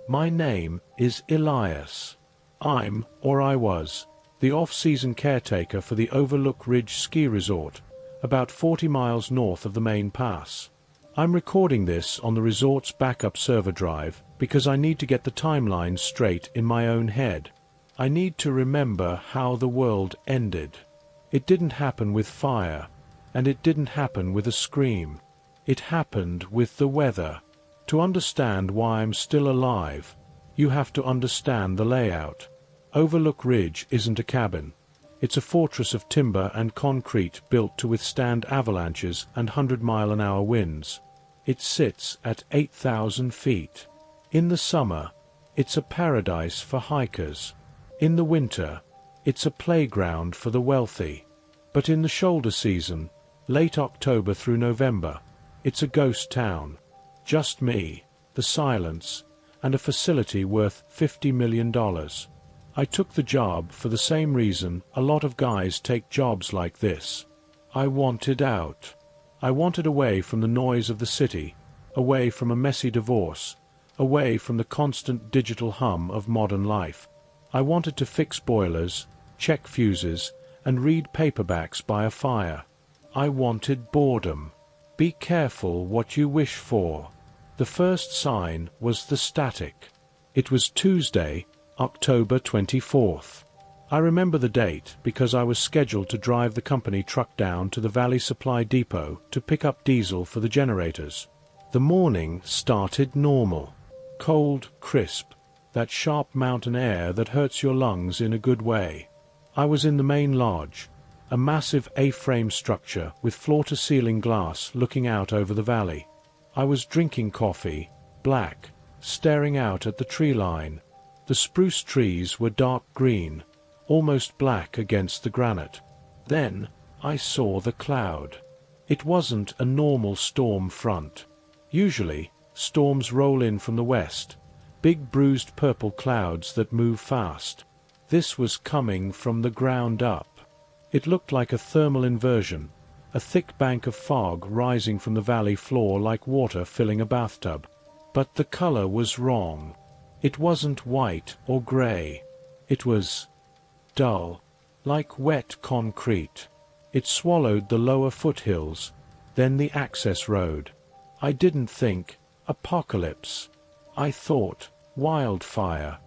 My name is Elias. I was, the off-season caretaker for the Overlook Ridge ski resort, about 40 miles north of the main pass. I'm recording this on the resort's backup server drive because I need to get the timeline straight in my own head. I need to remember how the world ended. It didn't happen with fire, and it didn't happen with a scream. It happened with the weather. To understand why I'm still alive, you have to understand the layout. Overlook Ridge isn't a cabin. It's a fortress of timber and concrete built to withstand avalanches and 100-mile-an-hour winds. It sits at 8,000 feet. In the summer, it's a paradise for hikers. In the winter, it's a playground for the wealthy. But in the shoulder season, late October through November, it's a ghost town. Just me, the silence, and a facility worth $50 million. I took the job for the same reason a lot of guys take jobs like this. I wanted out. I wanted away from the noise of the city, away from a messy divorce, away from the constant digital hum of modern life. I wanted to fix boilers, check fuses, and read paperbacks by a fire. I wanted boredom. Be careful what you wish for. The first sign was the static. It was Tuesday, October 24th. I remember the date because I was scheduled to drive the company truck down to the Valley Supply Depot to pick up diesel for the generators. The morning started normal. Cold, crisp, that sharp mountain air that hurts your lungs in a good way. I was in the main lodge, a massive A-frame structure with floor-to-ceiling glass looking out over the valley. I was drinking coffee, black, staring out at the tree line. The spruce trees were dark green, almost black against the granite. Then I saw the cloud. It wasn't a normal storm front. Usually, storms roll in from the west, big bruised purple clouds that move fast. This was coming from the ground up. It looked like a thermal inversion, a thick bank of fog rising from the valley floor like water filling a bathtub. But the color was wrong. It wasn't white or gray. It was dull, like wet concrete. It swallowed the lower foothills, then the access road. I didn't think apocalypse. I thought wildfire.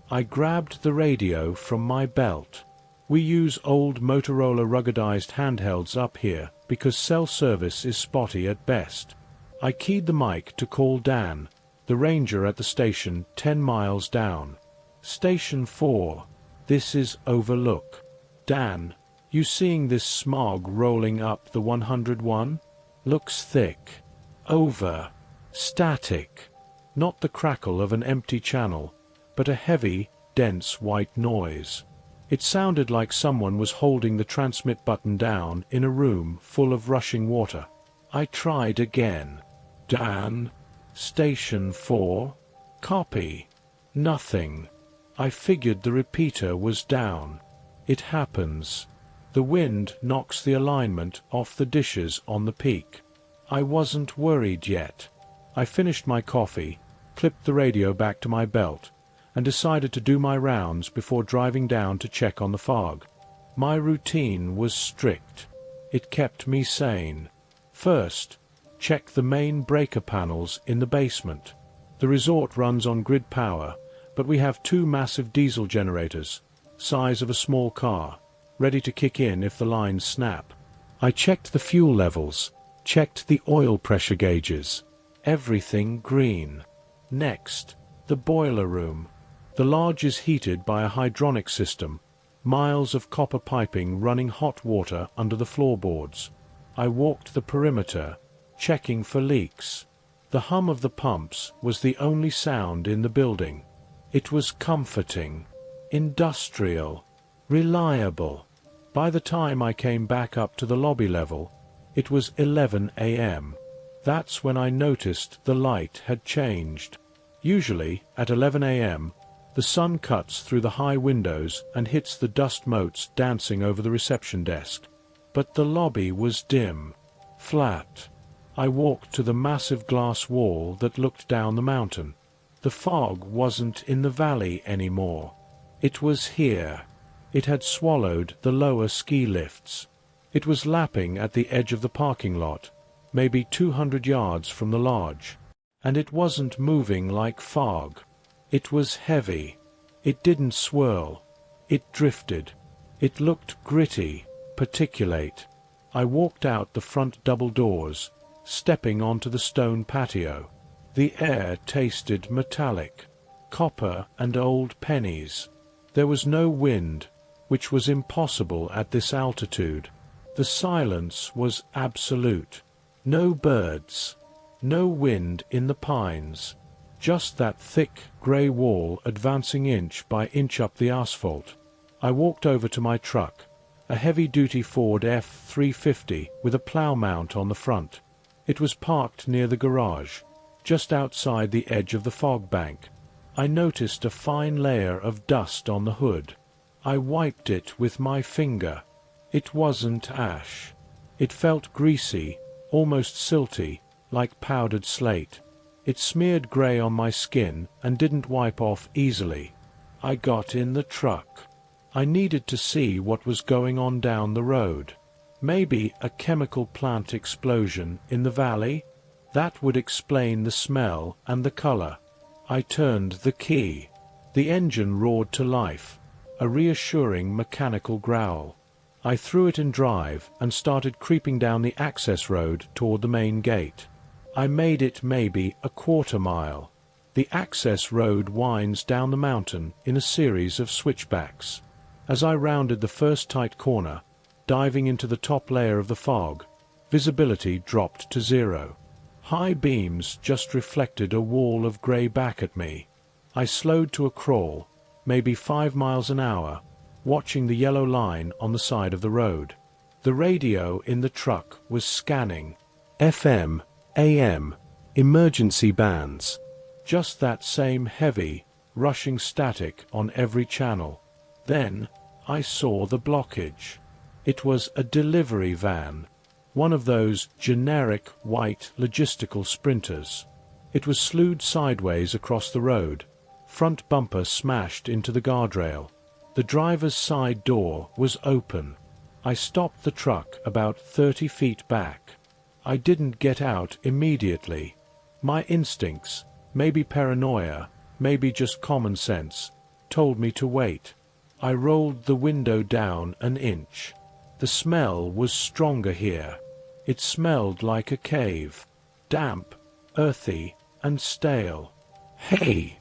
I grabbed the radio from my belt. We use old Motorola ruggedized handhelds up here because cell service is spotty at best. I keyed the mic to call Dan, the ranger at the station 10 miles down. Station 4. This is Overlook. Dan, you seeing this smog rolling up the 101? Looks thick. Over. Static. Not the crackle of an empty channel, but a heavy, dense white noise. It sounded like someone was holding the transmit button down in a room full of rushing water. I tried again. Dan? Station 4? Copy. Nothing. I figured the repeater was down. It happens. The wind knocks the alignment off the dishes on the peak. I wasn't worried yet. I finished my coffee, clipped the radio back to my belt, and decided to do my rounds before driving down to check on the fog. My routine was strict. It kept me sane. First, check the main breaker panels in the basement. The resort runs on grid power, but we have 2 massive diesel generators, size of a small car, ready to kick in if the lines snap. I checked the fuel levels, checked the oil pressure gauges. Everything green. Next, the boiler room. The lodge is heated by a hydronic system, miles of copper piping running hot water under the floorboards. I walked the perimeter, checking for leaks. The hum of the pumps was the only sound in the building. It was comforting, industrial, reliable. By the time I came back up to the lobby level, it was 11 a.m. That's when I noticed the light had changed. Usually, at 11 a.m., the sun cuts through the high windows and hits the dust motes dancing over the reception desk. But the lobby was dim, flat. I walked to the massive glass wall that looked down the mountain. The fog wasn't in the valley anymore. It was here. It had swallowed the lower ski lifts. It was lapping at the edge of the parking lot, maybe 200 yards from the lodge. And it wasn't moving like fog. It was heavy. It didn't swirl. It drifted. It looked gritty, particulate. I walked out the front double doors, stepping onto the stone patio. The air tasted metallic, copper and old pennies. There was no wind, which was impossible at this altitude. The silence was absolute. No birds. No wind in the pines. Just that thick, grey wall advancing inch by inch up the asphalt. I walked over to my truck, a heavy-duty Ford F-350 with a plow mount on the front. It was parked near the garage, just outside the edge of the fog bank. I noticed a fine layer of dust on the hood. I wiped it with my finger. It wasn't ash. It felt greasy, almost silty, like powdered slate. It smeared grey on my skin and didn't wipe off easily. I got in the truck. I needed to see what was going on down the road. Maybe a chemical plant explosion in the valley? That would explain the smell and the color. I turned the key. The engine roared to life, a reassuring mechanical growl. I threw it in drive and started creeping down the access road toward the main gate. I made it maybe a quarter mile. The access road winds down the mountain in a series of switchbacks. As I rounded the first tight corner, diving into the top layer of the fog, visibility dropped to 0. High beams just reflected a wall of grey back at me. I slowed to a crawl, maybe 5 miles an hour, watching the yellow line on the side of the road. The radio in the truck was scanning. FM, AM, emergency bands. Just that same heavy, rushing static on every channel. Then, I saw the blockage. It was a delivery van. One of those generic white logistical sprinters. It was slewed sideways across the road, front bumper smashed into the guardrail. The driver's side door was open. I stopped the truck about 30 feet back. I didn't get out immediately. My instincts, maybe paranoia, maybe just common sense, told me to wait. I rolled the window down an inch. The smell was stronger here. It smelled like a cave, damp, earthy, and stale. "Hey!"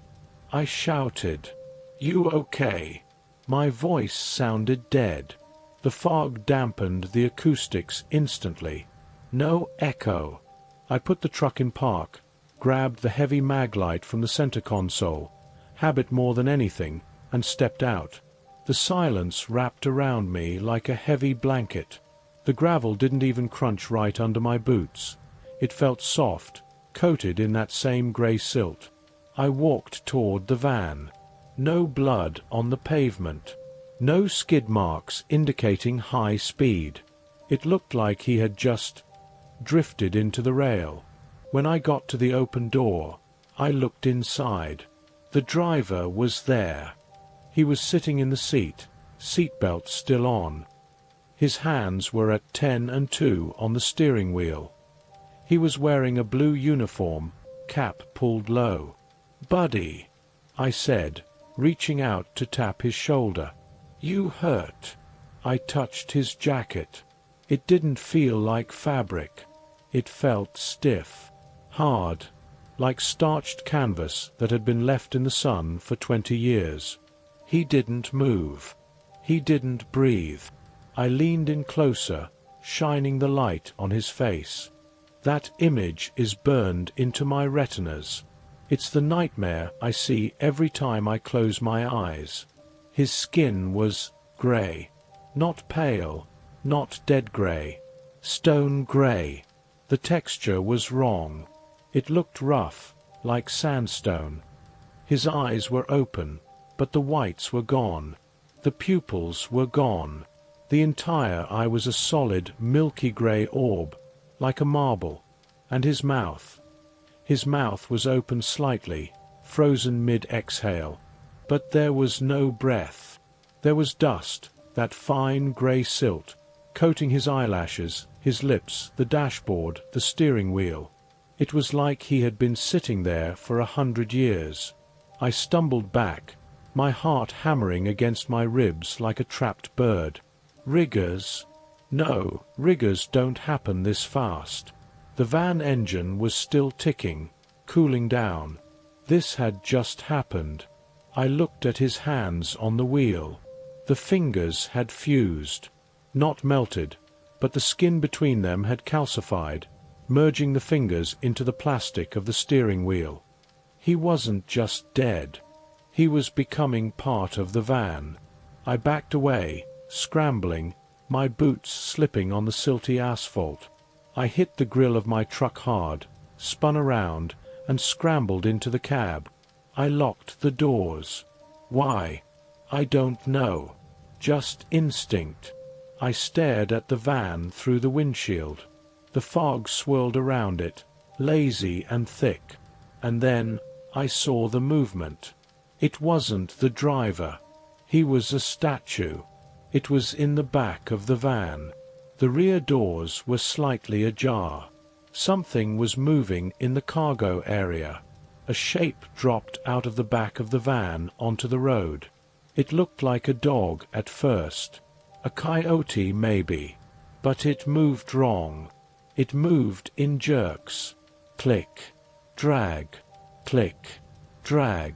I shouted. "You okay?" My voice sounded dead. The fog dampened the acoustics instantly. No echo. I put the truck in park, grabbed the heavy mag light from the center console, habit more than anything, and stepped out. The silence wrapped around me like a heavy blanket. The gravel didn't even crunch right under my boots. It felt soft, coated in that same grey silt. I walked toward the van. No blood on the pavement. No skid marks indicating high speed. It looked like he had just drifted into the rail. When I got to the open door, I looked inside. The driver was there. He was sitting in the seat, seatbelt still on. His hands were at 10 and 2 on the steering wheel. He was wearing a blue uniform, cap pulled low. "Buddy," I said, reaching out to tap his shoulder. "You hurt." I touched his jacket. It didn't feel like fabric. It felt stiff, hard, like starched canvas that had been left in the sun for 20 years. He didn't move. He didn't breathe. I leaned in closer, shining the light on his face. That image is burned into my retinas. It's the nightmare I see every time I close my eyes. His skin was grey. Not pale, not dead grey. Stone grey. The texture was wrong. It looked rough, like sandstone. His eyes were open, but the whites were gone. The pupils were gone. The entire eye was a solid, milky grey orb, like a marble. And his mouth was open slightly, frozen mid-exhale. But there was no breath. There was dust, that fine grey silt, coating his eyelashes, his lips, the dashboard, the steering wheel. It was like he had been sitting there for 100 years. I stumbled back, my heart hammering against my ribs like a trapped bird. Riggers? No, riggers don't happen this fast. The van engine was still ticking, cooling down. This had just happened. I looked at his hands on the wheel. The fingers had fused. Not melted, but the skin between them had calcified, merging the fingers into the plastic of the steering wheel. He wasn't just dead. He was becoming part of the van. I backed away, scrambling, my boots slipping on the silty asphalt. I hit the grill of my truck hard, spun around, and scrambled into the cab. I locked the doors. Why? I don't know. Just instinct. I stared at the van through the windshield. The fog swirled around it, lazy and thick. And then I saw the movement. It wasn't the driver. He was a statue. It was in the back of the van. The rear doors were slightly ajar. Something was moving in the cargo area. A shape dropped out of the back of the van onto the road. It looked like a dog at first. A coyote maybe. But it moved wrong. It moved in jerks. Click. Drag. Click. Drag.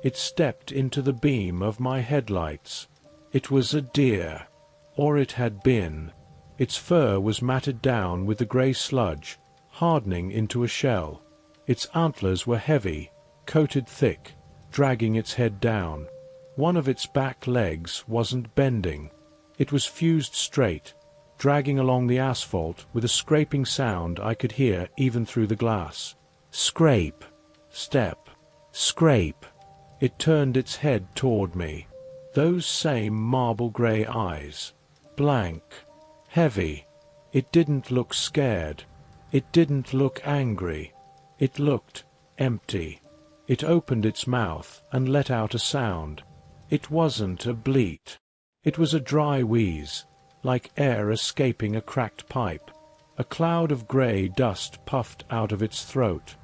It stepped into the beam of my headlights. It was a deer. Or it had been. Its fur was matted down with the grey sludge, hardening into a shell. Its antlers were heavy, coated thick, dragging its head down. One of its back legs wasn't bending. It was fused straight, dragging along the asphalt with a scraping sound I could hear even through the glass. Scrape. Step. Scrape. It turned its head toward me. Those same marble grey eyes. Blank. Heavy. It didn't look scared. It didn't look angry. It looked empty. It opened its mouth and let out a sound. It wasn't a bleat. It was a dry wheeze, like air escaping a cracked pipe. A cloud of grey dust puffed out of its throat.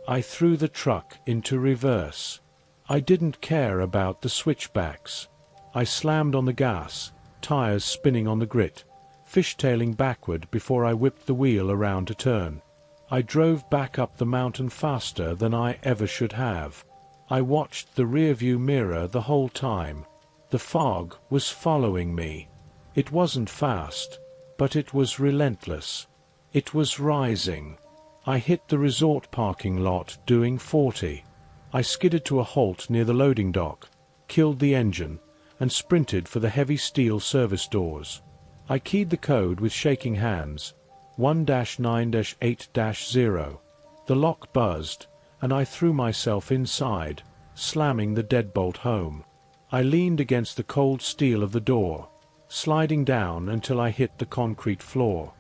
I threw the truck into reverse. I didn't care about the switchbacks. I slammed on the gas, tires spinning on the grit, fishtailing backward before I whipped the wheel around a turn. I drove back up the mountain faster than I ever should have. I watched the rearview mirror the whole time. The fog was following me. It wasn't fast, but it was relentless. It was rising. I hit the resort parking lot doing 40. I skidded to a halt near the loading dock, killed the engine, and sprinted for the heavy steel service doors. I keyed the code with shaking hands, 1-9-8-0. The lock buzzed, and I threw myself inside, slamming the deadbolt home. I leaned against the cold steel of the door, sliding down until I hit the concrete floor.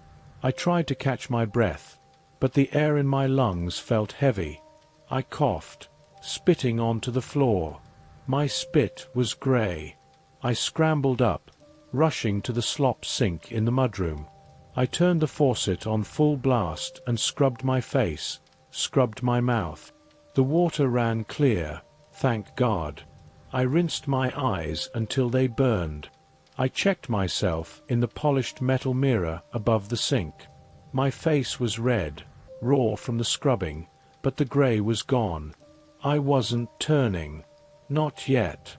I tried to catch my breath, but the air in my lungs felt heavy. I coughed, spitting onto the floor. My spit was grey. I scrambled up, rushing to the slop sink in the mudroom. I turned the faucet on full blast and scrubbed my face, scrubbed my mouth. The water ran clear, thank God. I rinsed my eyes until they burned. I checked myself in the polished metal mirror above the sink. My face was red, raw from the scrubbing, but the grey was gone. I wasn't turning. Not yet.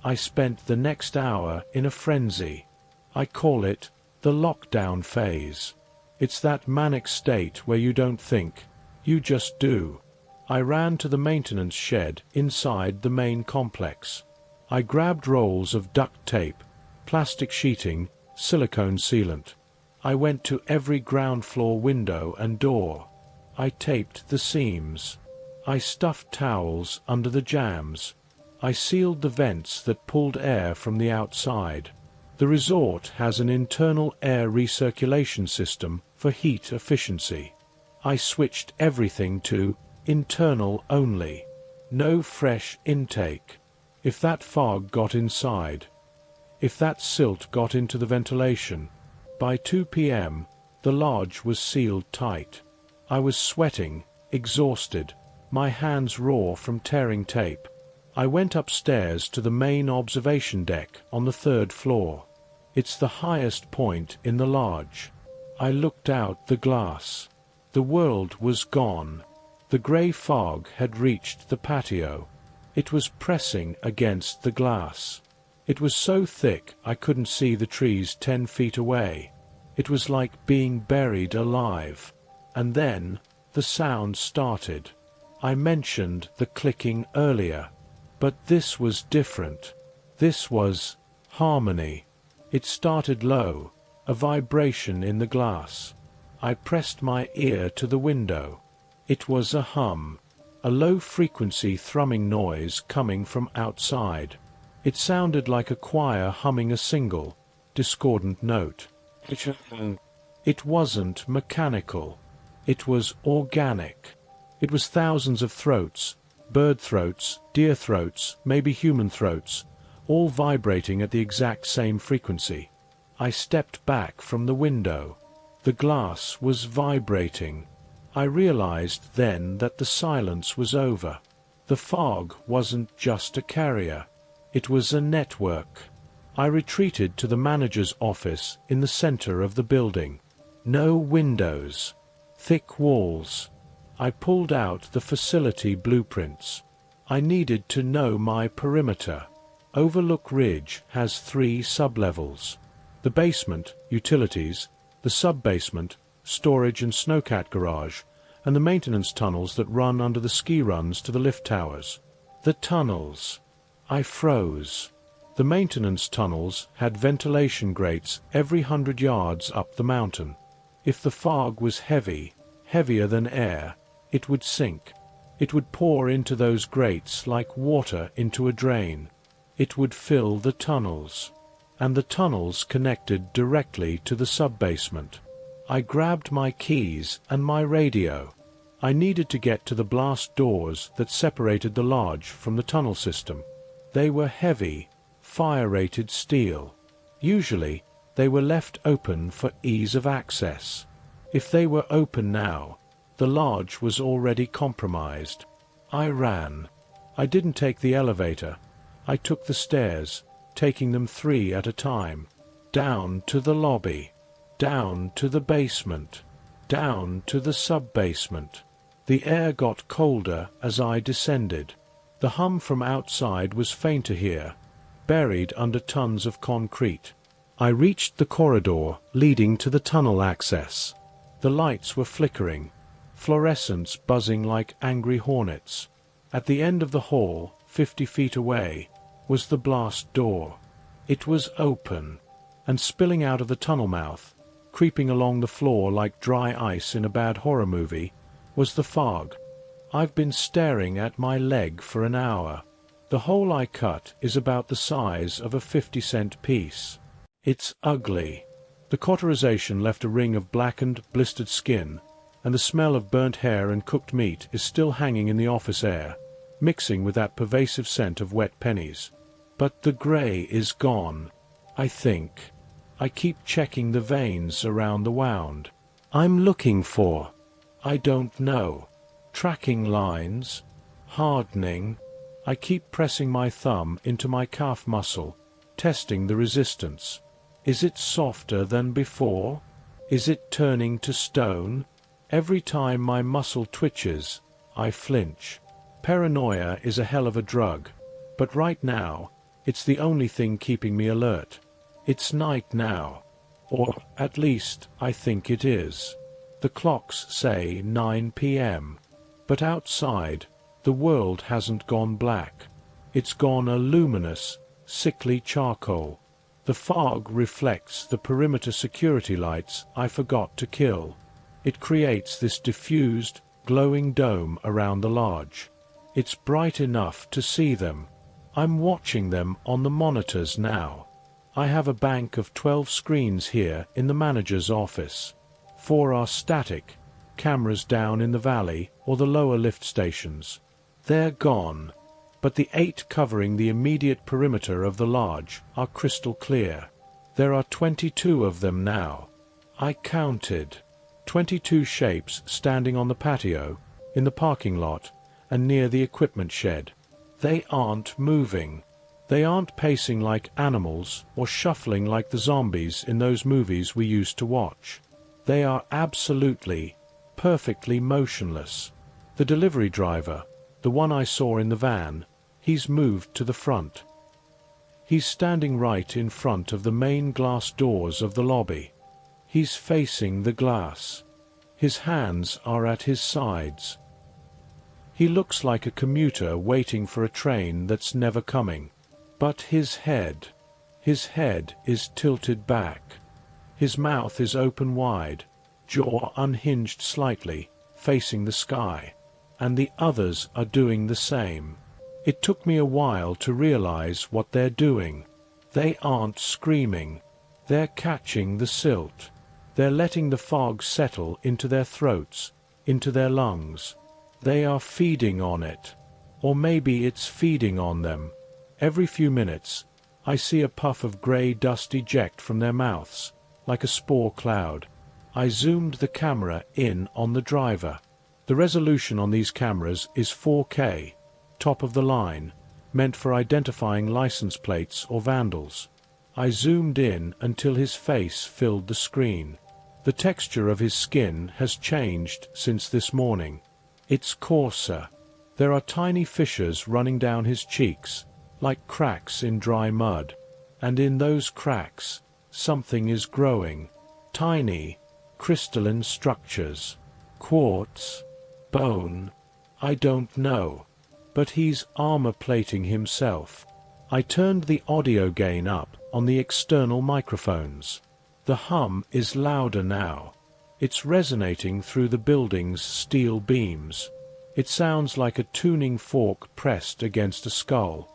I spent the next hour in a frenzy. I call it the lockdown phase. It's that manic state where you don't think, you just do. I ran to the maintenance shed inside the main complex. I grabbed rolls of duct tape, plastic sheeting, silicone sealant. I went to every ground floor window and door. I taped the seams. I stuffed towels under the jambs. I sealed the vents that pulled air from the outside. The resort has an internal air recirculation system for heat efficiency. I switched everything to internal only. No fresh intake. If that fog got inside, if that silt got into the ventilation, by 2 p.m., the lodge was sealed tight. I was sweating, exhausted, my hands raw from tearing tape. I went upstairs to the main observation deck on the 3rd floor. It's the highest point in the lodge. I looked out the glass. The world was gone. The grey fog had reached the patio. It was pressing against the glass. It was so thick I couldn't see the trees 10 feet away. It was like being buried alive. And then the sound started. I mentioned the clicking earlier. But this was different. This was harmony. It started low, a vibration in the glass. I pressed my ear to the window. It was a hum, a low-frequency thrumming noise coming from outside. It sounded like a choir humming a single, discordant note. It wasn't mechanical. It was organic. It was thousands of throats, bird throats, deer throats, maybe human throats, all vibrating at the exact same frequency. I stepped back from the window. The glass was vibrating. I realized then that the silence was over. The fog wasn't just a carrier. It was a network. I retreated to the manager's office in the center of the building. No windows. Thick walls. I pulled out the facility blueprints. I needed to know my perimeter. Overlook Ridge has 3 sublevels. The basement, utilities, the sub-basement, storage and snowcat garage, and the maintenance tunnels that run under the ski runs to the lift towers. The tunnels. I froze. The maintenance tunnels had ventilation grates every 100 yards up the mountain. If the fog was heavy, heavier than air, it would sink. It would pour into those grates like water into a drain. It would fill the tunnels. And the tunnels connected directly to the sub-basement. I grabbed my keys and my radio. I needed to get to the blast doors that separated the lodge from the tunnel system. They were heavy, fire-rated steel. Usually, they were left open for ease of access. If they were open now, the lodge was already compromised. I ran. I didn't take the elevator. I took the stairs, taking them 3 at a time. Down to the lobby. Down to the basement. Down to the sub-basement. The air got colder as I descended. The hum from outside was fainter here, buried under tons of concrete. I reached the corridor leading to the tunnel access. The lights were flickering, fluorescents buzzing like angry hornets. At the end of the hall, 50 feet away, was the blast door. It was open, and spilling out of the tunnel mouth, creeping along the floor like dry ice in a bad horror movie, was the fog. I've been staring at my leg for an hour. The hole I cut is about the size of a 50-cent piece. It's ugly. The cauterization left a ring of blackened, blistered skin, and the smell of burnt hair and cooked meat is still hanging in the office air, mixing with that pervasive scent of wet pennies. But the grey is gone, I think. I keep checking the veins around the wound. I'm looking for, I don't know, tracking lines, hardening. I keep pressing my thumb into my calf muscle, testing the resistance. Is it softer than before? Is it turning to stone? Every time my muscle twitches, I flinch. Paranoia is a hell of a drug, but right now, it's the only thing keeping me alert. It's night now. Or, at least, I think it is. The clocks say 9 p.m. But outside, the world hasn't gone black. It's gone a luminous, sickly charcoal. The fog reflects the perimeter security lights I forgot to kill. It creates this diffused, glowing dome around the lodge. It's bright enough to see them. I'm watching them on the monitors now. I have a bank of 12 screens here in the manager's office. 4 are static, cameras down in the valley or the lower lift stations. They're gone. But the 8 covering the immediate perimeter of the lodge are crystal clear. There are 22 of them now. I counted. 22 shapes standing on the patio, in the parking lot, and near the equipment shed. They aren't moving. They aren't pacing like animals or shuffling like the zombies in those movies we used to watch. They are absolutely, perfectly motionless. The delivery driver, the one I saw in the van, he's moved to the front. He's standing right in front of the main glass doors of the lobby. He's facing the glass. His hands are at his sides. He looks like a commuter waiting for a train that's never coming. But his head is tilted back. His mouth is open wide, jaw unhinged slightly, facing the sky. And the others are doing the same. It took me a while to realize what they're doing. They aren't screaming. They're catching the silt. They're letting the fog settle into their throats, into their lungs. They are feeding on it. Or maybe it's feeding on them. Every few minutes, I see a puff of grey dust eject from their mouths, like a spore cloud. I zoomed the camera in on the driver. The resolution on these cameras is 4K, top of the line, meant for identifying license plates or vandals. I zoomed in until his face filled the screen. The texture of his skin has changed since this morning. It's coarser. There are tiny fissures running down his cheeks, like cracks in dry mud. And in those cracks, something is growing. Tiny, crystalline structures. Quartz, bone, I don't know. But he's armor-plating himself. I turned the audio gain up on the external microphones. The hum is louder now. It's resonating through the building's steel beams. It sounds like a tuning fork pressed against a skull.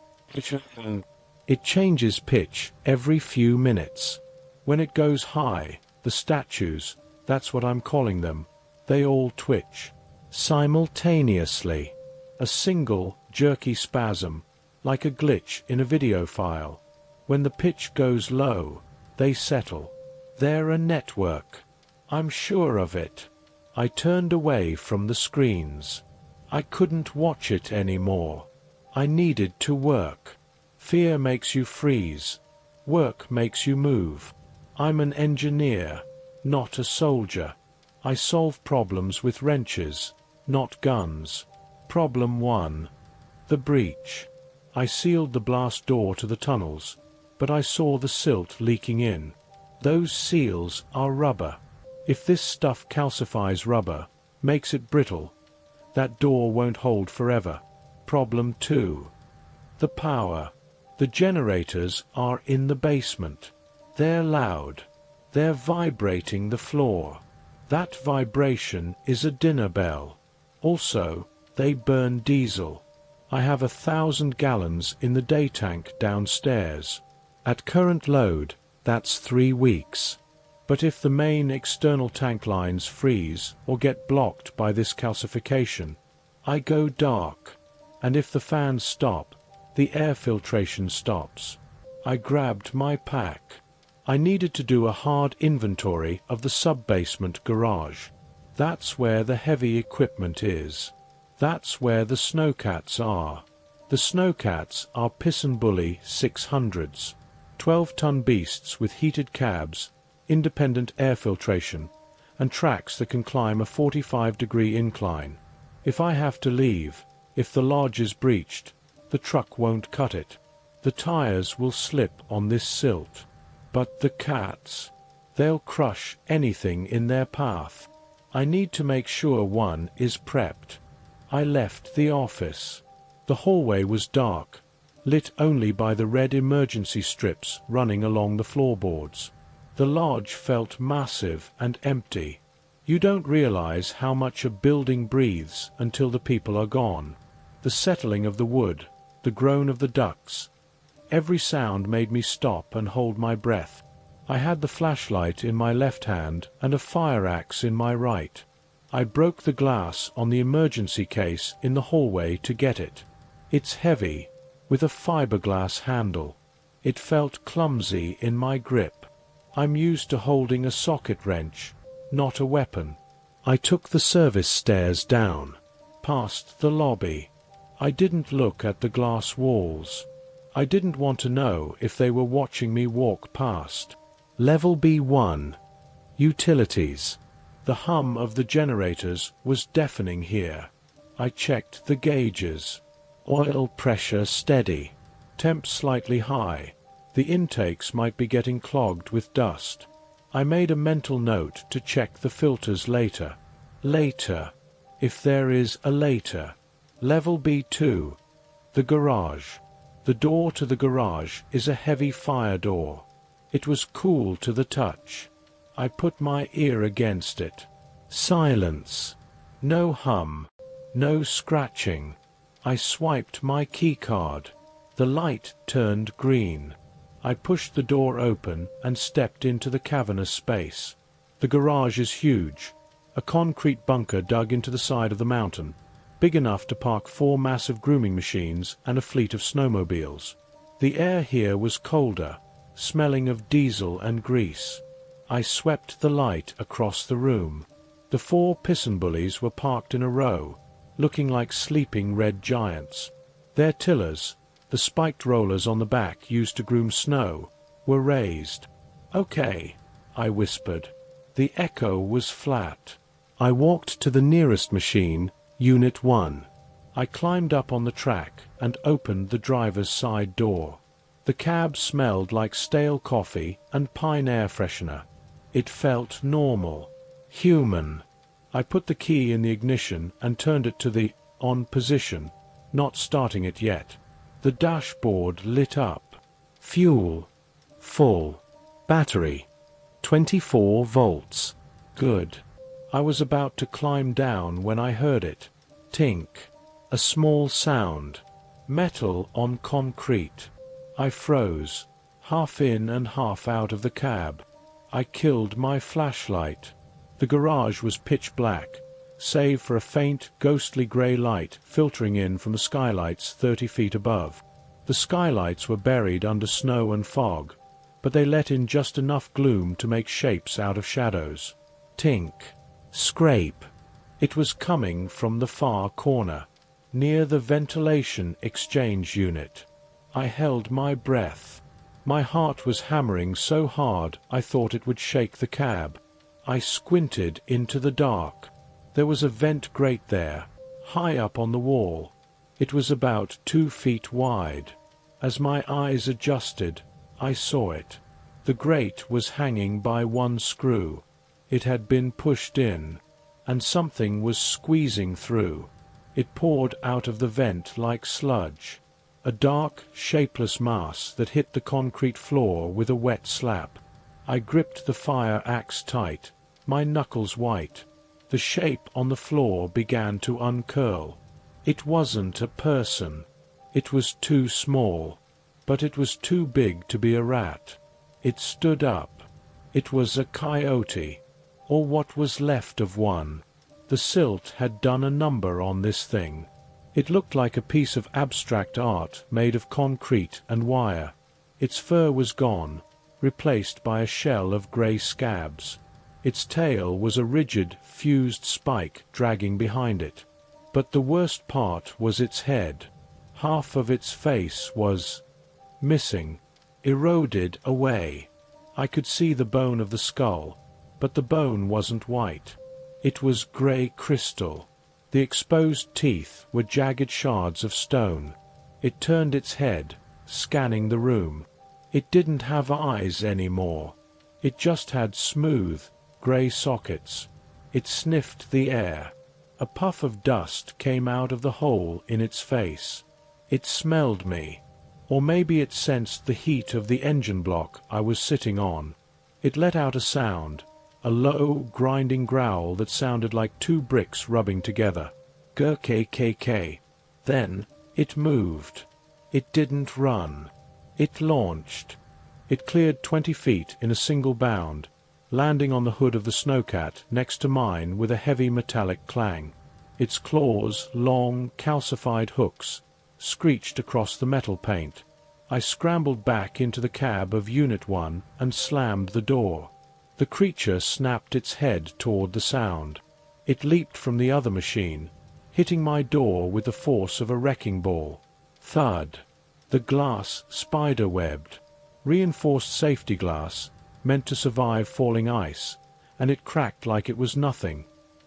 It changes pitch every few minutes. When it goes high, the statues, that's what I'm calling them, they all twitch. Simultaneously. A single, jerky spasm, like a glitch in a video file. When the pitch goes low, they settle. They're a network. I'm sure of it. I turned away from the screens. I couldn't watch it anymore. I needed to work. Fear makes you freeze. Work makes you move. I'm an engineer, not a soldier. I solve problems with wrenches, not guns. Problem 1. The breach. I sealed the blast door to the tunnels, but I saw the silt leaking in. Those seals are rubber. If this stuff calcifies rubber, makes it brittle, that door won't hold forever. Problem 2. The power. The generators are in the basement. They're loud. They're vibrating the floor. That vibration is a dinner bell. Also, they burn diesel. I have 1,000 gallons in the day tank downstairs. At current load, that's 3 weeks. But if the main external tank lines freeze or get blocked by this calcification, I go dark. And if the fans stop, the air filtration stops. I grabbed my pack. I needed to do a hard inventory of the sub-basement garage. That's where the heavy equipment is. That's where the snowcats are. The snowcats are piss-and-bully 600s. 12-ton beasts with heated cabs, independent air filtration, and tracks that can climb a 45-degree incline. If I have to leave, if the lodge is breached, the truck won't cut it. The tires will slip on this silt. But the cats, they'll crush anything in their path. I need to make sure one is prepped. I left the office. The hallway was dark, lit only by the red emergency strips running along the floorboards. The lodge felt massive and empty. You don't realize how much a building breathes until the people are gone. The settling of the wood, the groan of the ducks. Every sound made me stop and hold my breath. I had the flashlight in my left hand and a fire axe in my right. I broke the glass on the emergency case in the hallway to get it. It's heavy, with a fiberglass handle. It felt clumsy in my grip. I'm used to holding a socket wrench, not a weapon. I took the service stairs down, past the lobby. I didn't look at the glass walls. I didn't want to know if they were watching me walk past. Level B1. Utilities. The hum of the generators was deafening here. I checked the gauges. Oil pressure steady. Temp slightly high. The intakes might be getting clogged with dust. I made a mental note to check the filters later. Later. If there is a later. Level B2. The garage. The door to the garage is a heavy fire door. It was cool to the touch. I put my ear against it. Silence. No hum. No scratching. I swiped my keycard. The light turned green. I pushed the door open and stepped into the cavernous space. The garage is huge. A concrete bunker dug into the side of the mountain, big enough to park 4 massive grooming machines and a fleet of snowmobiles. The air here was colder, smelling of diesel and grease. I swept the light across the room. The 4 piston bullies were parked in a row, looking like sleeping red giants. Their tillers, the spiked rollers on the back used to groom snow, were raised. "Okay," I whispered. The echo was flat. I walked to the nearest machine, Unit 1. I climbed up on the track and opened the driver's side door. The cab smelled like stale coffee and pine air freshener. It felt normal, human. I put the key in the ignition and turned it to the on position, not starting it yet. The dashboard lit up. Fuel. Full. Battery. 24 volts. Good. I was about to climb down when I heard it. Tink. A small sound. Metal on concrete. I froze, half in and half out of the cab. I killed my flashlight. The garage was pitch black, save for a faint, ghostly grey light filtering in from the skylights 30 feet above. The skylights were buried under snow and fog, but they let in just enough gloom to make shapes out of shadows. Tink. Scrape. It was coming from the far corner, near the ventilation exchange unit. I held my breath. My heart was hammering so hard I thought it would shake the cab. I squinted into the dark. There was a vent grate there, high up on the wall. It was about 2 feet wide. As my eyes adjusted, I saw it. The grate was hanging by one screw. It had been pushed in, and something was squeezing through. It poured out of the vent like sludge. A dark, shapeless mass that hit the concrete floor with a wet slap. I gripped the fire axe tight, my knuckles white. The shape on the floor began to uncurl. It wasn't a person. It was too small. But it was too big to be a rat. It stood up. It was a coyote, or what was left of one. The Silt had done a number on this thing. It looked like a piece of abstract art made of concrete and wire. Its fur was gone, replaced by a shell of grey scabs. Its tail was a rigid, fused spike dragging behind it. But the worst part was its head. Half of its face was missing, eroded away. I could see the bone of the skull, but the bone wasn't white. It was grey crystal. The exposed teeth were jagged shards of stone. It turned its head, scanning the room. It didn't have eyes anymore. It just had smooth, grey sockets. It sniffed the air. A puff of dust came out of the hole in its face. It smelled me. Or maybe it sensed the heat of the engine block I was sitting on. It let out a sound. A low, grinding growl that sounded like 2 bricks rubbing together. Grkk. Then, it moved. It didn't run. It launched. It cleared 20 feet in a single bound, landing on the hood of the snowcat next to mine with a heavy metallic clang. Its claws, long, calcified hooks, screeched across the metal paint. I scrambled back into the cab of Unit 1 and slammed the door. The creature snapped its head toward the sound. It leaped from the other machine, hitting my door with the force of a wrecking ball. Thud. The glass spider-webbed. Reinforced safety glass, meant to survive falling ice, and it cracked like it was nothing.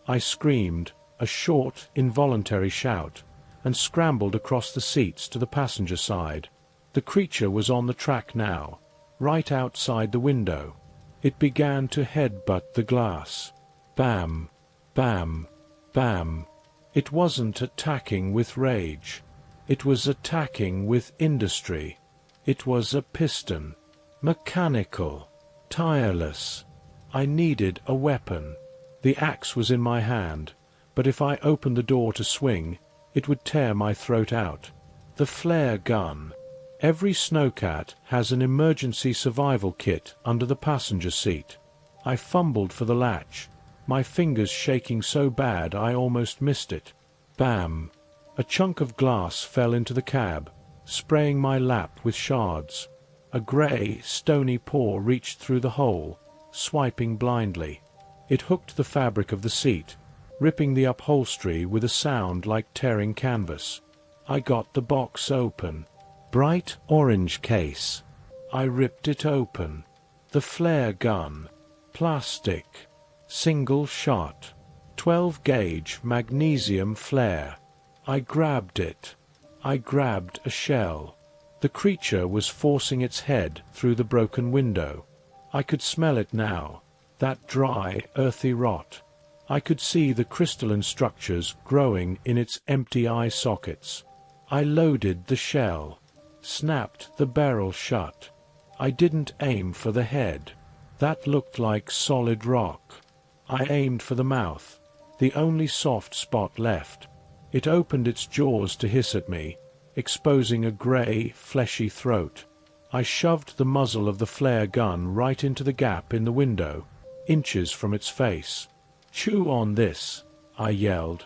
I screamed, a short, involuntary shout, and scrambled across the seats to the passenger side. The creature was on the track now, right outside the window. It began to headbutt the glass. Bam, bam, bam. It wasn't attacking with rage. It was attacking with industry. It was a piston. Mechanical. Tireless. I needed a weapon. The axe was in my hand, but if I opened the door to swing, it would tear my throat out. The flare gun. Every snowcat has an emergency survival kit under the passenger seat. I fumbled for the latch, my fingers shaking so bad I almost missed it. Bam! A chunk of glass fell into the cab, spraying my lap with shards. A grey, stony paw reached through the hole, swiping blindly. It hooked the fabric of the seat, ripping the upholstery with a sound like tearing canvas. I got the box open. Bright orange case. I ripped it open. The flare gun. Plastic. Single shot. 12-gauge magnesium flare. I grabbed it. I grabbed a shell. The creature was forcing its head through the broken window. I could smell it now, that dry, earthy rot. I could see the crystalline structures growing in its empty eye sockets. I loaded the shell. Snapped the barrel shut. I didn't aim for the head. That looked like solid rock. I aimed for the mouth, the only soft spot left. It opened its jaws to hiss at me, exposing a grey, fleshy throat. I shoved the muzzle of the flare gun right into the gap in the window, inches from its face. "Chew on this," I yelled.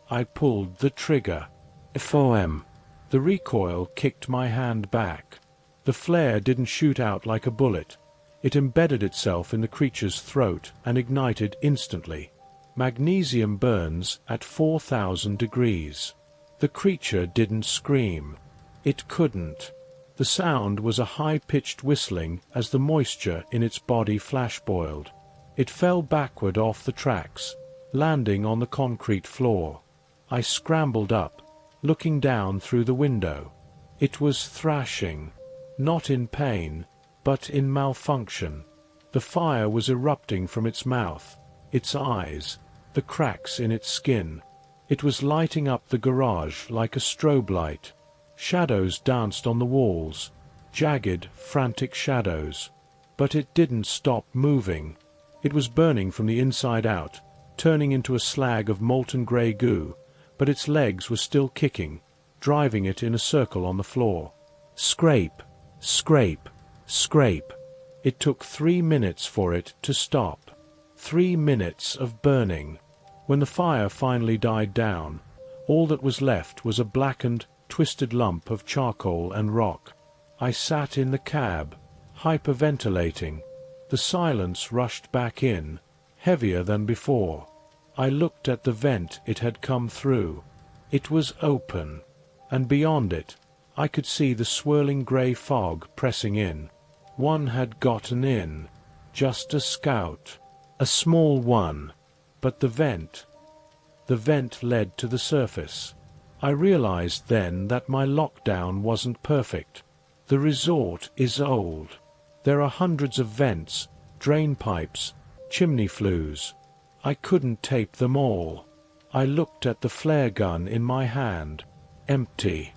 I pulled the trigger. FOM. The recoil kicked my hand back. The flare didn't shoot out like a bullet. It embedded itself in the creature's throat and ignited instantly. Magnesium burns at 4,000 degrees. The creature didn't scream. It couldn't. The sound was a high-pitched whistling as the moisture in its body flash-boiled. It fell backward off the tracks, landing on the concrete floor. I scrambled up, looking down through the window. It was thrashing, not in pain, but in malfunction. The fire was erupting from its mouth, its eyes, the cracks in its skin. It was lighting up the garage like a strobe light. Shadows danced on the walls, jagged, frantic shadows. But it didn't stop moving. It was burning from the inside out, turning into a slag of molten grey goo, but its legs were still kicking, driving it in a circle on the floor. Scrape, scrape, scrape. It took 3 minutes for it to stop. 3 minutes of burning. When the fire finally died down, all that was left was a blackened, twisted lump of charcoal and rock. I sat in the cab, hyperventilating. The silence rushed back in, heavier than before. I looked at the vent it had come through. It was open, and beyond it, I could see the swirling grey fog pressing in. One had gotten in, just a scout, a small one, but the vent led to the surface. I realized then that my lockdown wasn't perfect. The resort is old. There are hundreds of vents, drain pipes, chimney flues. I couldn't tape them all. I looked at the flare gun in my hand. Empty.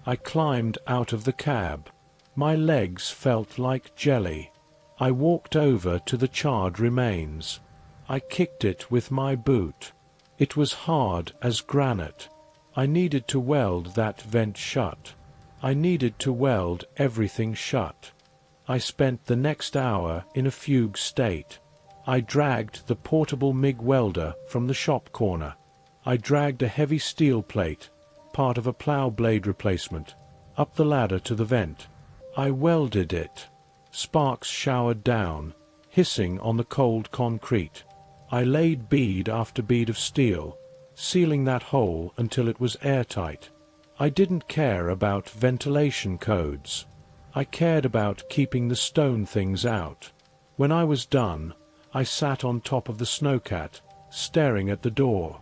I climbed out of the cab. My legs felt like jelly. I walked over to the charred remains. I kicked it with my boot. It was hard as granite. I needed to weld that vent shut. I needed to weld everything shut. I spent the next hour in a fugue state. I dragged the portable MIG welder from the shop corner. I dragged a heavy steel plate, part of a plow blade replacement, up the ladder to the vent. I welded it. Sparks showered down, hissing on the cold concrete. I laid bead after bead of steel, sealing that hole until it was airtight. I didn't care about ventilation codes. I cared about keeping the stone things out. When I was done, I sat on top of the snowcat, staring at the door.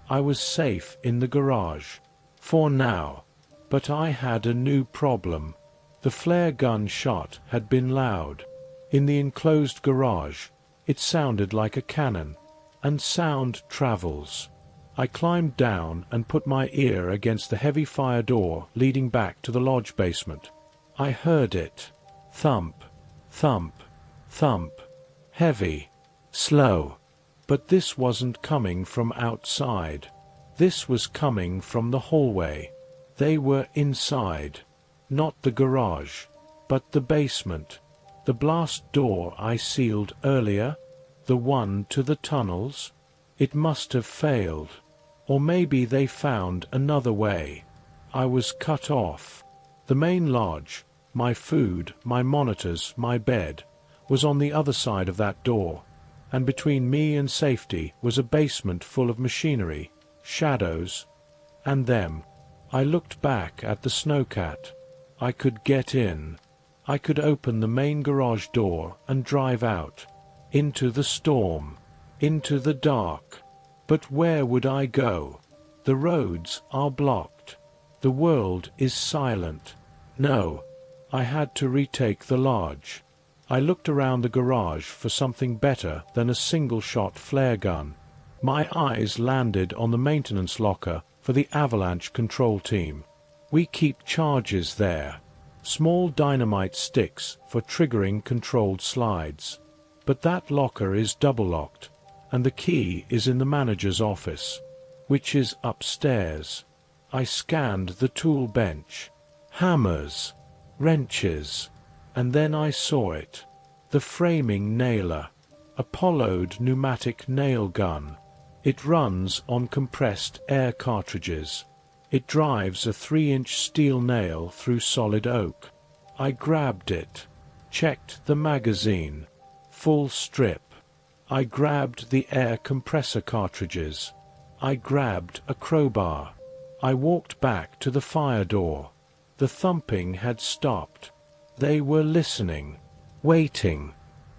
I was safe in the garage. For now. But I had a new problem. The flare gun shot had been loud. In the enclosed garage, it sounded like a cannon. And sound travels. I climbed down and put my ear against the heavy fire door leading back to the lodge basement. I heard it. Thump, thump, thump. Heavy, slow. But this wasn't coming from outside. This was coming from the hallway. They were inside. Not the garage, but the basement. The blast door I sealed earlier, the one to the tunnels. It must have failed. Or maybe they found another way. I was cut off. The main lodge, my food, my monitors, my bed, was on the other side of that door, and between me and safety was a basement full of machinery, shadows, and them. I looked back at the snowcat. I could get in. I could open the main garage door and drive out. Into the storm. Into the dark. But where would I go? The roads are blocked. The world is silent. No. I had to retake the lodge. I looked around the garage for something better than a single-shot flare gun. My eyes landed on the maintenance locker for the avalanche control team. We keep charges there. Small dynamite sticks for triggering controlled slides. But that locker is double-locked, and the key is in the manager's office, which is upstairs. I scanned the tool bench. Hammers, wrenches, and then I saw it. The framing nailer. A Apollo'd pneumatic nail gun. It runs on compressed air cartridges. It drives a 3-inch steel nail through solid oak. I grabbed it. Checked the magazine. Full strip. I grabbed the air compressor cartridges. I grabbed a crowbar. I walked back to the fire door. The thumping had stopped. They were listening. Waiting.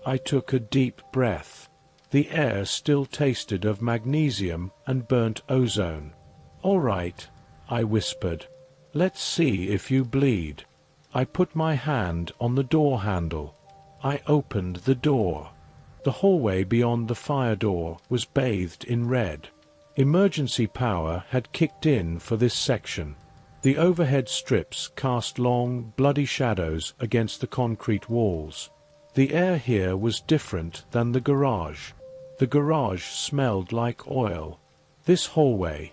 I took a deep breath. The air still tasted of magnesium and burnt ozone. "All right," I whispered. "Let's see if you bleed." I put my hand on the door handle. I opened the door. The hallway beyond the fire door was bathed in red. Emergency power had kicked in for this section. The overhead strips cast long, bloody shadows against the concrete walls. The air here was different than the garage. The garage smelled like oil. This hallway,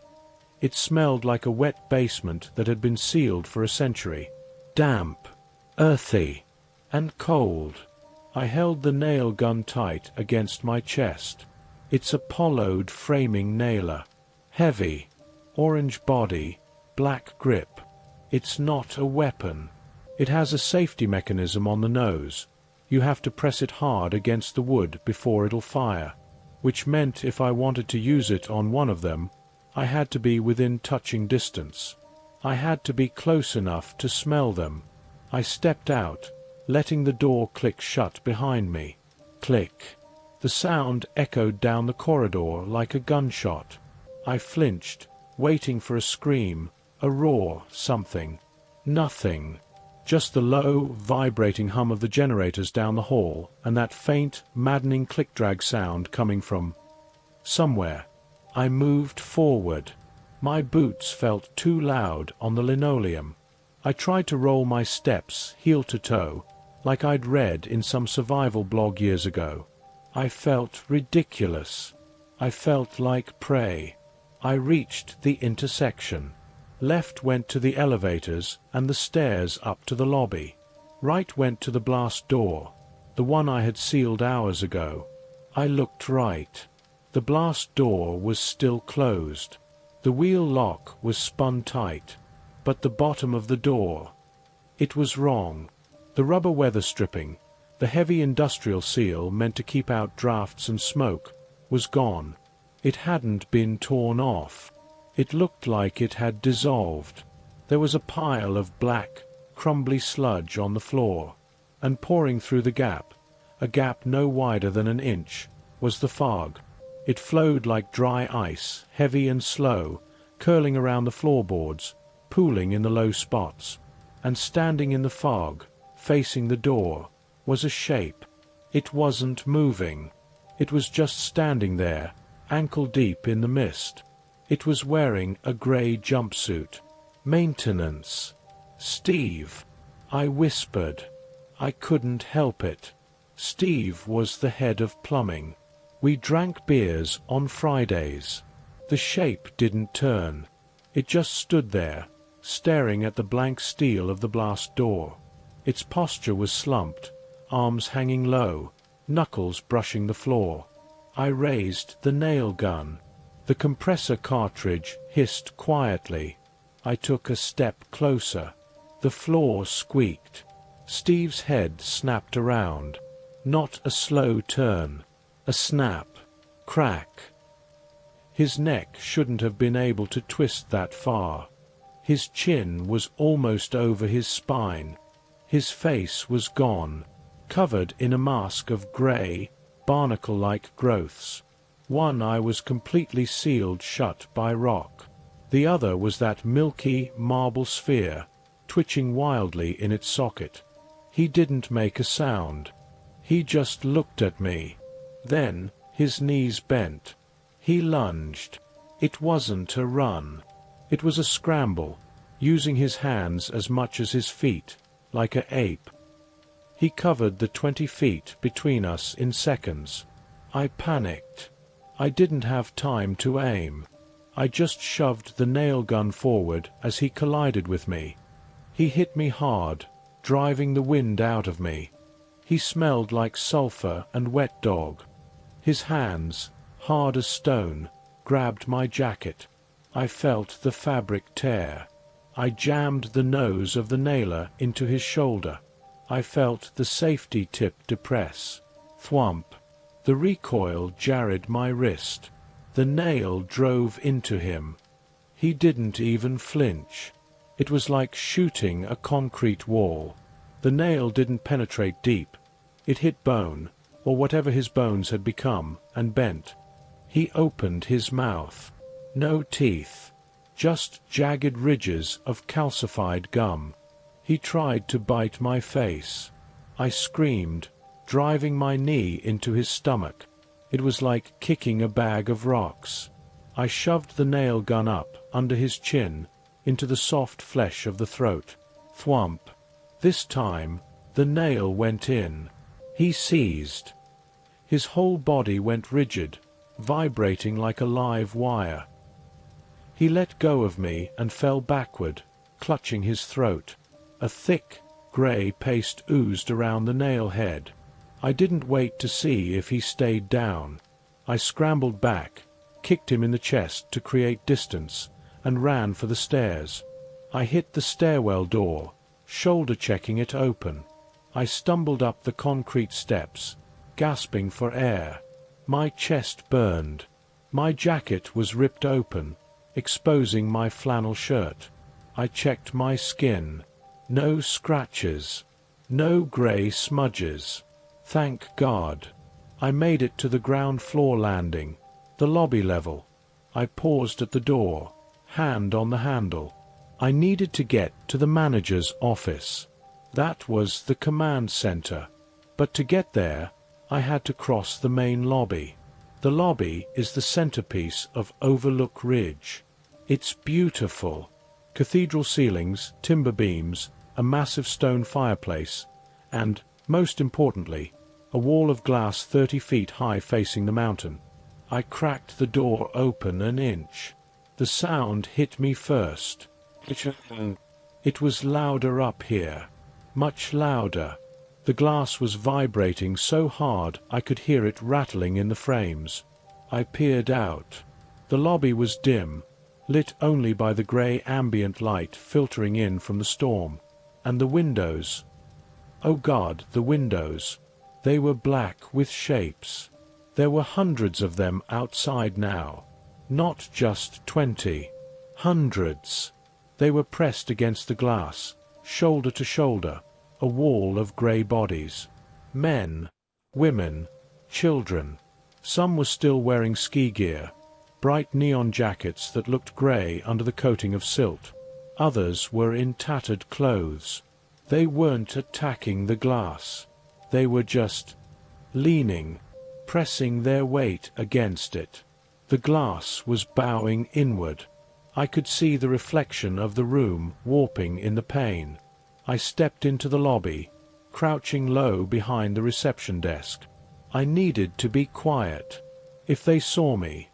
it smelled like a wet basement that had been sealed for a century. Damp, earthy, and cold. I held the nail gun tight against my chest. It's a Apollo'd framing nailer. Heavy, orange body, black grip. It's not a weapon. It has a safety mechanism on the nose. You have to press it hard against the wood before it'll fire, which meant if I wanted to use it on one of them, I had to be within touching distance. I had to be close enough to smell them. I stepped out, letting the door click shut behind me. Click. The sound echoed down the corridor like a gunshot. I flinched, waiting for a scream, a roar, something. Nothing. Just the low, vibrating hum of the generators down the hall, and that faint, maddening click-drag sound coming from somewhere. I moved forward. My boots felt too loud on the linoleum. I tried to roll my steps, heel to toe, like I'd read in some survival blog years ago. I felt ridiculous. I felt like prey. I reached the intersection. Left went to the elevators and the stairs up to the lobby. Right went to the blast door, the one I had sealed hours ago. I looked right. The blast door was still closed. The wheel lock was spun tight. But the bottom of the door, it was wrong. The rubber weather stripping, the heavy industrial seal meant to keep out drafts and smoke, was gone. It hadn't been torn off. It looked like it had dissolved. There was a pile of black, crumbly sludge on the floor, and pouring through the gap, a gap no wider than an inch, was the fog. It flowed like dry ice, heavy and slow, curling around the floorboards, pooling in the low spots. And standing in the fog, facing the door, was a shape. It wasn't moving. It was just standing there, ankle-deep in the mist. It was wearing a grey jumpsuit. Maintenance. Steve. I whispered. I couldn't help it. Steve was the head of plumbing. We drank beers on Fridays. The shape didn't turn. It just stood there, staring at the blank steel of the blast door. Its posture was slumped, arms hanging low, knuckles brushing the floor. I raised the nail gun. The compressor cartridge hissed quietly. I took a step closer. The floor squeaked. Steve's head snapped around. Not a slow turn. A snap. Crack. His neck shouldn't have been able to twist that far. His chin was almost over his spine. His face was gone, covered in a mask of grey, barnacle-like growths. One eye was completely sealed shut by rock. The other was that milky marble sphere, twitching wildly in its socket. He didn't make a sound. He just looked at me. Then, his knees bent. He lunged. It wasn't a run. It was a scramble, using his hands as much as his feet, like an ape. He covered the 20 feet between us in seconds. I panicked. I didn't have time to aim. I just shoved the nail gun forward as he collided with me. He hit me hard, driving the wind out of me. He smelled like sulfur and wet dog. His hands, hard as stone, grabbed my jacket. I felt the fabric tear. I jammed the nose of the nailer into his shoulder. I felt the safety tip depress. Thwump. The recoil jarred my wrist. The nail drove into him. He didn't even flinch. It was like shooting a concrete wall. The nail didn't penetrate deep. It hit bone, or whatever his bones had become, and bent. He opened his mouth. No teeth. Just jagged ridges of calcified gum. He tried to bite my face. I screamed, driving my knee into his stomach. It was like kicking a bag of rocks. I shoved the nail gun up, under his chin, into the soft flesh of the throat. Thwump. This time, the nail went in. He seized. His whole body went rigid, vibrating like a live wire. He let go of me and fell backward, clutching his throat. A thick, grey paste oozed around the nail head. I didn't wait to see if he stayed down. I scrambled back, kicked him in the chest to create distance, and ran for the stairs. I hit the stairwell door, shoulder-checking it open. I stumbled up the concrete steps, gasping for air. My chest burned. My jacket was ripped open, exposing my flannel shirt. I checked my skin. No scratches. No grey smudges. Thank God. I made it to the ground floor landing, the lobby level. I paused at the door, hand on the handle. I needed to get to the manager's office. That was the command center. But to get there, I had to cross the main lobby. The lobby is the centerpiece of Overlook Ridge. It's beautiful. Cathedral ceilings, timber beams, a massive stone fireplace, and, most importantly, a wall of glass 30 feet high facing the mountain. I cracked the door open an inch. The sound hit me first. It was louder up here. Much louder. The glass was vibrating so hard I could hear it rattling in the frames. I peered out. The lobby was dim, lit only by the grey ambient light filtering in from the storm. And the windows. Oh God, the windows. They were black with shapes. There were hundreds of them outside now. Not just 20. Hundreds. They were pressed against the glass, shoulder to shoulder, a wall of grey bodies. Men, women, children. Some were still wearing ski gear, bright neon jackets that looked grey under the coating of silt. Others were in tattered clothes. They weren't attacking the glass. They were just leaning, pressing their weight against it. The glass was bowing inward. I could see the reflection of the room warping in the pane. I stepped into the lobby, crouching low behind the reception desk. I needed to be quiet. If they saw me,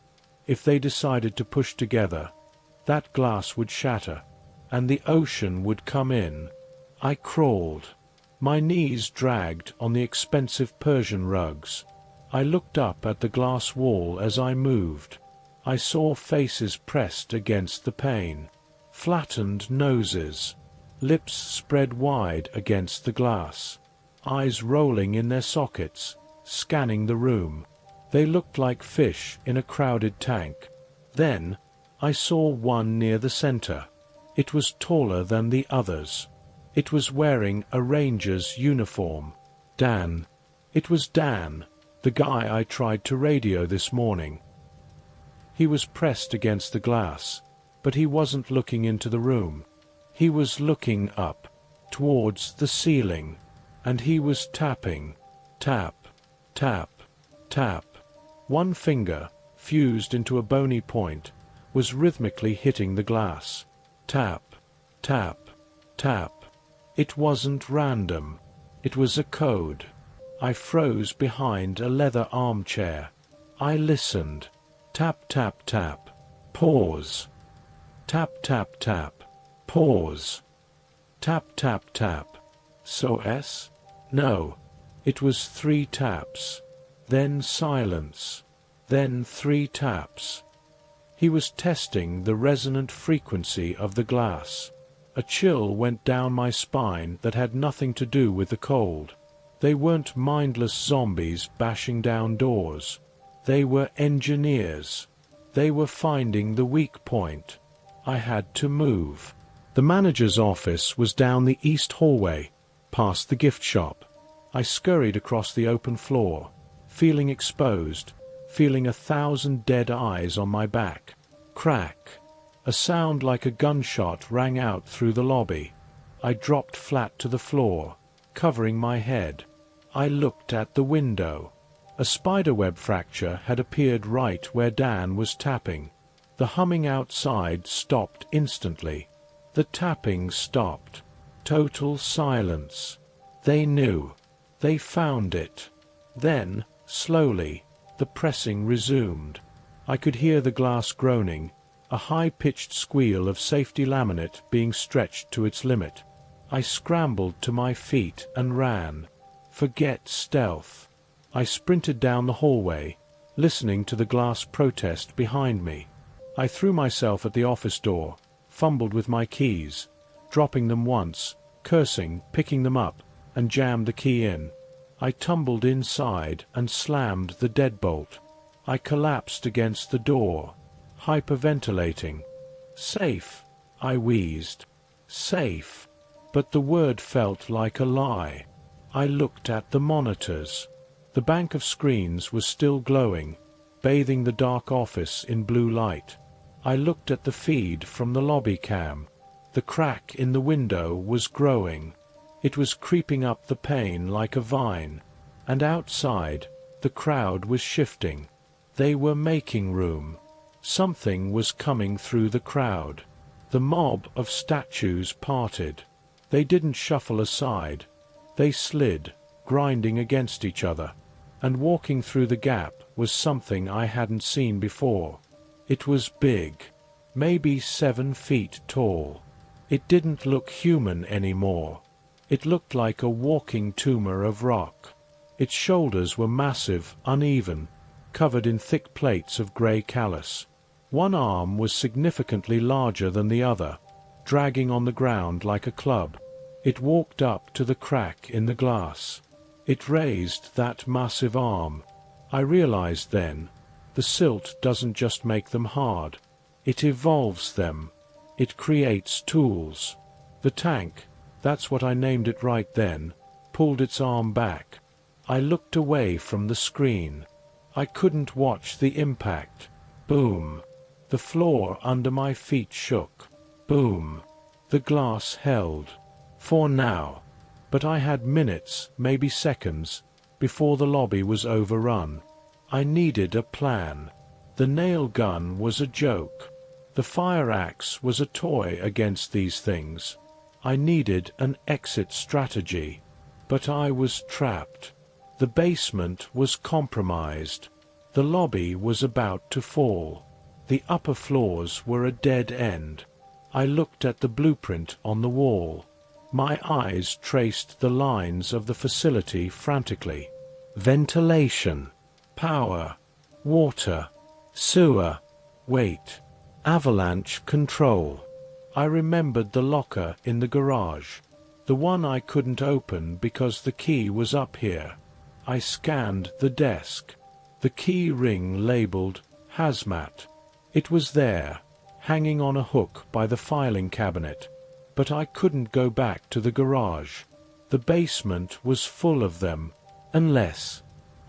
if they decided to push together, that glass would shatter, and the ocean would come in. I crawled. My knees dragged on the expensive Persian rugs. I looked up at the glass wall as I moved. I saw faces pressed against the pane, flattened noses, lips spread wide against the glass, eyes rolling in their sockets, scanning the room. They looked like fish in a crowded tank. Then, I saw one near the center. It was taller than the others. It was wearing a ranger's uniform. Dan. It was Dan, the guy I tried to radio this morning. He was pressed against the glass, but he wasn't looking into the room. He was looking up, towards the ceiling, and he was tapping. Tap, tap, tap. One finger, fused into a bony point, was rhythmically hitting the glass. Tap, tap, tap. It wasn't random. It was a code. I froze behind a leather armchair. I listened. Tap, tap, tap. Pause. Tap, tap, tap. Pause. Tap, tap, tap. So S? No. It was 3 taps. Then silence. Then 3 taps. He was testing the resonant frequency of the glass. A chill went down my spine that had nothing to do with the cold. They weren't mindless zombies bashing down doors. They were engineers. They were finding the weak point. I had to move. The manager's office was down the east hallway, past the gift shop. I scurried across the open floor, feeling exposed, feeling 1,000 dead eyes on my back. Crack. A sound like a gunshot rang out through the lobby. I dropped flat to the floor, covering my head. I looked at the window. A spiderweb fracture had appeared right where Dan was tapping. The humming outside stopped instantly. The tapping stopped. Total silence. They knew. They found it. Then, slowly, the pressing resumed. I could hear the glass groaning, a high-pitched squeal of safety laminate being stretched to its limit. I scrambled to my feet and ran. Forget stealth. I sprinted down the hallway, listening to the glass protest behind me. I threw myself at the office door, fumbled with my keys, dropping them once, cursing, picking them up, and jammed the key in. I tumbled inside and slammed the deadbolt. I collapsed against the door, hyperventilating. Safe, I wheezed. Safe. But the word felt like a lie. I looked at the monitors. The bank of screens was still glowing, bathing the dark office in blue light. I looked at the feed from the lobby cam. The crack in the window was growing. It was creeping up the pane like a vine. And outside, the crowd was shifting. They were making room. Something was coming through the crowd. The mob of statues parted. They didn't shuffle aside. They slid, grinding against each other. And walking through the gap was something I hadn't seen before. It was big, maybe 7 feet tall. It didn't look human anymore. It looked like a walking tumor of rock. Its shoulders were massive, uneven, covered in thick plates of grey callus. One arm was significantly larger than the other, dragging on the ground like a club. It walked up to the crack in the glass. It raised that massive arm. I realized then, the silt doesn't just make them hard. It evolves them. It creates tools. The tank, that's what I named it right then, pulled its arm back. I looked away from the screen. I couldn't watch the impact. Boom. The floor under my feet shook. Boom. The glass held. For now. But I had minutes, maybe seconds, before the lobby was overrun. I needed a plan. The nail gun was a joke. The fire axe was a toy against these things. I needed an exit strategy. But I was trapped. The basement was compromised. The lobby was about to fall. The upper floors were a dead end. I looked at the blueprint on the wall. My eyes traced the lines of the facility frantically. Ventilation, power, water, sewer, wait, avalanche control. I remembered the locker in the garage. The one I couldn't open because the key was up here. I scanned the desk. The key ring labeled hazmat. It was there, hanging on a hook by the filing cabinet. But I couldn't go back to the garage. The basement was full of them, unless...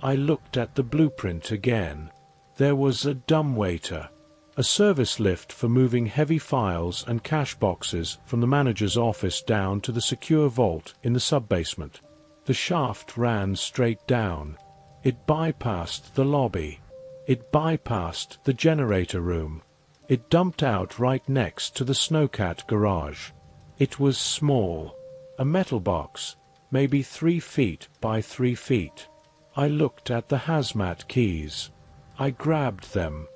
I looked at the blueprint again. There was a dumbwaiter, a service lift for moving heavy files and cash boxes from the manager's office down to the secure vault in the sub-basement. The shaft ran straight down. It bypassed the lobby. It bypassed the generator room. It dumped out right next to the snowcat garage. It was small. A metal box, maybe 3 feet by 3 feet. I looked at the hazmat keys. I grabbed them.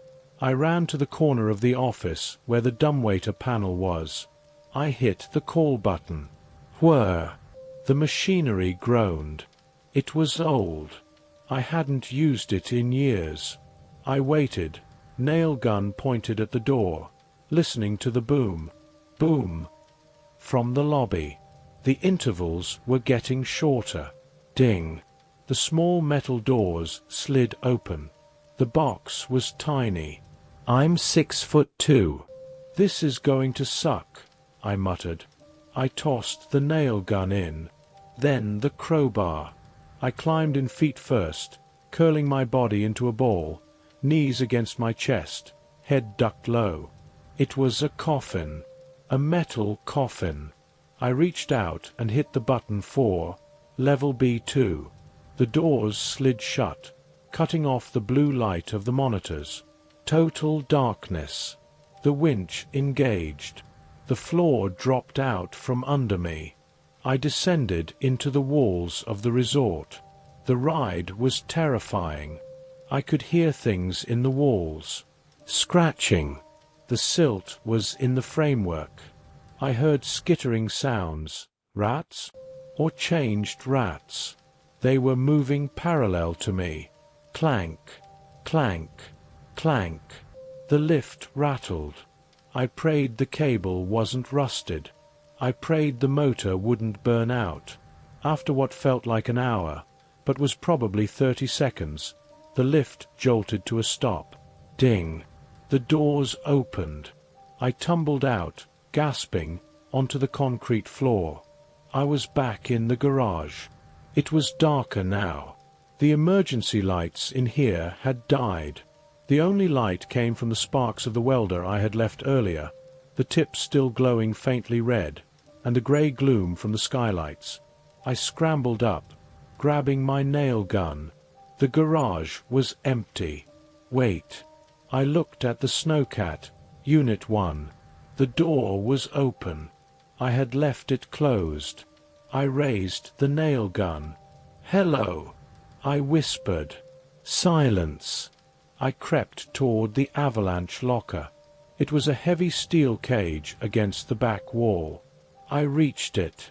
I ran to the corner of the office where the dumbwaiter panel was. I hit the call button. Whir. The machinery groaned. It was old. I hadn't used it in years. I waited, nail gun pointed at the door, listening to the boom. Boom. From the lobby. The intervals were getting shorter. Ding. The small metal doors slid open. The box was tiny. I'm 6'2". This is going to suck, I muttered. I tossed the nail gun in. Then the crowbar. I climbed in feet first, curling my body into a ball, knees against my chest, head ducked low. It was a coffin. A metal coffin. I reached out and hit the button for level B2. The doors slid shut, cutting off the blue light of the monitors. Total darkness. The winch engaged. The floor dropped out from under me. I descended into the walls of the resort. The ride was terrifying. I could hear things in the walls. Scratching. The silt was in the framework. I heard skittering sounds. Rats? Or changed rats. They were moving parallel to me. Clank, clank, clank. The lift rattled. I prayed the cable wasn't rusted. I prayed the motor wouldn't burn out. After what felt like an hour, but was probably 30 seconds, the lift jolted to a stop. Ding. The doors opened. I tumbled out, gasping, onto the concrete floor. I was back in the garage. It was darker now. The emergency lights in here had died. The only light came from the sparks of the welder I had left earlier, the tips still glowing faintly red, and the grey gloom from the skylights. I scrambled up, grabbing my nail gun. The garage was empty. Wait. I looked at the snowcat, Unit 1. The door was open. I had left it closed. I raised the nail gun. Hello. I whispered. Silence. I crept toward the avalanche locker. It was a heavy steel cage against the back wall. I reached it.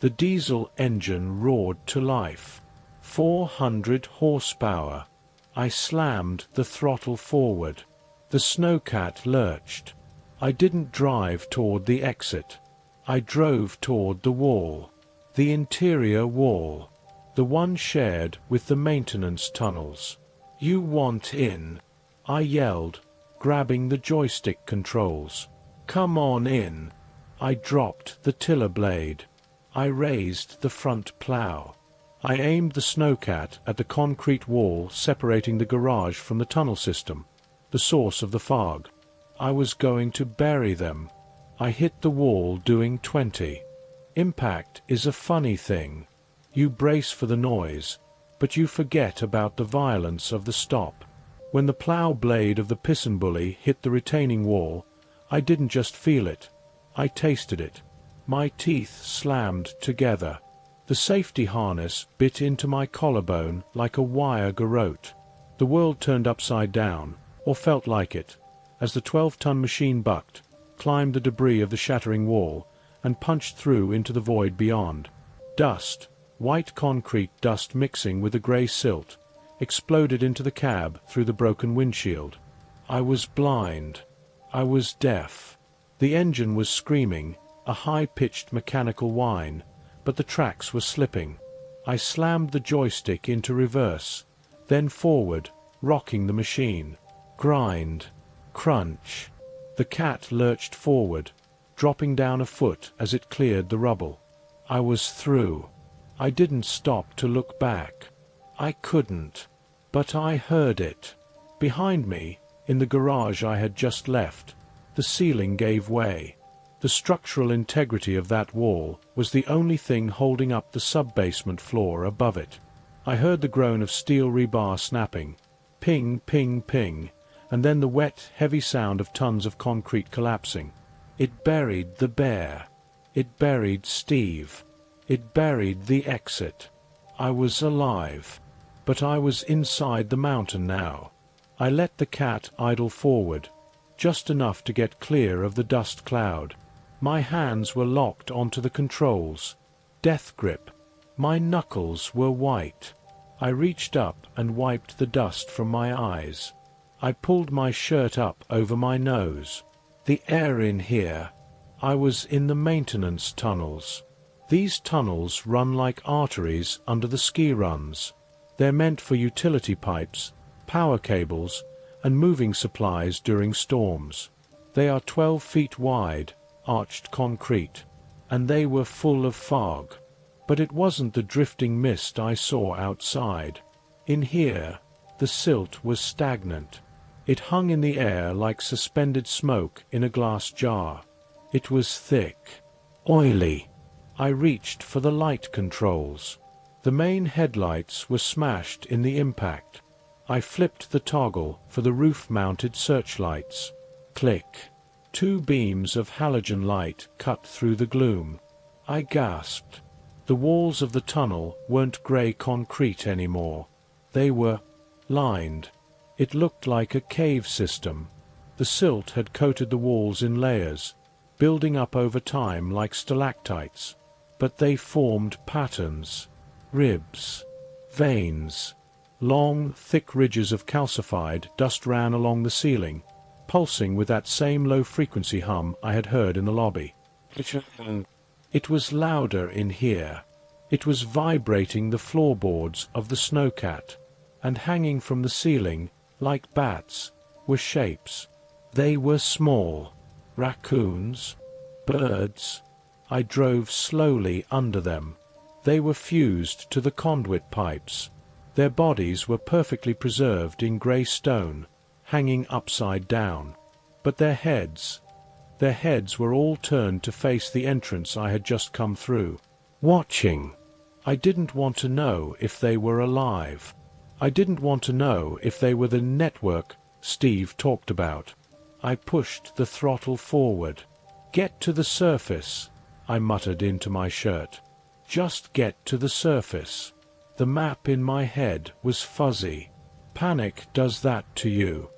The diesel engine roared to life. 400 horsepower. I slammed the throttle forward. The snowcat lurched. I didn't drive toward the exit. I drove toward the wall. The interior wall. The one shared with the maintenance tunnels. "You want in?" I yelled, grabbing the joystick controls. "Come on in." I dropped the tiller blade. I raised the front plow. I aimed the snowcat at the concrete wall separating the garage from the tunnel system, the source of the fog. I was going to bury them. I hit the wall doing 20. Impact is a funny thing. You brace for the noise, but you forget about the violence of the stop. When the plough blade of the piston bully hit the retaining wall, I didn't just feel it. I tasted it. My teeth slammed together. The safety harness bit into my collarbone like a wire garrote. The world turned upside down, or felt like it, as the 12-ton machine bucked, climbed the debris of the shattering wall, and punched through into the void beyond. Dust, white concrete dust mixing with the grey silt, exploded into the cab through the broken windshield. I was blind. I was deaf. The engine was screaming, a high-pitched mechanical whine, but the tracks were slipping. I slammed the joystick into reverse, then forward, rocking the machine. Grind. Crunch. The cat lurched forward, dropping down a foot as it cleared the rubble. I was through. I didn't stop to look back. I couldn't. But I heard it. Behind me, in the garage I had just left, the ceiling gave way. The structural integrity of that wall was the only thing holding up the sub-basement floor above it. I heard the groan of steel rebar snapping. Ping, ping, ping, and then the wet, heavy sound of tons of concrete collapsing. It buried the bear. It buried Steve. It buried the exit. I was alive. But I was inside the mountain now. I let the cat idle forward, just enough to get clear of the dust cloud. My hands were locked onto the controls. Death grip. My knuckles were white. I reached up and wiped the dust from my eyes. I pulled my shirt up over my nose. The air in here. I was in the maintenance tunnels. These tunnels run like arteries under the ski runs. They're meant for utility pipes, power cables, and moving supplies during storms. They are 12 feet wide, arched concrete, and they were full of fog. But it wasn't the drifting mist I saw outside. In here, the silt was stagnant. It hung in the air like suspended smoke in a glass jar. It was thick, oily. I reached for the light controls. The main headlights were smashed in the impact. I flipped the toggle for the roof-mounted searchlights. Click. 2 beams of halogen light cut through the gloom. I gasped. The walls of the tunnel weren't grey concrete anymore. They were lined. It looked like a cave system. The silt had coated the walls in layers, building up over time like stalactites. But they formed patterns. Ribs. Veins. Long, thick ridges of calcified dust ran along the ceiling, pulsing with that same low-frequency hum I had heard in the lobby. It was louder in here. It was vibrating the floorboards of the snowcat, and hanging from the ceiling, like bats, were shapes. They were small. Raccoons. Birds. I drove slowly under them. They were fused to the conduit pipes. Their bodies were perfectly preserved in grey stone, hanging upside down. But their heads were all turned to face the entrance I had just come through, watching. I didn't want to know if they were alive. I didn't want to know if they were the network Steve talked about. I pushed the throttle forward. "Get to the surface," I muttered into my shirt. "Just get to the surface." The map in my head was fuzzy. Panic does that to you.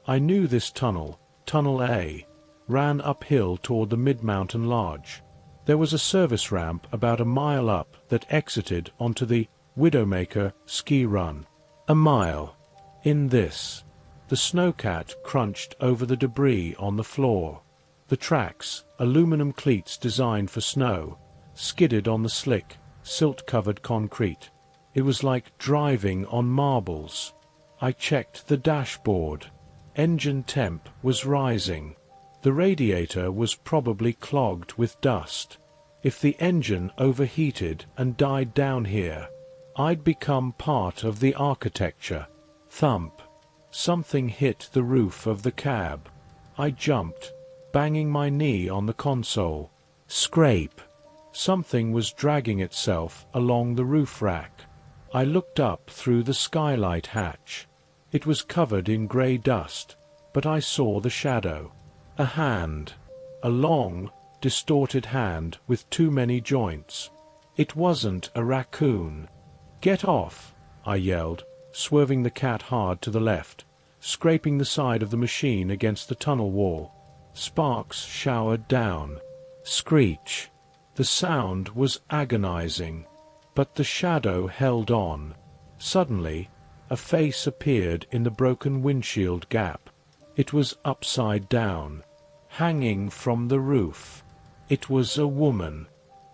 I knew this tunnel, Tunnel A, ran uphill toward the mid-mountain lodge. There was a service ramp about a mile up that exited onto the Widowmaker ski run. A mile. In this, the snowcat crunched over the debris on the floor. The tracks, aluminum cleats designed for snow, skidded on the slick, silt-covered concrete. It was like driving on marbles. I checked the dashboard. Engine temp was rising. The radiator was probably clogged with dust. If the engine overheated and died down here, I'd become part of the architecture. Thump. Something hit the roof of the cab. I jumped, banging my knee on the console. Scrape. Something was dragging itself along the roof rack. I looked up through the skylight hatch. It was covered in grey dust, but I saw the shadow. A hand. A long, distorted hand with too many joints. It wasn't a raccoon. "Get off!" I yelled, swerving the cat hard to the left, scraping the side of the machine against the tunnel wall. Sparks showered down. Screech. The sound was agonizing, but the shadow held on. Suddenly, a face appeared in the broken windshield gap. It was upside down, hanging from the roof. It was a woman,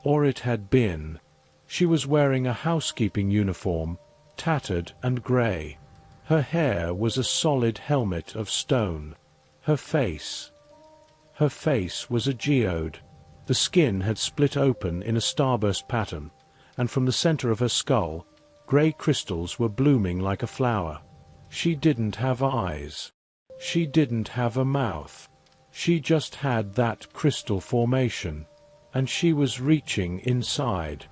or it had been. She was wearing a housekeeping uniform, tattered and grey. Her hair was a solid helmet of stone. Her face was a geode. The skin had split open in a starburst pattern, and from the center of her skull, grey crystals were blooming like a flower. She didn't have eyes. She didn't have a mouth. She just had that crystal formation, and she was reaching inside.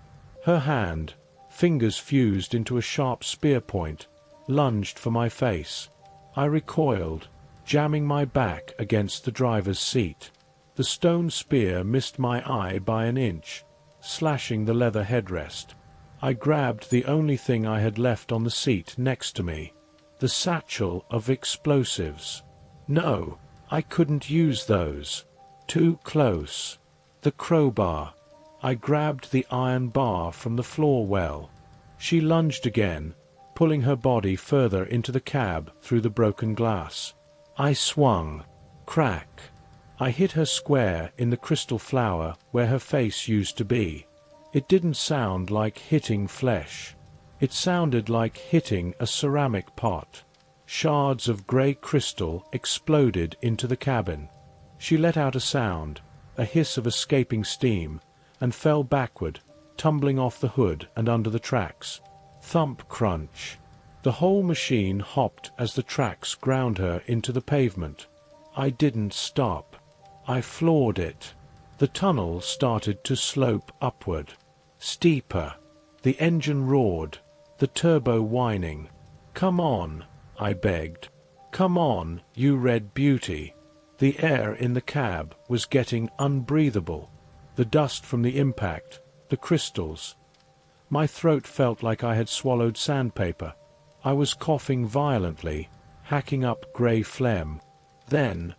Her hand, fingers fused into a sharp spear point, lunged for my face. I recoiled, jamming my back against the driver's seat. The stone spear missed my eye by an inch, slashing the leather headrest. I grabbed the only thing I had left on the seat next to me, the satchel of explosives. No, I couldn't use those. Too close. The crowbar. I grabbed the iron bar from the floor well. She lunged again, pulling her body further into the cab through the broken glass. I swung. Crack. I hit her square in the crystal flower where her face used to be. It didn't sound like hitting flesh. It sounded like hitting a ceramic pot. Shards of grey crystal exploded into the cabin. She let out a sound, a hiss of escaping steam, and fell backward, tumbling off the hood and under the tracks. Thump crunch. The whole machine hopped as the tracks ground her into the pavement. I didn't stop. I floored it. The tunnel started to slope upward. Steeper. The engine roared, the turbo whining. "Come on," I begged. "Come on, you red beauty." The air in the cab was getting unbreathable. The dust from the impact, the crystals. My throat felt like I had swallowed sandpaper. I was coughing violently, hacking up grey phlegm. Then,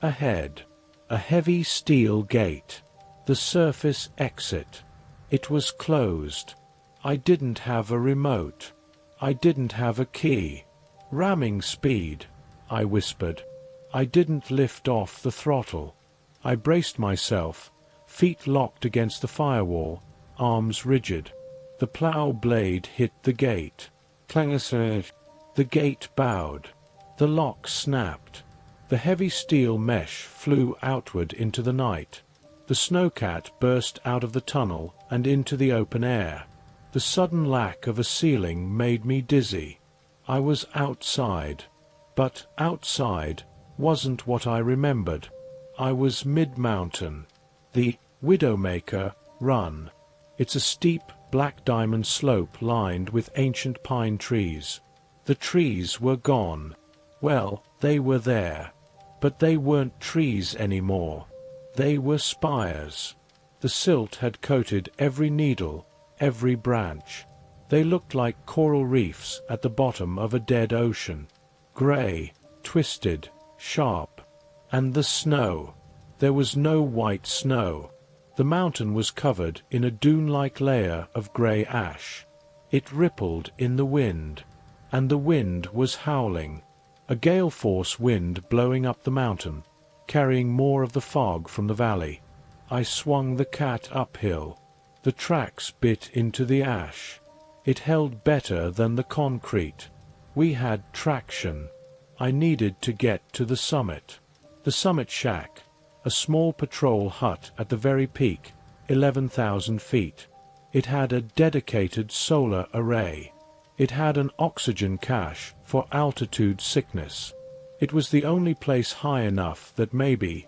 ahead. A heavy steel gate. The surface exit. It was closed. I didn't have a remote. I didn't have a key. "Ramming speed," I whispered. I didn't lift off the throttle. I braced myself, feet locked against the firewall, arms rigid. The plow blade hit the gate. Clangersurge. The gate bowed. The lock snapped. The heavy steel mesh flew outward into the night. The snowcat burst out of the tunnel and into the open air. The sudden lack of a ceiling made me dizzy. I was outside. But outside wasn't what I remembered. I was mid-mountain. The Widowmaker Run. It's a steep, black diamond slope lined with ancient pine trees. The trees were gone. Well, they were there. But they weren't trees anymore. They were spires. The silt had coated every needle, every branch. They looked like coral reefs at the bottom of a dead ocean. Grey, twisted, sharp. And the snow. There was no white snow. The mountain was covered in a dune-like layer of grey ash. It rippled in the wind. And the wind was howling. A gale-force wind blowing up the mountain, carrying more of the fog from the valley. I swung the cat uphill. The tracks bit into the ash. It held better than the concrete. We had traction. I needed to get to the summit. The summit shack, a small patrol hut at the very peak, 11,000 feet. It had a dedicated solar array. It had an oxygen cache for altitude sickness. It was the only place high enough that maybe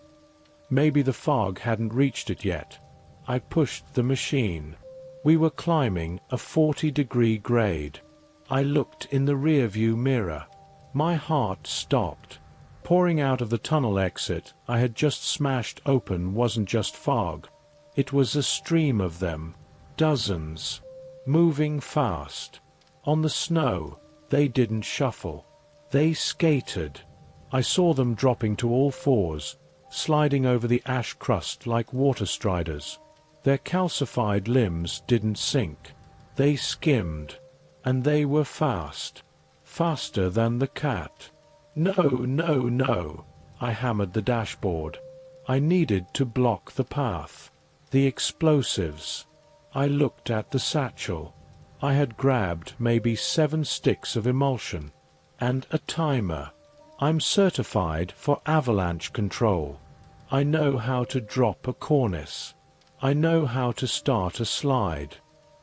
the fog hadn't reached it yet. I pushed the machine. We were climbing a 40-degree grade. I looked in the rearview mirror. My heart stopped. Pouring out of the tunnel exit I had just smashed open wasn't just fog. It was a stream of them. Dozens. Moving fast. On the snow, they didn't shuffle. They skated. I saw them dropping to all fours, sliding over the ash crust like water striders. Their calcified limbs didn't sink. They skimmed. And they were fast. Faster than the cat. No, no, no. I hammered the dashboard. I needed to block the path. The explosives. I looked at the satchel. I had grabbed maybe 7 sticks of emulsion. And a timer. I'm certified for avalanche control. I know how to drop a cornice. I know how to start a slide.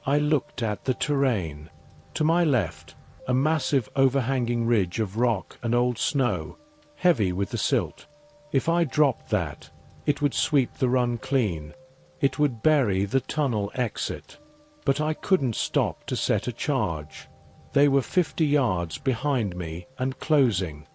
I looked at the terrain. To my left, a massive overhanging ridge of rock and old snow, heavy with the silt. If I dropped that, it would sweep the run clean. It would bury the tunnel exit. But I couldn't stop to set a charge. They were 50 yards behind me and closing.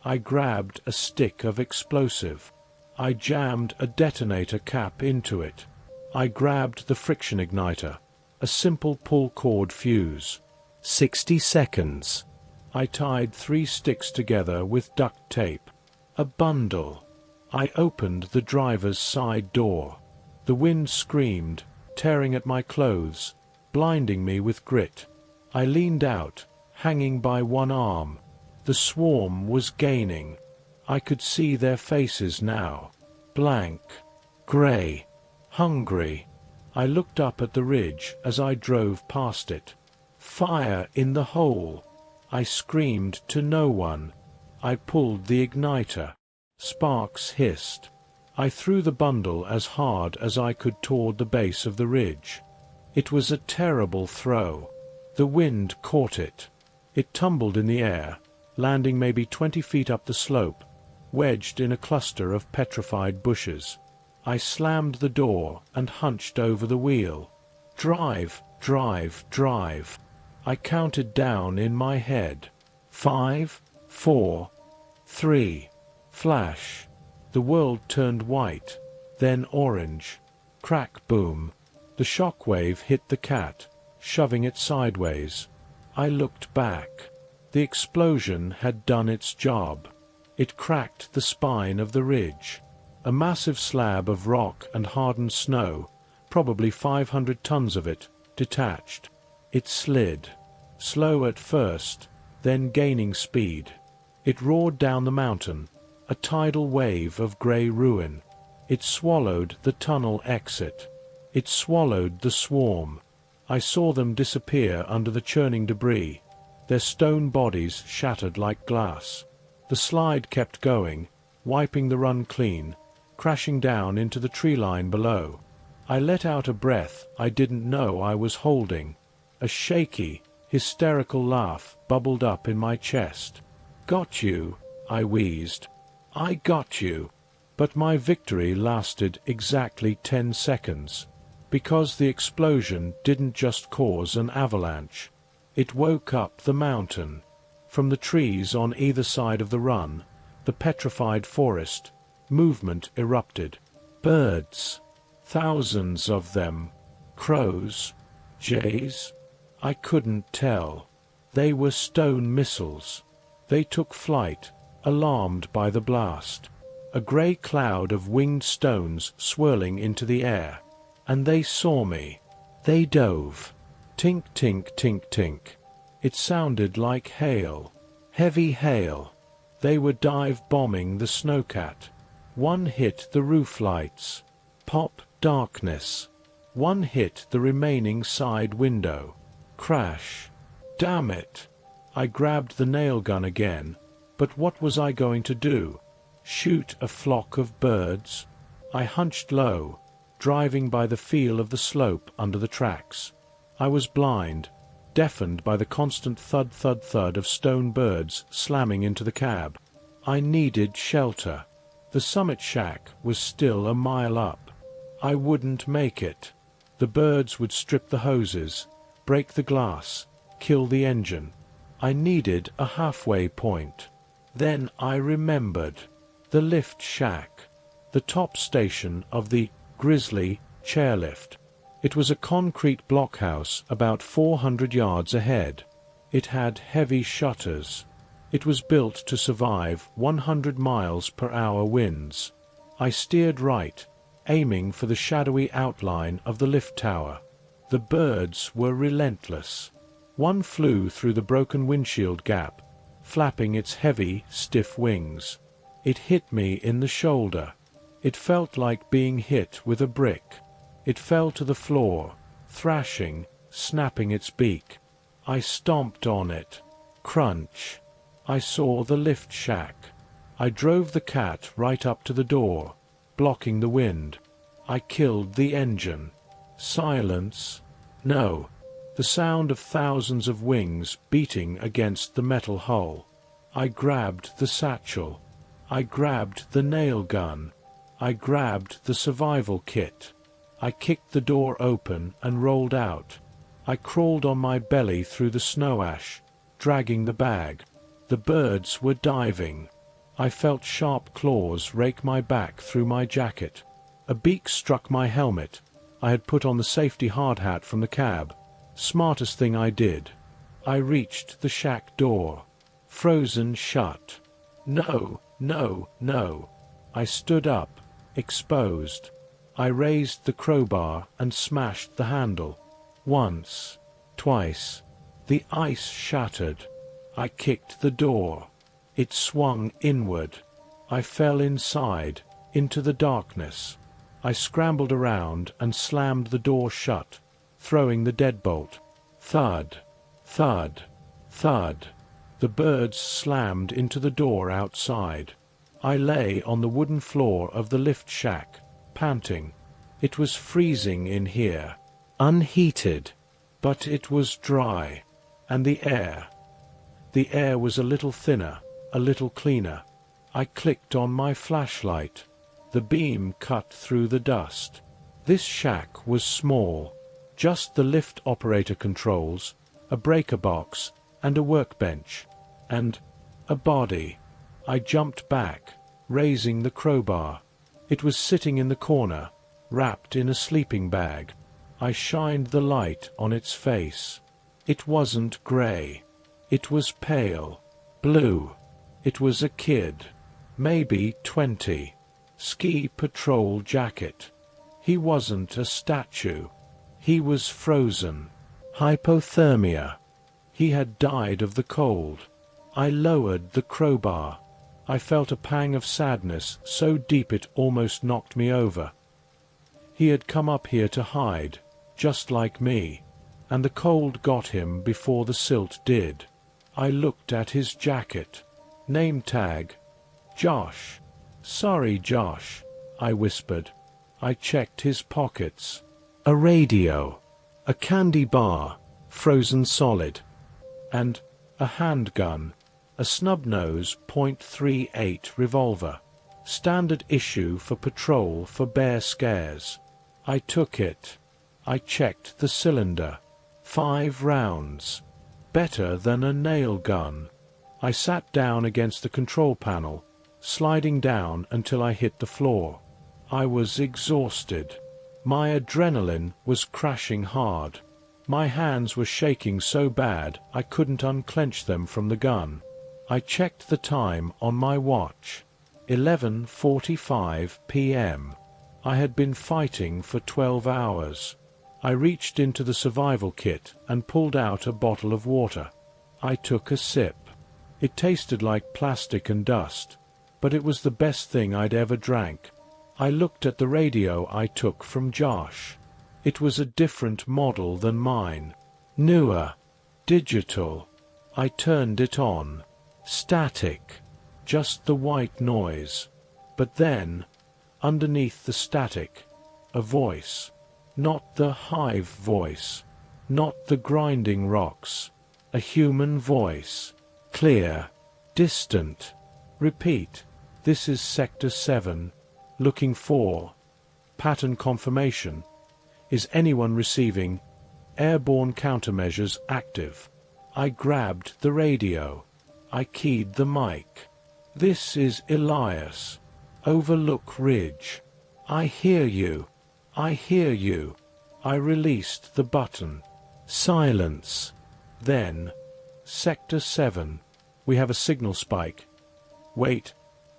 I grabbed a stick of explosive. I jammed a detonator cap into it. I grabbed the friction igniter, a simple pull-cord fuse. 60 seconds. I tied 3 sticks together with duct tape. A bundle. I opened the driver's side door. The wind screamed, tearing at my clothes, blinding me with grit. I leaned out, hanging by one arm. The swarm was gaining. I could see their faces now. Blank. Grey. Hungry. I looked up at the ridge as I drove past it. Fire in the hole. I screamed to no one. I pulled the igniter. Sparks hissed. I threw the bundle as hard as I could toward the base of the ridge. It was a terrible throw. The wind caught it. It tumbled in the air, landing maybe 20 feet up the slope, wedged in a cluster of petrified bushes. I slammed the door and hunched over the wheel. Drive, drive, drive. I counted down in my head. 5, 4, 3. Flash. The world turned white, then orange. Crack boom. The shockwave hit the cat, shoving it sideways. I looked back. The explosion had done its job. It cracked the spine of the ridge. A massive slab of rock and hardened snow, probably 500 tons of it, detached. It slid. Slow at first, then gaining speed. It roared down the mountain, a tidal wave of grey ruin. It swallowed the tunnel exit. It swallowed the swarm. I saw them disappear under the churning debris, their stone bodies shattered like glass. The slide kept going, wiping the run clean, crashing down into the tree line below. I let out a breath I didn't know I was holding. A shaky, hysterical laugh bubbled up in my chest. "Got you," I wheezed. "I got you." But my victory lasted exactly 10 seconds. Because the explosion didn't just cause an avalanche. It woke up the mountain. From the trees on either side of the run, the petrified forest, movement erupted. Birds. Thousands of them. Crows. Jays. I couldn't tell. They were stone missiles. They took flight, alarmed by the blast. A grey cloud of winged stones swirling into the air. And they saw me. They dove. Tink, tink, tink, tink. It sounded like hail. Heavy hail. They were dive-bombing the snowcat. One hit the roof lights. Pop, darkness. One hit the remaining side window. Crash. Damn it. I grabbed the nail gun again. But what was I going to do? Shoot a flock of birds? I hunched low, driving by the feel of the slope under the tracks. I was blind, deafened by the constant thud-thud-thud of stone birds slamming into the cab. I needed shelter. The summit shack was still a mile up. I wouldn't make it. The birds would strip the hoses, break the glass, kill the engine. I needed a halfway point. Then I remembered. The lift shack. The top station of the Grizzly chairlift. It was a concrete blockhouse about 400 yards ahead. It had heavy shutters. It was built to survive 100 miles per hour winds. I steered right, aiming for the shadowy outline of the lift tower. The birds were relentless. One flew through the broken windshield gap, flapping its heavy, stiff wings. It hit me in the shoulder. It felt like being hit with a brick. It fell to the floor, thrashing, snapping its beak. I stomped on it. Crunch. I saw the lift shack. I drove the cat right up to the door, blocking the wind. I killed the engine. Silence. No. The sound of thousands of wings beating against the metal hull. I grabbed the satchel. I grabbed the nail gun. I grabbed the survival kit. I kicked the door open and rolled out. I crawled on my belly through the snow ash, dragging the bag. The birds were diving. I felt sharp claws rake my back through my jacket. A beak struck my helmet. I had put on the safety hard hat from the cab. Smartest thing I did. I reached the shack door. Frozen shut. No, no, no. I stood up, exposed. I raised the crowbar and smashed the handle. Once. Twice. The ice shattered. I kicked the door. It swung inward. I fell inside, into the darkness. I scrambled around and slammed the door shut, throwing the deadbolt. Thud. Thud. Thud. The birds slammed into the door outside. I lay on the wooden floor of the lift shack, panting. It was freezing in here. Unheated. But it was dry. And the air was a little thinner, a little cleaner. I clicked on my flashlight. The beam cut through the dust. This shack was small. Just the lift operator controls, a breaker box, and a workbench. And a body. I jumped back, raising the crowbar. It was sitting in the corner, wrapped in a sleeping bag. I shined the light on its face. It wasn't grey. It was pale. Blue. It was a kid. Maybe 20. Ski patrol jacket. He wasn't a statue. He was frozen. Hypothermia. He had died of the cold. I lowered the crowbar. I felt a pang of sadness so deep it almost knocked me over. He had come up here to hide, just like me, and the cold got him before the silt did. I looked at his jacket. Name tag. Josh. Sorry, Josh, I whispered. I checked his pockets. A radio. A candy bar, frozen solid. And a handgun. A snub-nose .38 revolver. Standard issue for patrol for bear scares. I took it. I checked the cylinder. 5 rounds. Better than a nail gun. I sat down against the control panel, sliding down until I hit the floor. I was exhausted. My adrenaline was crashing hard. My hands were shaking so bad I couldn't unclench them from the gun. I checked the time on my watch. 11:45 p.m. I had been fighting for 12 hours. I reached into the survival kit and pulled out a bottle of water. I took a sip. It tasted like plastic and dust, but it was the best thing I'd ever drank. I looked at the radio I took from Josh. It was a different model than mine. Newer. Digital. I turned it on. Static. Just the white noise. But then, underneath the static, a voice. Not the hive voice. Not the grinding rocks. A human voice. Clear. Distant. Repeat. This is Sector 7. Looking for pattern confirmation. Is anyone receiving? Airborne countermeasures active. I grabbed the radio. I keyed the mic. This is Elias. Overlook Ridge. I hear you. I hear you. I released the button. Silence. Then, Sector 7. We have a signal spike. Wait.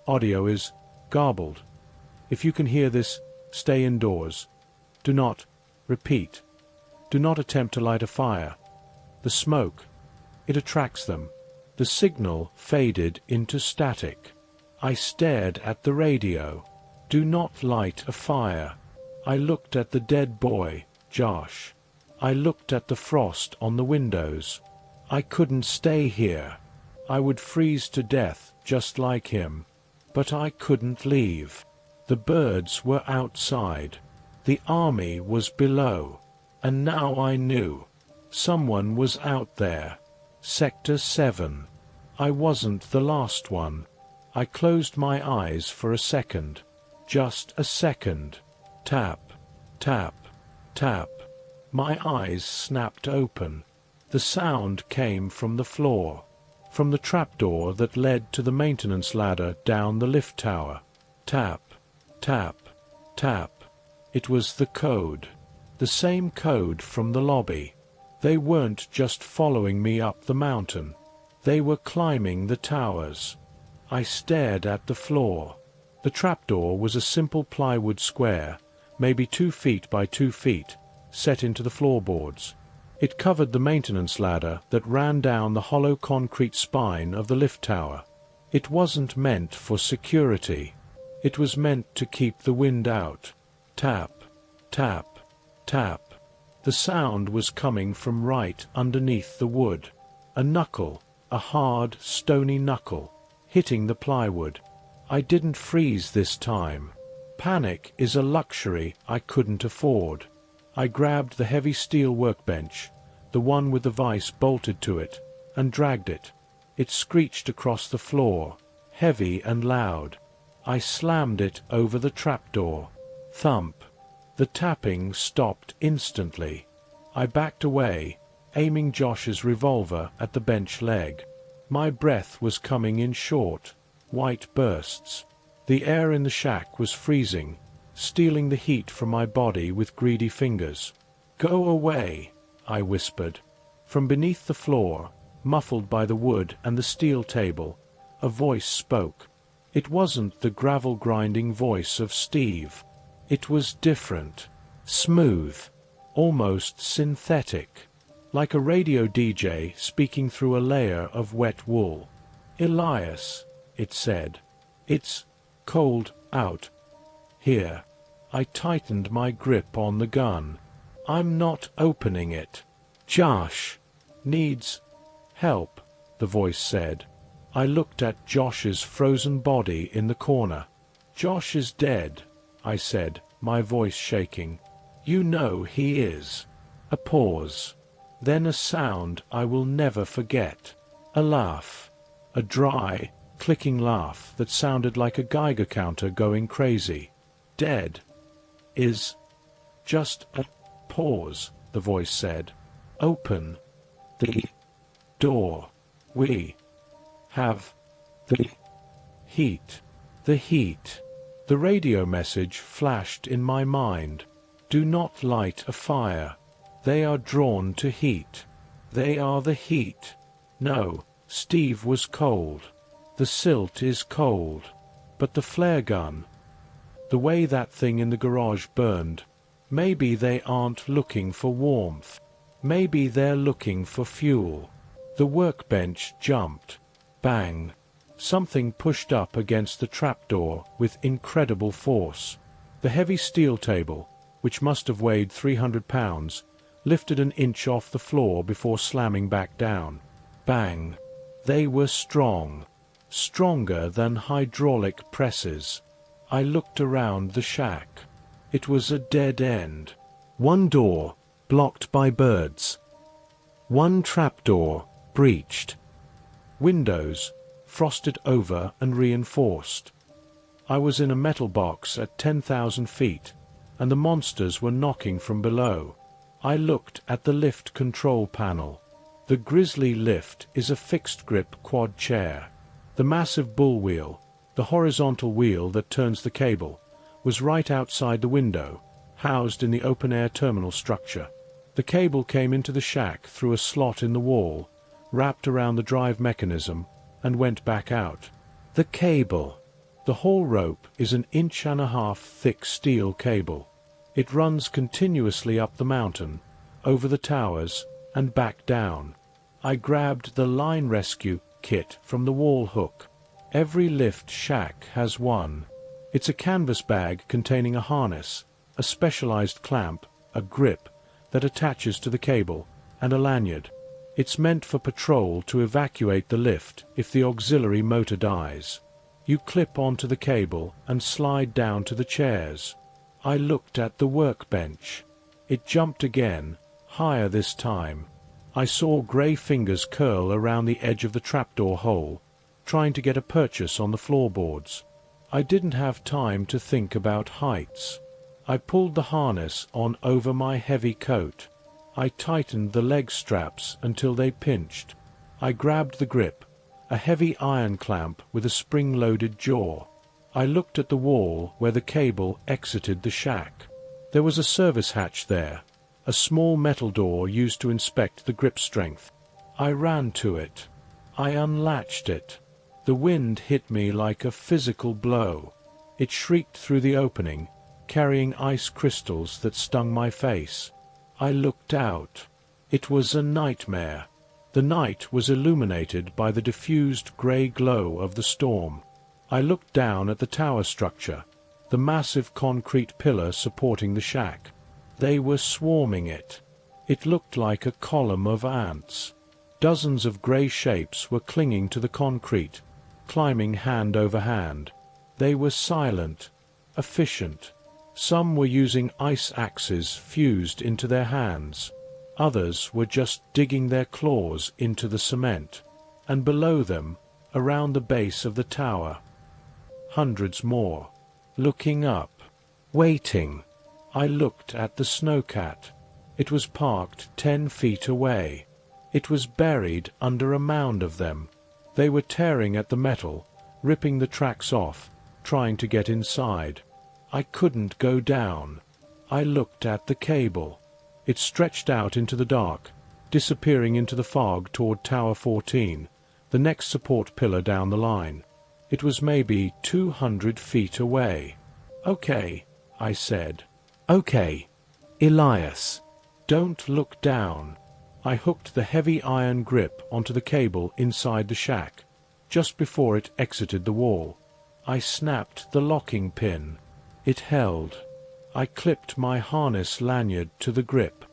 Audio is garbled. If you can hear this, stay indoors. Do not, repeat, do not attempt to light a fire. The smoke, it attracts them. The signal faded into static. I stared at the radio. Do not light a fire. I looked at the dead boy, Josh. I looked at the frost on the windows. I couldn't stay here. I would freeze to death just like him. But I couldn't leave. The birds were outside. The army was below. And now I knew. Someone was out there. Sector 7. I wasn't the last one. I closed my eyes for a second. Just a second. Tap, tap, tap. My eyes snapped open. The sound came from the floor. From the trapdoor that led to the maintenance ladder down the lift tower. Tap, tap, tap. It was the code. The same code from the lobby. They weren't just following me up the mountain. They were climbing the towers. I stared at the floor. The trapdoor was a simple plywood square, maybe 2 feet by 2 feet, set into the floorboards. It covered the maintenance ladder that ran down the hollow concrete spine of the lift tower. It wasn't meant for security. It was meant to keep the wind out. Tap, tap, tap. The sound was coming from right underneath the wood. A knuckle, a hard, stony knuckle, hitting the plywood. I didn't freeze this time. Panic is a luxury I couldn't afford. I grabbed the heavy steel workbench, the one with the vise bolted to it, and dragged it. It screeched across the floor, heavy and loud. I slammed it over the trapdoor. Thump. The tapping stopped instantly. I backed away, aiming Josh's revolver at the bench leg. My breath was coming in short, white bursts. The air in the shack was freezing, stealing the heat from my body with greedy fingers. "Go away," I whispered. From beneath the floor, muffled by the wood and the steel table, a voice spoke. It wasn't the gravel-grinding voice of Steve. It was different, smooth, almost synthetic, like a radio DJ speaking through a layer of wet wool. "Elias," it said, "it's cold out here." I tightened my grip on the gun. "I'm not opening it. Josh needs help," the voice said. I looked at Josh's frozen body in the corner. "Josh is dead," I said, my voice shaking. "You know he is." A pause. Then a sound I will never forget. A laugh. A dry, clicking laugh that sounded like a Geiger counter going crazy. "Dead is just a pause," the voice said. "Open the door. We have the heat." The heat. The radio message flashed in my mind. "Do not light a fire. They are drawn to heat. They are the heat." No, Steve was cold. The silt is cold. But the flare gun, the way that thing in the garage burned, maybe they aren't looking for warmth. Maybe they're looking for fuel. The workbench jumped. Bang. Something pushed up against the trapdoor with incredible force. The heavy steel table, which must have weighed 300 pounds, lifted an inch off the floor before slamming back down. Bang. They were strong. Stronger than hydraulic presses. I looked around the shack. It was a dead end. One door, blocked by birds. One trapdoor, breached. Windows, frosted over and reinforced. I was in a metal box at 10,000 feet, and the monsters were knocking from below. I looked at the lift control panel. The Grizzly lift is a fixed-grip quad chair. The massive bull wheel, the horizontal wheel that turns the cable, was right outside the window, housed in the open-air terminal structure. The cable came into the shack through a slot in the wall, wrapped around the drive mechanism, and went back out. The cable. The haul rope is an 1.5-inch thick steel cable. It runs continuously up the mountain, over the towers, and back down. I grabbed the line rescue kit from the wall hook. Every lift shack has one. It's a canvas bag containing a harness, a specialized clamp, a grip that attaches to the cable, and a lanyard. It's meant for patrol to evacuate the lift if the auxiliary motor dies. You clip onto the cable and slide down to the chairs. I looked at the workbench. It jumped again, higher this time. I saw grey fingers curl around the edge of the trapdoor hole, trying to get a purchase on the floorboards. I didn't have time to think about heights. I pulled the harness on over my heavy coat. I tightened the leg straps until they pinched. I grabbed the grip, a heavy iron clamp with a spring-loaded jaw. I looked at the wall where the cable exited the shack. There was a service hatch there, a small metal door used to inspect the grip strength. I ran to it. I unlatched it. The wind hit me like a physical blow. It shrieked through the opening, carrying ice crystals that stung my face. I looked out. It was a nightmare. The night was illuminated by the diffused grey glow of the storm. I looked down at the tower structure, the massive concrete pillar supporting the shack. They were swarming it. It looked like a column of ants. Dozens of grey shapes were clinging to the concrete, climbing hand over hand. They were silent, efficient. Some were using ice axes fused into their hands. Others were just digging their claws into the cement. And below them, around the base of the tower, hundreds more, looking up, waiting. I looked at the snowcat. It was parked 10 feet away. It was buried under a mound of them. They were tearing at the metal, ripping the tracks off, trying to get inside. I couldn't go down. I looked at the cable. It stretched out into the dark, disappearing into the fog toward Tower 14, the next support pillar down the line. It was maybe 200 feet away. "Okay," I said. "Okay, Elias. Don't look down." I hooked the heavy iron grip onto the cable inside the shack, just before it exited the wall. I snapped the locking pin. It held. I clipped my harness lanyard to the grip.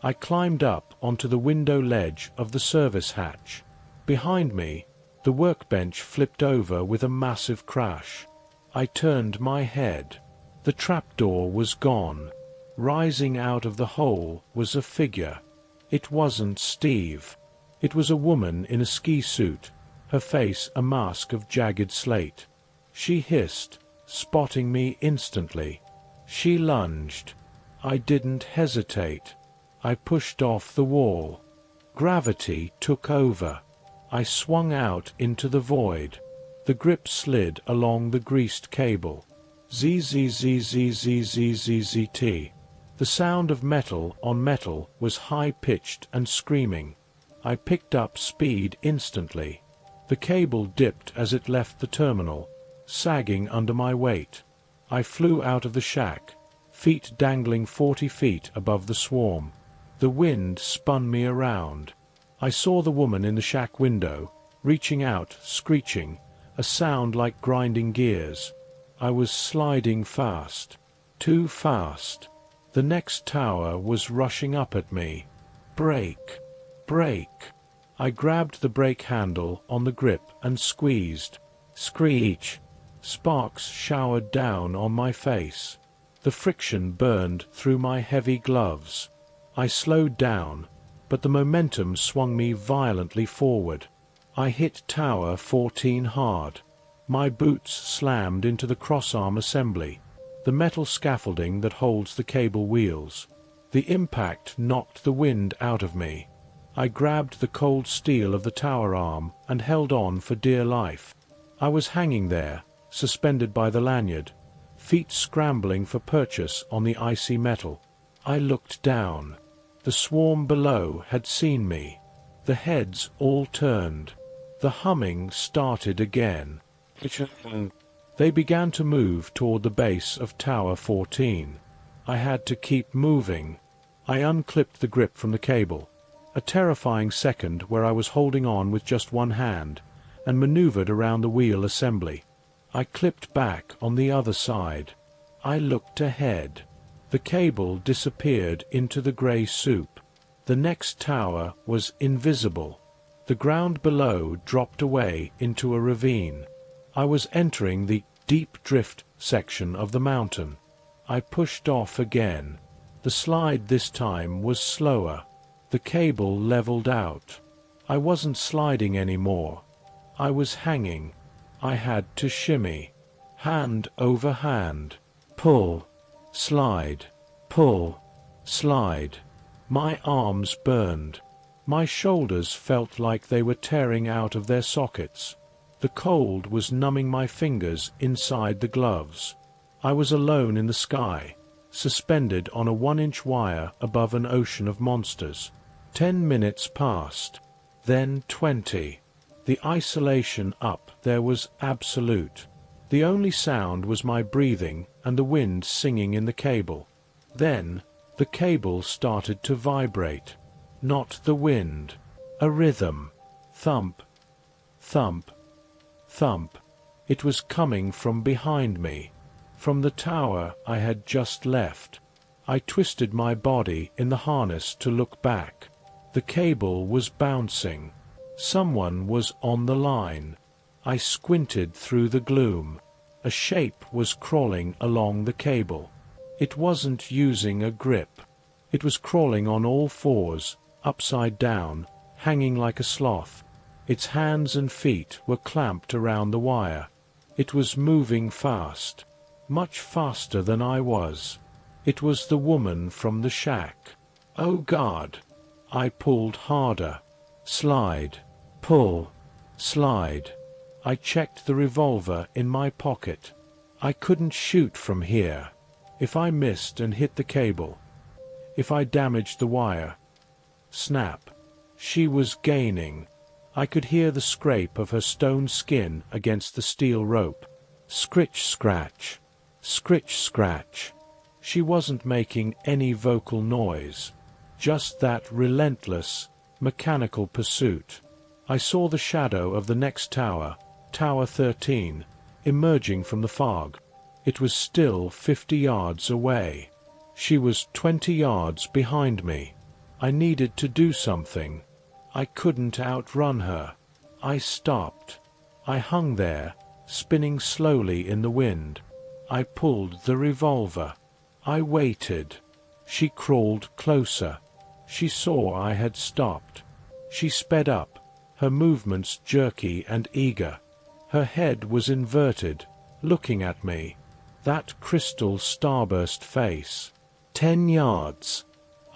I climbed up onto the window ledge of the service hatch. Behind me, the workbench flipped over with a massive crash. I turned my head. The trapdoor was gone. Rising out of the hole was a figure. It wasn't Steve. It was a woman in a ski suit, her face a mask of jagged slate. She hissed, spotting me instantly. She lunged. I didn't hesitate. I pushed off the wall. Gravity took over. I swung out into the void. The grip slid along the greased cable. Zzzzzzzzzzzt. The sound of metal on metal was high-pitched and screaming. I picked up speed instantly. The cable dipped as it left the terminal, sagging under my weight. I flew out of the shack, feet dangling 40 feet above the swarm. The wind spun me around. I saw the woman in the shack window, reaching out, screeching, a sound like grinding gears. I was sliding fast. Too fast. The next tower was rushing up at me. Brake. Brake. I grabbed the brake handle on the grip and squeezed. Screech. Sparks showered down on my face. The friction burned through my heavy gloves. I slowed down, but the momentum swung me violently forward. I hit Tower 14 hard. My boots slammed into the crossarm assembly, the metal scaffolding that holds the cable wheels. The impact knocked the wind out of me. I grabbed the cold steel of the tower arm and held on for dear life. I was hanging there, suspended by the lanyard, feet scrambling for purchase on the icy metal. I looked down. The swarm below had seen me. The heads all turned. The humming started again. They began to move toward the base of Tower 14. I had to keep moving. I unclipped the grip from the cable. A terrifying second where I was holding on with just one hand, and maneuvered around the wheel assembly. I clipped back on the other side. I looked ahead. The cable disappeared into the grey soup. The next tower was invisible. The ground below dropped away into a ravine. I was entering the deep drift section of the mountain. I pushed off again. The slide this time was slower. The cable leveled out. I wasn't sliding anymore. I was hanging. I had to shimmy. Hand over hand. Pull. Slide. Pull. Slide. My arms burned. My shoulders felt like they were tearing out of their sockets. The cold was numbing my fingers inside the gloves. I was alone in the sky, suspended on a 1-inch wire above an ocean of monsters. 10 minutes passed. Then 20. The isolation up there was absolute. The only sound was my breathing and the wind singing in the cable. Then, the cable started to vibrate. Not the wind. A rhythm. Thump. Thump. Thump. It was coming from behind me. From the tower I had just left. I twisted my body in the harness to look back. The cable was bouncing. Someone was on the line. I squinted through the gloom. A shape was crawling along the cable. It wasn't using a grip. It was crawling on all fours, upside down, hanging like a sloth. Its hands and feet were clamped around the wire. It was moving fast. Much faster than I was. It was the woman from the shack. Oh God! I pulled harder. Slide. Pull. Slide. I checked the revolver in my pocket. I couldn't shoot from here. If I missed and hit the cable. If I damaged the wire. Snap. She was gaining. I could hear the scrape of her stone skin against the steel rope. Scritch-scratch. Scritch-scratch. She wasn't making any vocal noise. Just that relentless, mechanical pursuit. I saw the shadow of the next tower, Tower 13, emerging from the fog. It was still 50 yards away. She was 20 yards behind me. I needed to do something. I couldn't outrun her. I stopped. I hung there, spinning slowly in the wind. I pulled the revolver. I waited. She crawled closer. She saw I had stopped. She sped up, her movements jerky and eager. Her head was inverted, looking at me. That crystal starburst face. 10 yards.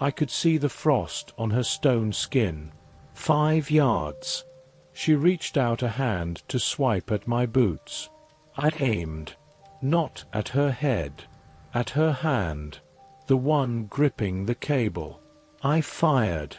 I could see the frost on her stone skin. 5 yards. She reached out a hand to swipe at my boots. I aimed. Not at her head. At her hand. The one gripping the cable. I fired.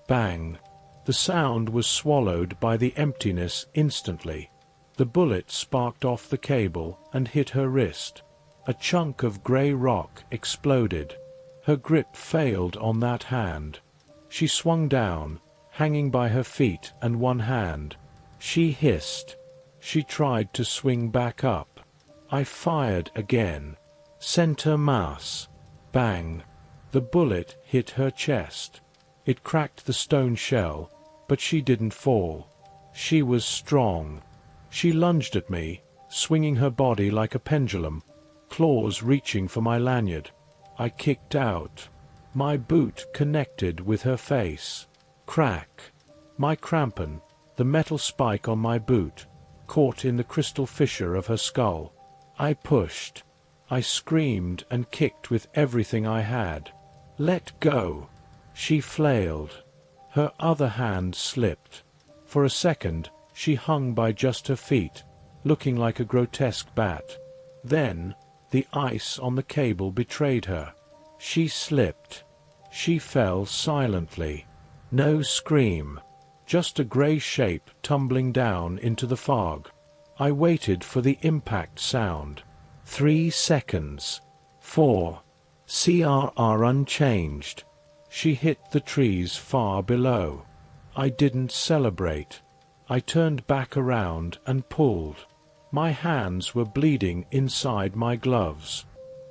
Bang. The sound was swallowed by the emptiness instantly. The bullet sparked off the cable and hit her wrist. A chunk of grey rock exploded. Her grip failed on that hand. She swung down, hanging by her feet and one hand. She hissed. She tried to swing back up. I fired again. Center mass. Bang. The bullet hit her chest. It cracked the stone shell, but she didn't fall. She was strong. She lunged at me, swinging her body like a pendulum, claws reaching for my lanyard. I kicked out. My boot connected with her face. Crack. My crampon, the metal spike on my boot, caught in the crystal fissure of her skull. I pushed. I screamed and kicked with everything I had. Let go. She flailed. Her other hand slipped. For a second, she hung by just her feet, looking like a grotesque bat. Then, the ice on the cable betrayed her. She slipped. She fell silently. No scream. Just a grey shape tumbling down into the fog. I waited for the impact sound. 3 seconds. 4. CRR unchanged. She hit the trees far below. I didn't celebrate. I turned back around and pulled. My hands were bleeding inside my gloves.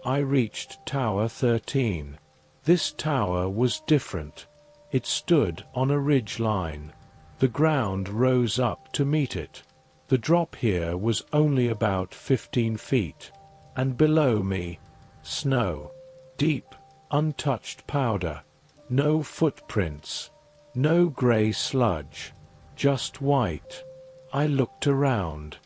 I reached Tower 13. This tower was different. It stood on a ridge line. The ground rose up to meet it. The drop here was only about 15 feet. And below me, snow. Deep, untouched powder. No footprints. No grey sludge. Just white. I looked around.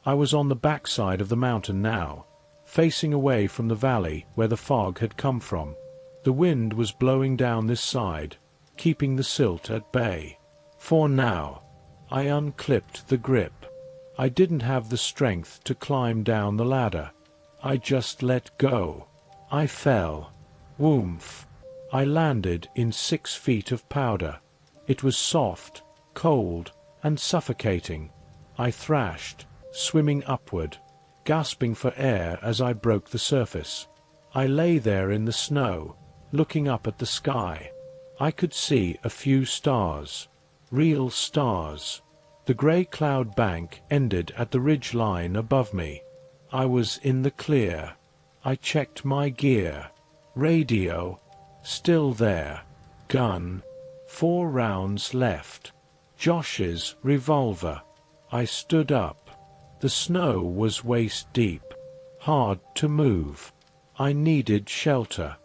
I was on the backside of the mountain now, facing away from the valley where the fog had come from. The wind was blowing down this side, keeping the silt at bay. For now, I unclipped the grip. I didn't have the strength to climb down the ladder. I just let go. I fell. Woomph. I landed in 6 feet of powder. It was soft, cold, and suffocating. I thrashed, swimming upward, gasping for air as I broke the surface. I lay there in the snow, looking up at the sky. I could see a few stars. Real stars. The grey cloud bank ended at the ridge line above me. I was in the clear. I checked my gear. Radio. Still there. Gun. 4 rounds left. Josh's revolver. I stood up. The snow was waist deep. Hard to move. I needed shelter.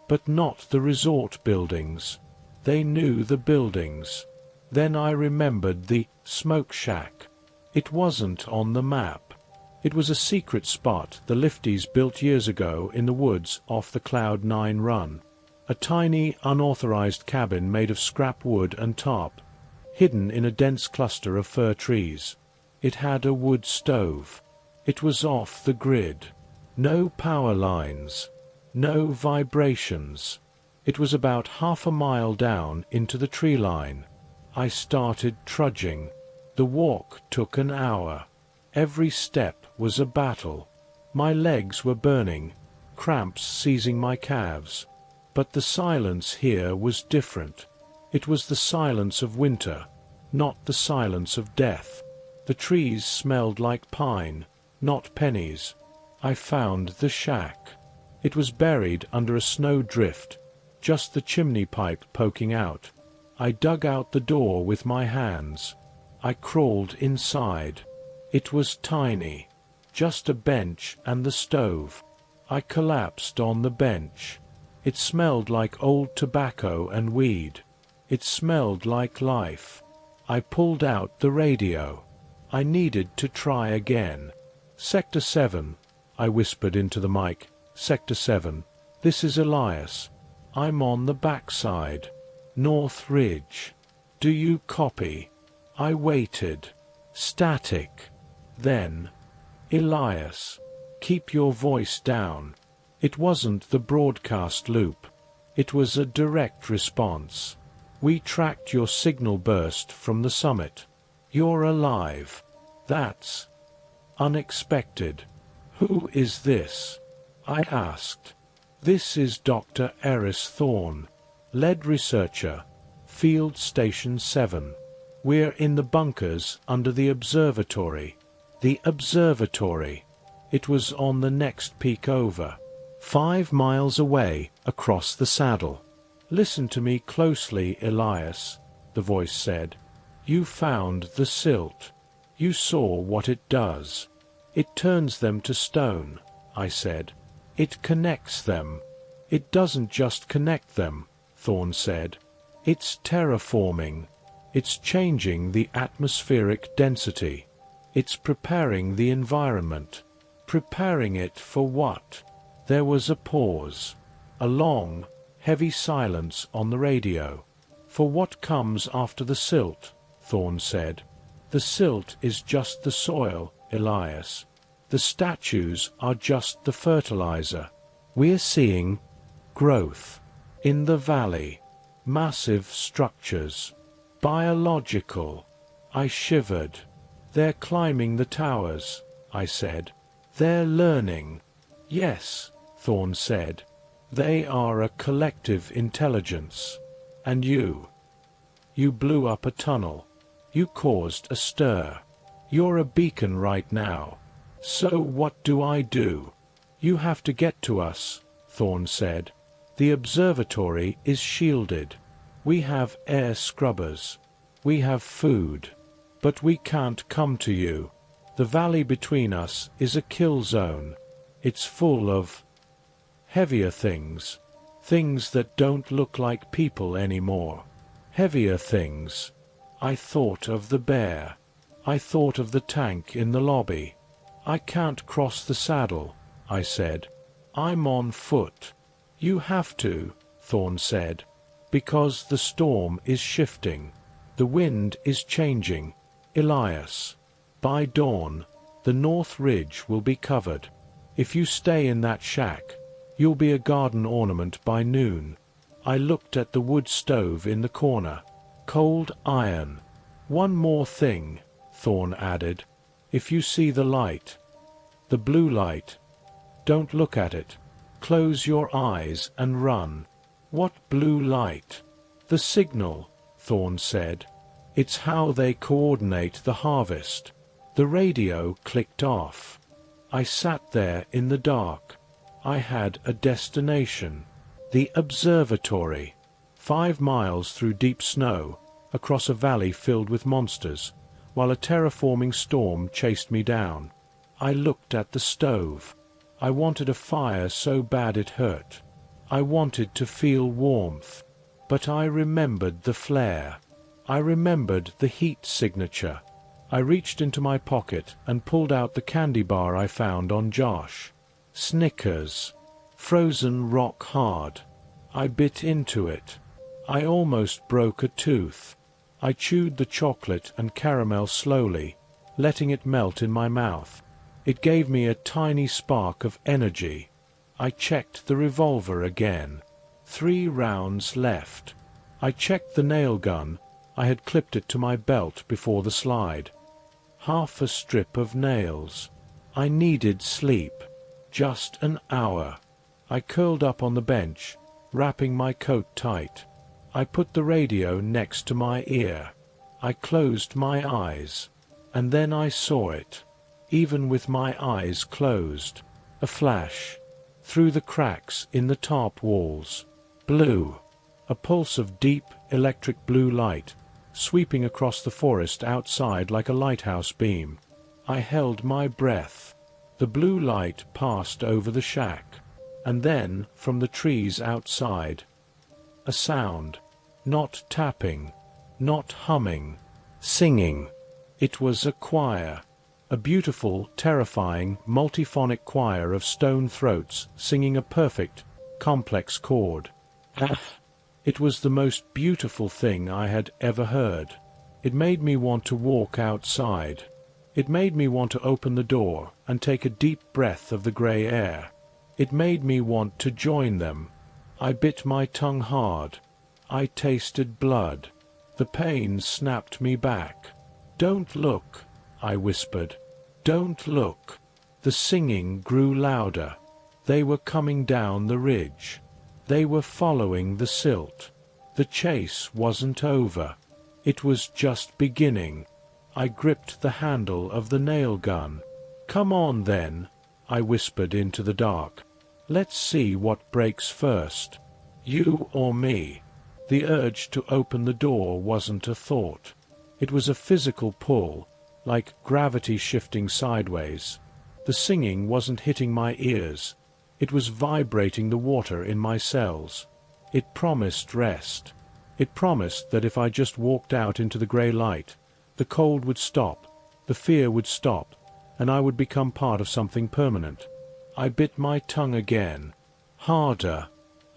But not the resort buildings. They knew the buildings. Then I remembered the smoke shack. It wasn't on the map. It was a secret spot the lifties built years ago in the woods off the Cloud 9 run. A tiny, unauthorized cabin made of scrap wood and tarp, hidden in a dense cluster of fir trees. It had a wood stove. It was off the grid. No power lines. No vibrations. It was about half a mile down into the tree line. I started trudging. The walk took an hour. Every step was a battle. My legs were burning, cramps seizing my calves. But the silence here was different. It was the silence of winter, not the silence of death. The trees smelled like pine, not pennies. I found the shack. It was buried under a snow drift, just the chimney pipe poking out. I dug out the door with my hands. I crawled inside. It was tiny, just a bench and the stove. I collapsed on the bench. It smelled like old tobacco and weed. It smelled like life. I pulled out the radio. I needed to try again. Sector 7, I whispered into the mic. Sector 7, this is Elias. I'm on the backside. North Ridge. Do you copy? I waited. Static. Then, Elias, keep your voice down. It wasn't the broadcast loop. It was a direct response. We tracked your signal burst from the summit. You're alive. That's unexpected. Who is this? I asked. This is Dr. Eris Thorne, lead researcher, Field Station 7. We're in the bunkers under the observatory. The observatory. It was on the next peak over. 5 miles away, across the saddle. Listen to me closely, Elias, the voice said. You found the silt. You saw what it does. It turns them to stone, I said. It connects them. It doesn't just connect them. Thorn said. "It's terraforming. It's changing the atmospheric density. It's preparing the environment. Preparing it for what?" There was a pause. A long, heavy silence on the radio. "For what comes after the silt," Thorn said. "The silt is just the soil, Elias. The statues are just the fertilizer. We're seeing growth in the valley. Massive structures. Biological." I shivered. "They're climbing the towers," I said. "They're learning." "Yes," Thorn said. "They are a collective intelligence. And you blew up a tunnel. You caused a stir. You're a beacon right now. So what do I do?" "You have to get to us," Thorn said. "The observatory is shielded. We have air scrubbers. We have food. But we can't come to you. The valley between us is a kill zone. It's full of heavier things. Things that don't look like people anymore. Heavier things." I thought of the bear. I thought of the tank in the lobby. "I can't cross the saddle," I said. "I'm on foot." "You have to," Thorn said. "Because the storm is shifting. The wind is changing, Elias. By dawn, the North Ridge will be covered. If you stay in that shack, you'll be a garden ornament by noon." I looked at the wood stove in the corner. Cold iron. "One more thing," Thorn added. "If you see the light, the blue light, don't look at it. Close your eyes and run." "What blue light?" "The signal," Thorn said. "It's how they coordinate the harvest." The radio clicked off. I sat there in the dark. I had a destination. The observatory. 5 miles through deep snow, across a valley filled with monsters, while a terraforming storm chased me down. I looked at the stove. I wanted a fire so bad it hurt. I wanted to feel warmth. But I remembered the flare. I remembered the heat signature. I reached into my pocket and pulled out the candy bar I found on Josh. Snickers. Frozen rock hard. I bit into it. I almost broke a tooth. I chewed the chocolate and caramel slowly, letting it melt in my mouth. It gave me a tiny spark of energy. I checked the revolver again. 3 rounds left. I checked the nail gun. I had clipped it to my belt before the slide. Half a strip of nails. I needed sleep. Just an hour. I curled up on the bench, wrapping my coat tight. I put the radio next to my ear. I closed my eyes. And then I saw it. Even with my eyes closed. A flash. Through the cracks in the tarp walls. Blue. A pulse of deep, electric blue light, sweeping across the forest outside like a lighthouse beam. I held my breath. The blue light passed over the shack. And then, from the trees outside, a sound. Not tapping. Not humming. Singing. It was a choir. A beautiful, terrifying, multiphonic choir of stone throats singing a perfect, complex chord. It was the most beautiful thing I had ever heard. It made me want to walk outside. It made me want to open the door and take a deep breath of the gray air. It made me want to join them. I bit my tongue hard. I tasted blood. The pain snapped me back. "Don't look," I whispered. "Don't look." The singing grew louder. They were coming down the ridge. They were following the silt. The chase wasn't over. It was just beginning. I gripped the handle of the nail gun. "Come on then," I whispered into the dark. "Let's see what breaks first. You or me." The urge to open the door wasn't a thought. It was a physical pull, like gravity shifting sideways. The singing wasn't hitting my ears. It was vibrating the water in my cells. It promised rest. It promised that if I just walked out into the grey light, the cold would stop, the fear would stop, and I would become part of something permanent. I bit my tongue again. Harder.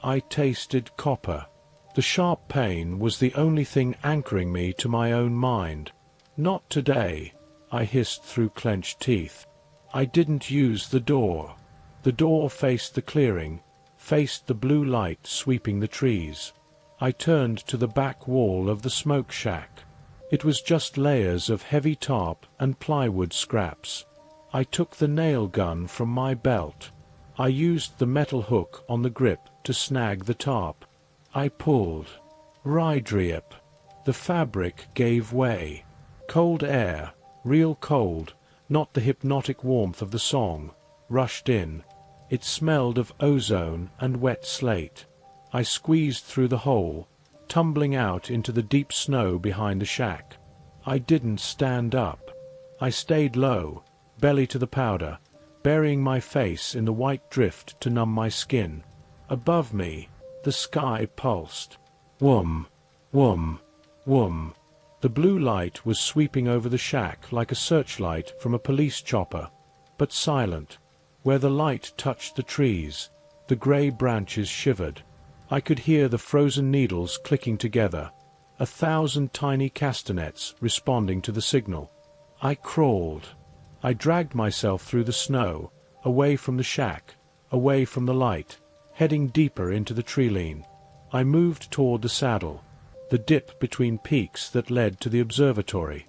I tasted copper. The sharp pain was the only thing anchoring me to my own mind. Not today, I hissed through clenched teeth. I didn't use the door. The door faced the clearing, faced the blue light sweeping the trees. I turned to the back wall of the smoke shack. It was just layers of heavy tarp and plywood scraps. I took the nail gun from my belt. I used the metal hook on the grip to snag the tarp. I pulled. Rydriep. The fabric gave way. Cold air, real cold, not the hypnotic warmth of the song, rushed in. It smelled of ozone and wet slate. I squeezed through the hole, tumbling out into the deep snow behind the shack. I didn't stand up. I stayed low, belly to the powder, burying my face in the white drift to numb my skin. Above me, the sky pulsed. Whoom, whoom, whoom. The blue light was sweeping over the shack like a searchlight from a police chopper, but silent. Where the light touched the trees, the grey branches shivered. I could hear the frozen needles clicking together, 1,000 tiny castanets responding to the signal. I crawled. I dragged myself through the snow, away from the shack, away from the light, heading deeper into the tree-line. I moved toward the saddle, the dip between peaks that led to the observatory.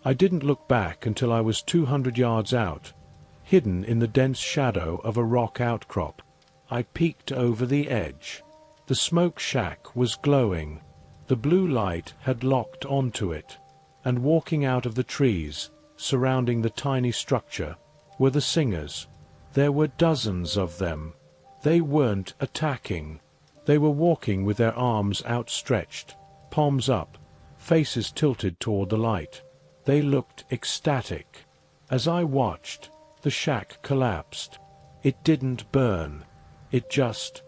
I didn't look back until I was 200 yards out, hidden in the dense shadow of a rock outcrop. I peeked over the edge. The smoke shack was glowing. The blue light had locked onto it, and walking out of the trees, surrounding the tiny structure, were the singers. There were dozens of them. They weren't attacking. They were walking with their arms outstretched, palms up, faces tilted toward the light. They looked ecstatic. As I watched, the shack collapsed. It didn't burn. It just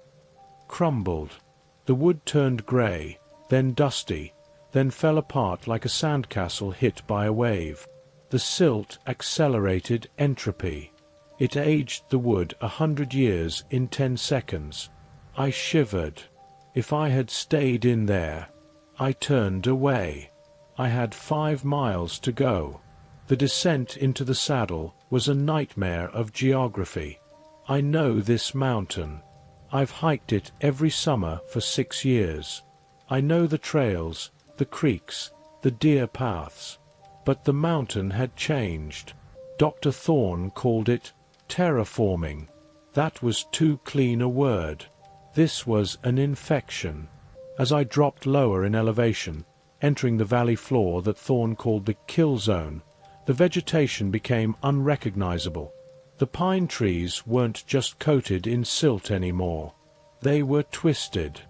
crumbled. The wood turned grey, then dusty, then fell apart like a sandcastle hit by a wave. The silt accelerated entropy. It aged the wood 100 years in 10 seconds. I shivered. If I had stayed in there. I turned away. I had 5 miles to go. The descent into the saddle was a nightmare of geography. I know this mountain. I've hiked it every summer for 6 years. I know the trails, the creeks, the deer paths. But the mountain had changed. Dr. Thorne called it terraforming. That was too clean a word. This was an infection. As I dropped lower in elevation, entering the valley floor that Thorne called the kill zone, the vegetation became unrecognizable. The pine trees weren't just coated in silt anymore. They were twisted.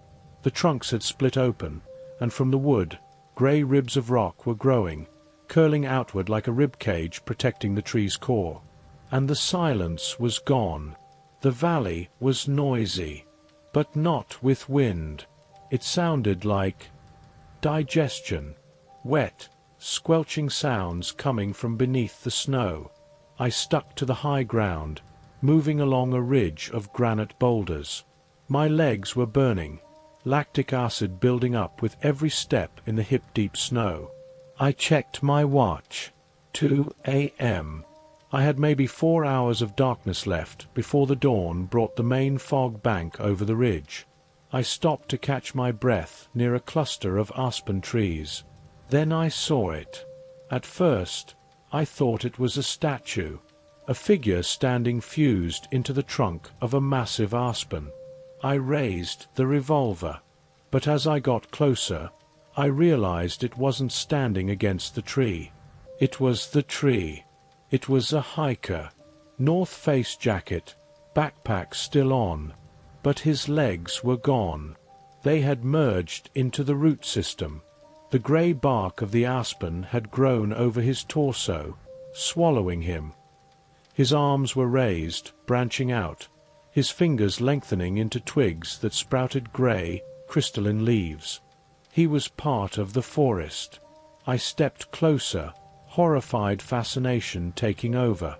The trunks had split open, and from the wood, grey ribs of rock were growing, curling outward like a rib cage protecting the tree's core. And the silence was gone. The valley was noisy, but not with wind. It sounded like digestion, wet, squelching sounds coming from beneath the snow. I stuck to the high ground, moving along a ridge of granite boulders. My legs were burning, lactic acid building up with every step in the hip-deep snow. I checked my watch. 2 a.m. I had maybe 4 hours of darkness left before the dawn brought the main fog bank over the ridge. I stopped to catch my breath near a cluster of aspen trees. Then I saw it. At first, I thought it was a statue, a figure standing fused into the trunk of a massive aspen. I raised the revolver, but as I got closer, I realized it wasn't standing against the tree. It was the tree. It was a hiker. North Face jacket, backpack still on, but his legs were gone. They had merged into the root system. The grey bark of the aspen had grown over his torso, swallowing him. His arms were raised, branching out, his fingers lengthening into twigs that sprouted grey, crystalline leaves. He was part of the forest. I stepped closer, horrified fascination taking over.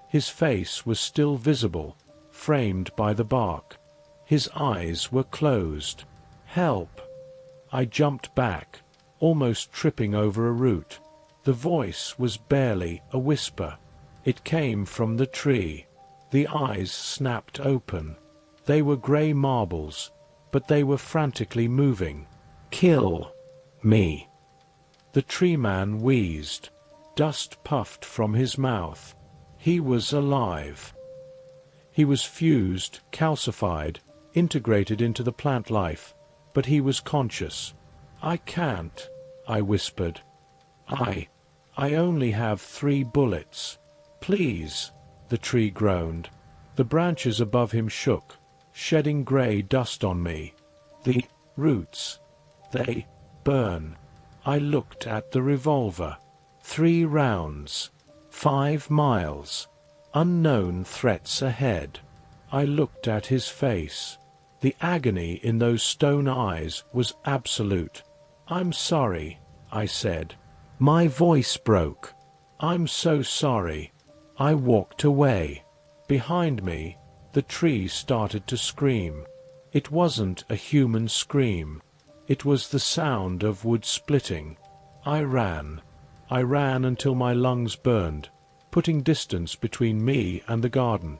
His face was still visible, framed by the bark. His eyes were closed. "Help!" I jumped back, almost tripping over a root. The voice was barely a whisper. It came from the tree. The eyes snapped open. They were grey marbles, but they were frantically moving. "Kill me!" The tree man wheezed. Dust puffed from his mouth. He was alive. He was fused, calcified, integrated into the plant life, but he was conscious. "I can't," I whispered. I only have 3 bullets. "Please," the tree groaned. The branches above him shook, shedding grey dust on me. "The roots, they burn." I looked at the revolver. 3 rounds. 5 miles. Unknown threats ahead. I looked at his face. The agony in those stone eyes was absolute. "I'm sorry," I said. My voice broke. "I'm so sorry." I walked away. Behind me, the tree started to scream. It wasn't a human scream. It was the sound of wood splitting. I ran. I ran until my lungs burned, putting distance between me and the garden.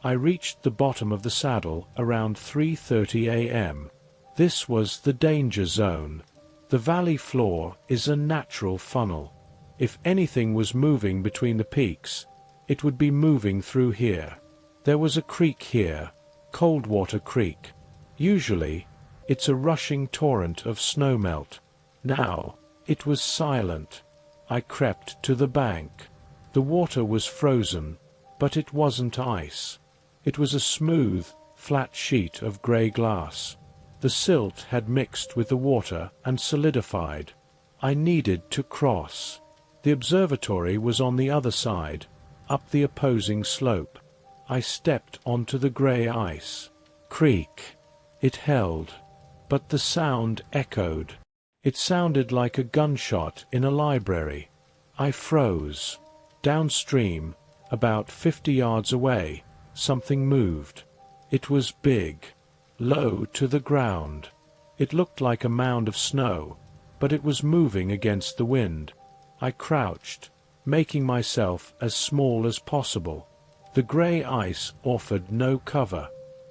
I reached the bottom of the saddle around 3:30 a.m. This was the danger zone. The valley floor is a natural funnel. If anything was moving between the peaks, it would be moving through here. There was a creek here, Coldwater Creek. Usually, it's a rushing torrent of snowmelt. Now, it was silent. I crept to the bank. The water was frozen, but it wasn't ice. It was a smooth, flat sheet of grey glass. The silt had mixed with the water and solidified. I needed to cross. The observatory was on the other side, up the opposing slope. I stepped onto the grey ice. Creak. It held. But the sound echoed. It sounded like a gunshot in a library. I froze. Downstream, about 50 yards away, something moved. It was big, low to the ground. It looked like a mound of snow, but it was moving against the wind. I crouched, making myself as small as possible. The grey ice offered no cover.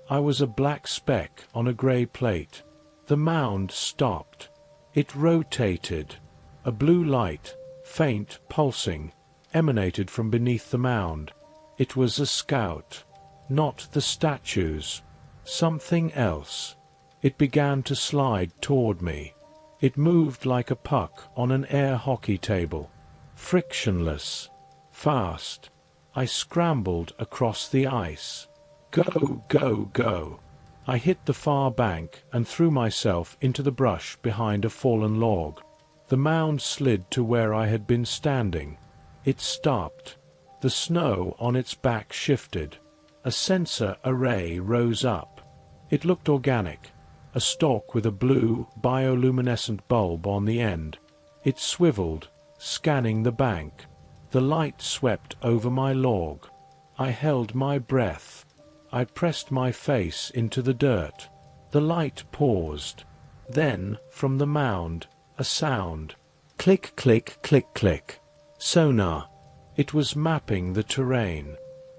I was a black speck on a grey plate. The mound stopped. It rotated. A blue light, faint, pulsing, emanated from beneath the mound. It was a scout. Not the statues. Something else. It began to slide toward me. It moved like a puck on an air hockey table. Frictionless. Fast. I scrambled across the ice. Go, go, go. I hit the far bank and threw myself into the brush behind a fallen log. The mound slid to where I had been standing. It stopped. The snow on its back shifted. A sensor array rose up. It looked organic, a stalk with a blue, bioluminescent bulb on the end. It swiveled, scanning the bank. The light swept over my log. I held my breath. I pressed my face into the dirt. The light paused. Then, from the mound, a sound. Click, click, click, click. Sonar. It was mapping the terrain.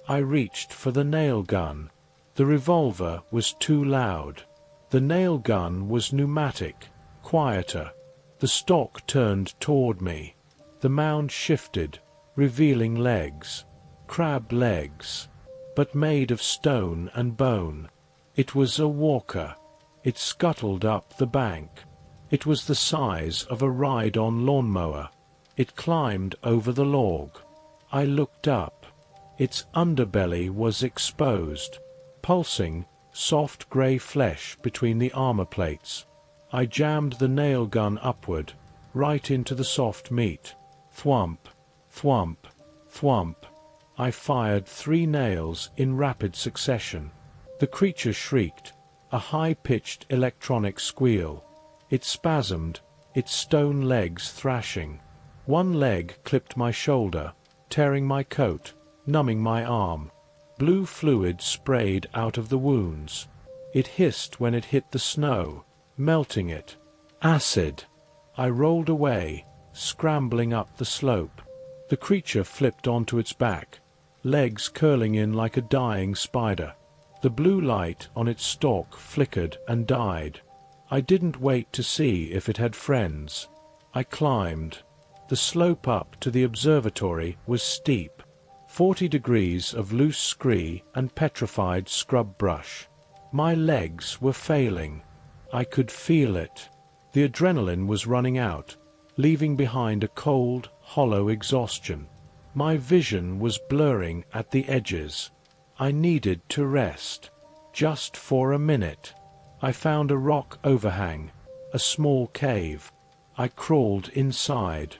I reached for the nail gun. The revolver was too loud. The nail gun was pneumatic, quieter. The stock turned toward me. The mound shifted, revealing legs. Crab legs. But made of stone and bone. It was a walker. It scuttled up the bank. It was the size of a ride-on lawnmower. It climbed over the log. I looked up. Its underbelly was exposed, pulsing, soft grey flesh between the armor plates. I jammed the nail gun upward, right into the soft meat. Thwump, thwump, thwump. I fired 3 nails in rapid succession. The creature shrieked. a high-pitched electronic squeal. It spasmed, its stone legs thrashing. One leg clipped my shoulder, tearing my coat, numbing my arm. Blue fluid sprayed out of the wounds. It hissed when it hit the snow, melting it. Acid! I rolled away, scrambling up the slope. The creature flipped onto its back, legs curling in like a dying spider. The blue light on its stalk flickered and died. I didn't wait to see if it had friends. I climbed. The slope up to the observatory was steep. 40 degrees of loose scree and petrified scrub brush. My legs were failing. I could feel it. The adrenaline was running out, leaving behind a cold, hollow exhaustion. My vision was blurring at the edges. I needed to rest. Just for a minute. I found a rock overhang, a small cave. I crawled inside.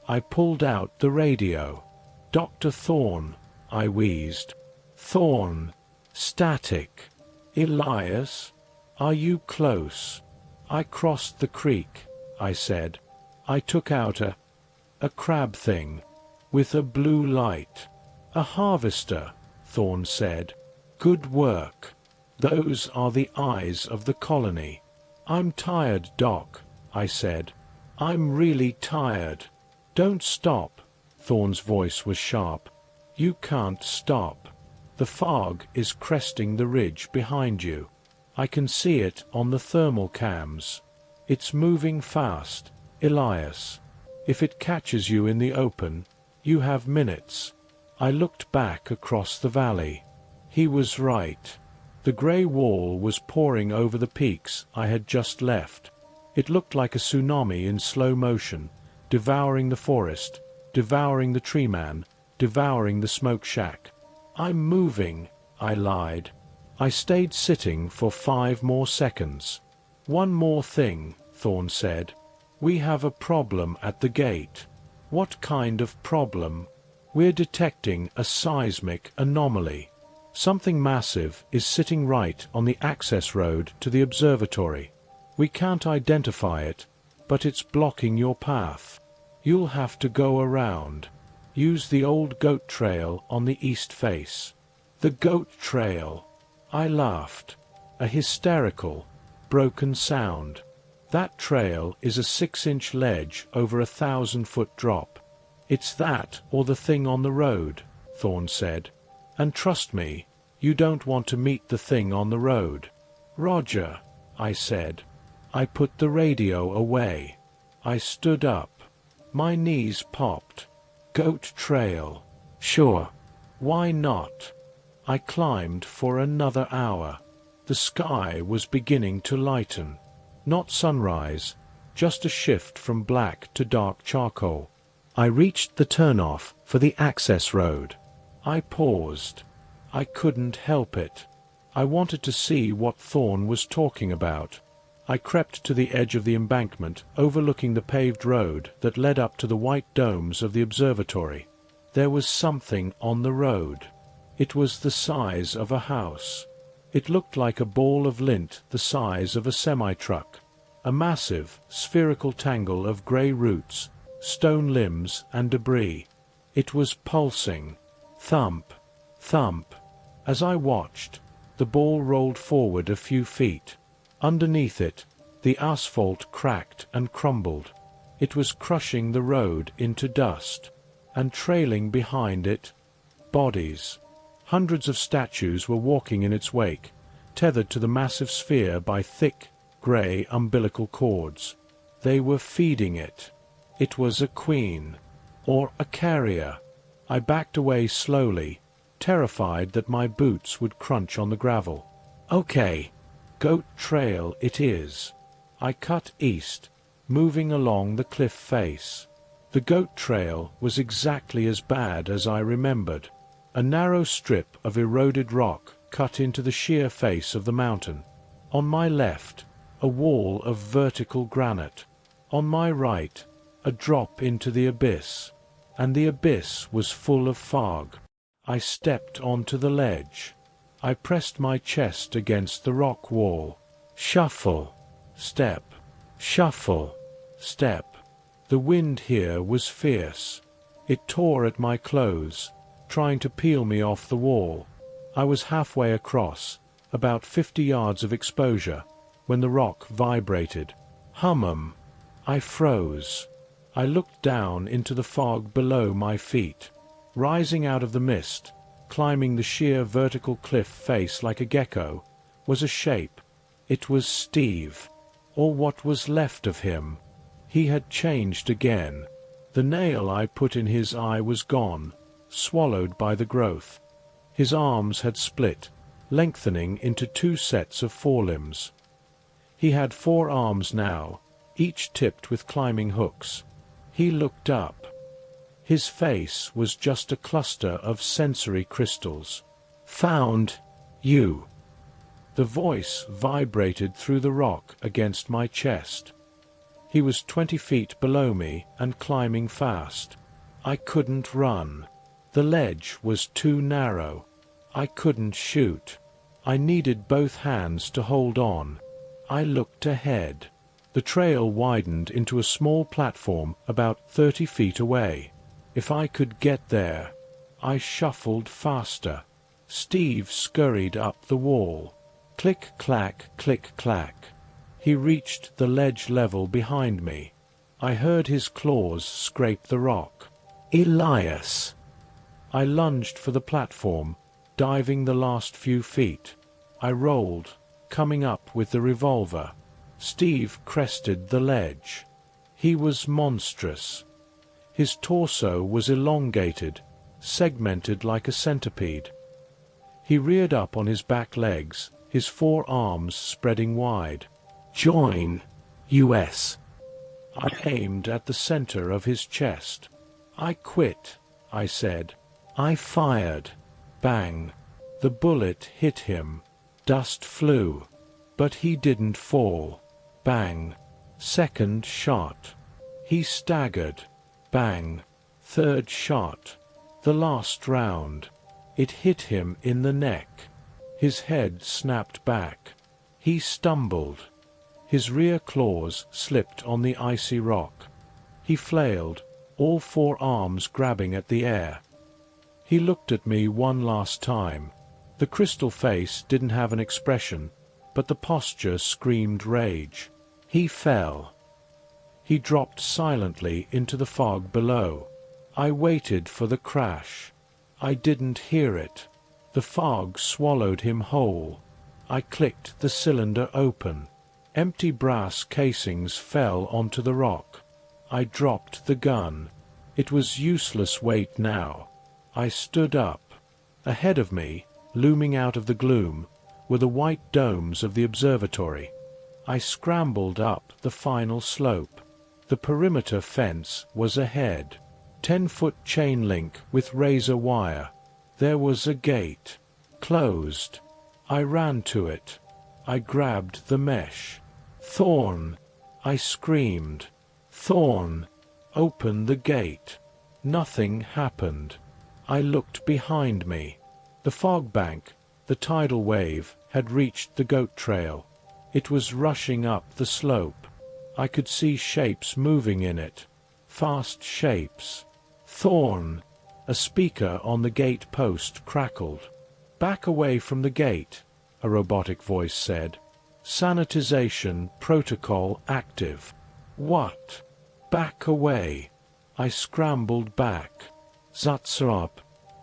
I pulled out the radio. "Dr. Thorne," I wheezed. "Thorne. Static. Elias? Are you close?" "I crossed the creek," I said. "I took out a crab thing, with a blue light." "A harvester," Thorne said. "Good work. Those are the eyes of the colony." "I'm tired, Doc," I said. "I'm really tired." "Don't stop." Thorne's voice was sharp. "You can't stop. The fog is cresting the ridge behind you. I can see it on the thermal cams. It's moving fast, Elias. If it catches you in the open, you have minutes." I looked back across the valley. He was right. The grey wall was pouring over the peaks I had just left. It looked like a tsunami in slow motion, devouring the forest, devouring the tree man, devouring the smoke shack. "I'm moving," I lied. I stayed sitting for 5 more seconds. "One more thing," Thorne said. "We have a problem at the gate." "What kind of problem?" "We're detecting a seismic anomaly. Something massive is sitting right on the access road to the observatory. We can't identify it, but it's blocking your path. You'll have to go around. Use the old goat trail on the east face." "The goat trail!" I laughed. A hysterical, broken sound. "That trail is a 6-inch ledge over a 1,000-foot drop. It's that or the thing on the road," Thorne said. "And trust me, you don't want to meet the thing on the road." "Roger," I said. I put the radio away. I stood up. My knees popped. "Goat trail. Sure. Why not?" I climbed for another hour. The sky was beginning to lighten. Not sunrise, just a shift from black to dark charcoal. I reached the turnoff for the access road. I paused. I couldn't help it. I wanted to see what Thorne was talking about. I crept to the edge of the embankment, overlooking the paved road that led up to the white domes of the observatory. There was something on the road. It was the size of a house. It looked like a ball of lint the size of a semi-truck. A massive, spherical tangle of grey roots, stone limbs and debris. It was pulsing. Thump, thump. As I watched, the ball rolled forward a few feet. Underneath it, the asphalt cracked and crumbled. It was crushing the road into dust. And trailing behind it, bodies. Hundreds of statues were walking in its wake, tethered to the massive sphere by thick, grey umbilical cords. They were feeding it. It was a queen. Or a carrier. I backed away slowly, terrified that my boots would crunch on the gravel. "Okay, goat trail it is." I cut east, moving along the cliff face. The goat trail was exactly as bad as I remembered. A narrow strip of eroded rock cut into the sheer face of the mountain. On my left, a wall of vertical granite. On my right, a drop into the abyss. And the abyss was full of fog. I stepped onto the ledge. I pressed my chest against the rock wall. Shuffle. Step. Shuffle. Step. The wind here was fierce. It tore at my clothes, trying to peel me off the wall. I was halfway across, about 50 yards of exposure, when the rock vibrated. Hummum. I froze. I looked down into the fog below my feet. Rising out of the mist, climbing the sheer vertical cliff face like a gecko, was a shape. It was Steve, or what was left of him. He had changed again. The nail I put in his eye was gone, swallowed by the growth. His arms had split, lengthening into 2 sets of forelimbs. He had 4 arms now, each tipped with climbing hooks. He looked up. His face was just a cluster of sensory crystals. "Found you." The voice vibrated through the rock against my chest. He was 20 feet below me and climbing fast. I couldn't run. The ledge was too narrow. I couldn't shoot. I needed both hands to hold on. I looked ahead. The trail widened into a small platform about 30 feet away. If I could get there. I shuffled faster. Steve scurried up the wall. Click-clack, click-clack. He reached the ledge level behind me. I heard his claws scrape the rock. "Elias!" I lunged for the platform, diving the last few feet. I rolled, coming up with the revolver. Steve crested the ledge. He was monstrous. His torso was elongated, segmented like a centipede. He reared up on his back legs, his 4 arms spreading wide. "Join US." I aimed at the center of his chest. "I quit," I said. I fired. Bang. The bullet hit him. Dust flew. But he didn't fall. Bang. Second shot. He staggered. Bang. Third shot. The last round. It hit him in the neck. His head snapped back. He stumbled. His rear claws slipped on the icy rock. He flailed, all 4 arms grabbing at the air. He looked at me one last time. The crystal face didn't have an expression, but the posture screamed rage. He fell. He dropped silently into the fog below. I waited for the crash. I didn't hear it. The fog swallowed him whole. I clicked the cylinder open. Empty brass casings fell onto the rock. I dropped the gun. It was useless weight now. I stood up. Ahead of me, looming out of the gloom, were the white domes of the observatory. I scrambled up the final slope. The perimeter fence was ahead. 10-foot chain link with razor wire. There was a gate. Closed. I ran to it. I grabbed the mesh. "Thorn!" I screamed. "Thorn! Open the gate!" Nothing happened. I looked behind me. The fog bank, the tidal wave, had reached the goat trail. It was rushing up the slope. I could see shapes moving in it. Fast shapes. "Thorn!" A speaker on the gate post crackled. "Back away from the gate," a robotic voice said. "Sanitization protocol active." What? Back away. I scrambled back. Zatsarab.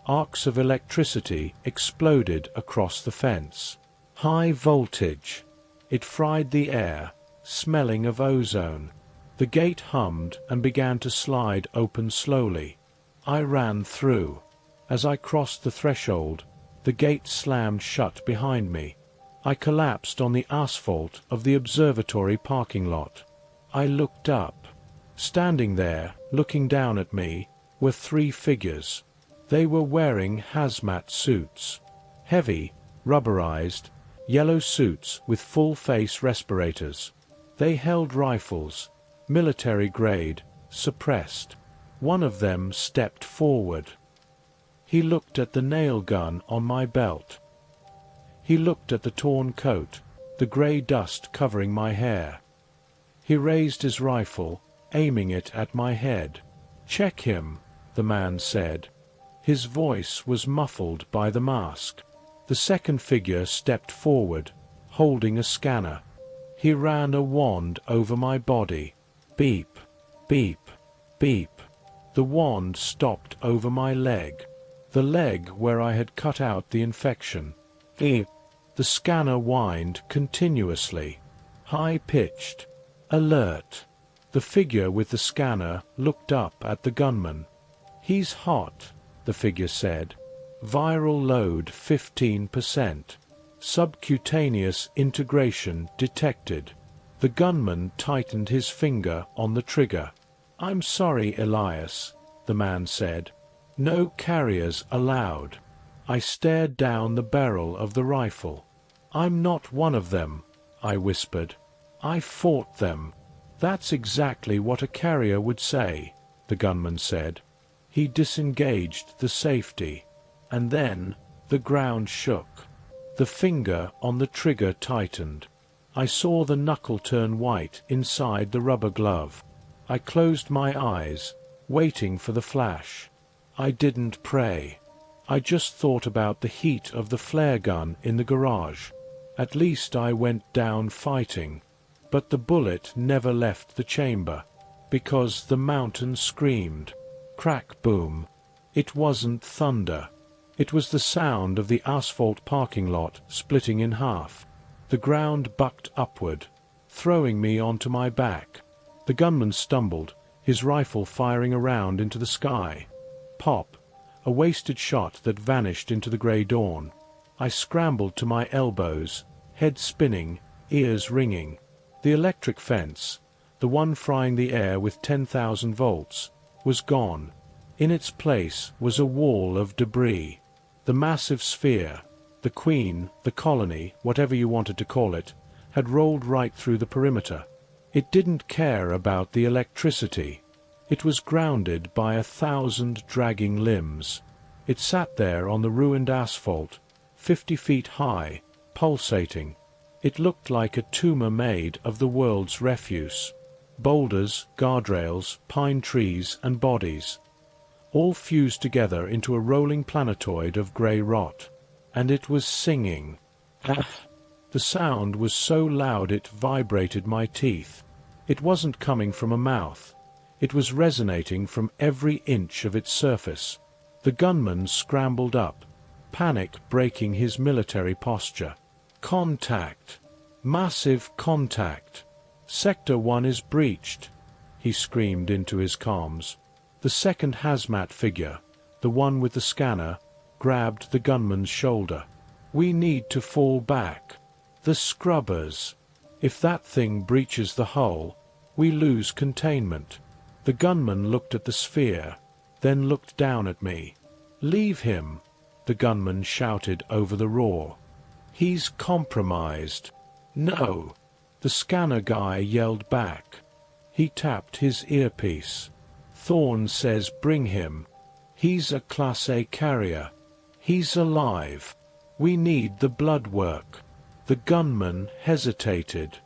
Arcs of electricity exploded across the fence. High voltage. It fried the air, smelling of ozone. The gate hummed and began to slide open slowly. I ran through. As I crossed the threshold, the gate slammed shut behind me. I collapsed on the asphalt of the observatory parking lot. I looked up. Standing there, looking down at me, were 3 figures. They were wearing hazmat suits. Heavy, rubberized, yellow suits with full-face respirators. They held rifles, military grade, suppressed. One of them stepped forward. He looked at the nail gun on my belt. He looked at the torn coat, the grey dust covering my hair. He raised his rifle, aiming it at my head. "Check him," the man said. His voice was muffled by the mask. The second figure stepped forward, holding a scanner. He ran a wand over my body. Beep, beep, beep. The wand stopped over my leg. The leg where I had cut out the infection. Beep. The scanner whined continuously. High-pitched. Alert. The figure with the scanner looked up at the gunman. "He's hot," the figure said. "Viral load 15%. Subcutaneous integration detected." The gunman tightened his finger on the trigger. "I'm sorry, Elias," the man said. "No carriers allowed." I stared down the barrel of the rifle. "I'm not one of them," I whispered. "I fought them." "That's exactly what a carrier would say," the gunman said. He disengaged the safety. And then the ground shook. The finger on the trigger tightened. I saw the knuckle turn white inside the rubber glove. I closed my eyes, waiting for the flash. I didn't pray. I just thought about the heat of the flare gun in the garage. At least I went down fighting. But the bullet never left the chamber, because the mountain screamed. Crack boom. It wasn't thunder. It was the sound of the asphalt parking lot splitting in half. The ground bucked upward, throwing me onto my back. The gunman stumbled, his rifle firing around into the sky. Pop. A wasted shot that vanished into the grey dawn. I scrambled to my elbows, head spinning, ears ringing. The electric fence, the one frying the air with 10,000 volts, was gone. In its place was a wall of debris. The massive sphere, the Queen, the colony, whatever you wanted to call it, had rolled right through the perimeter. It didn't care about the electricity. It was grounded by 1,000 dragging limbs. It sat there on the ruined asphalt, 50 feet high, pulsating. It looked like a tumor made of the world's refuse. Boulders, guardrails, pine trees, and bodies. All fused together into a rolling planetoid of grey rot. And it was singing. Ah! The sound was so loud it vibrated my teeth. It wasn't coming from a mouth. It was resonating from every inch of its surface. The gunman scrambled up, panic breaking his military posture. "Contact! Massive contact! Sector 1 is breached!" he screamed into his comms. The second hazmat figure, the one with the scanner, grabbed the gunman's shoulder. "We need to fall back. The scrubbers. If that thing breaches the hull, we lose containment." The gunman looked at the sphere, then looked down at me. "Leave him," the gunman shouted over the roar. "He's compromised." "No," the scanner guy yelled back. He tapped his earpiece. "Thorne says bring him. He's a Class A carrier. He's alive. We need the blood work." The gunman hesitated.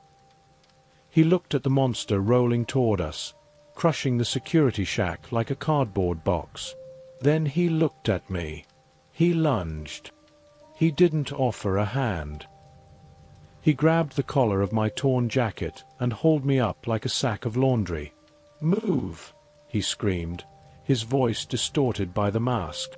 He looked at the monster rolling toward us, crushing the security shack like a cardboard box. Then he looked at me. He lunged. He didn't offer a hand. He grabbed the collar of my torn jacket and hauled me up like a sack of laundry. "Move!" he screamed, his voice distorted by the mask.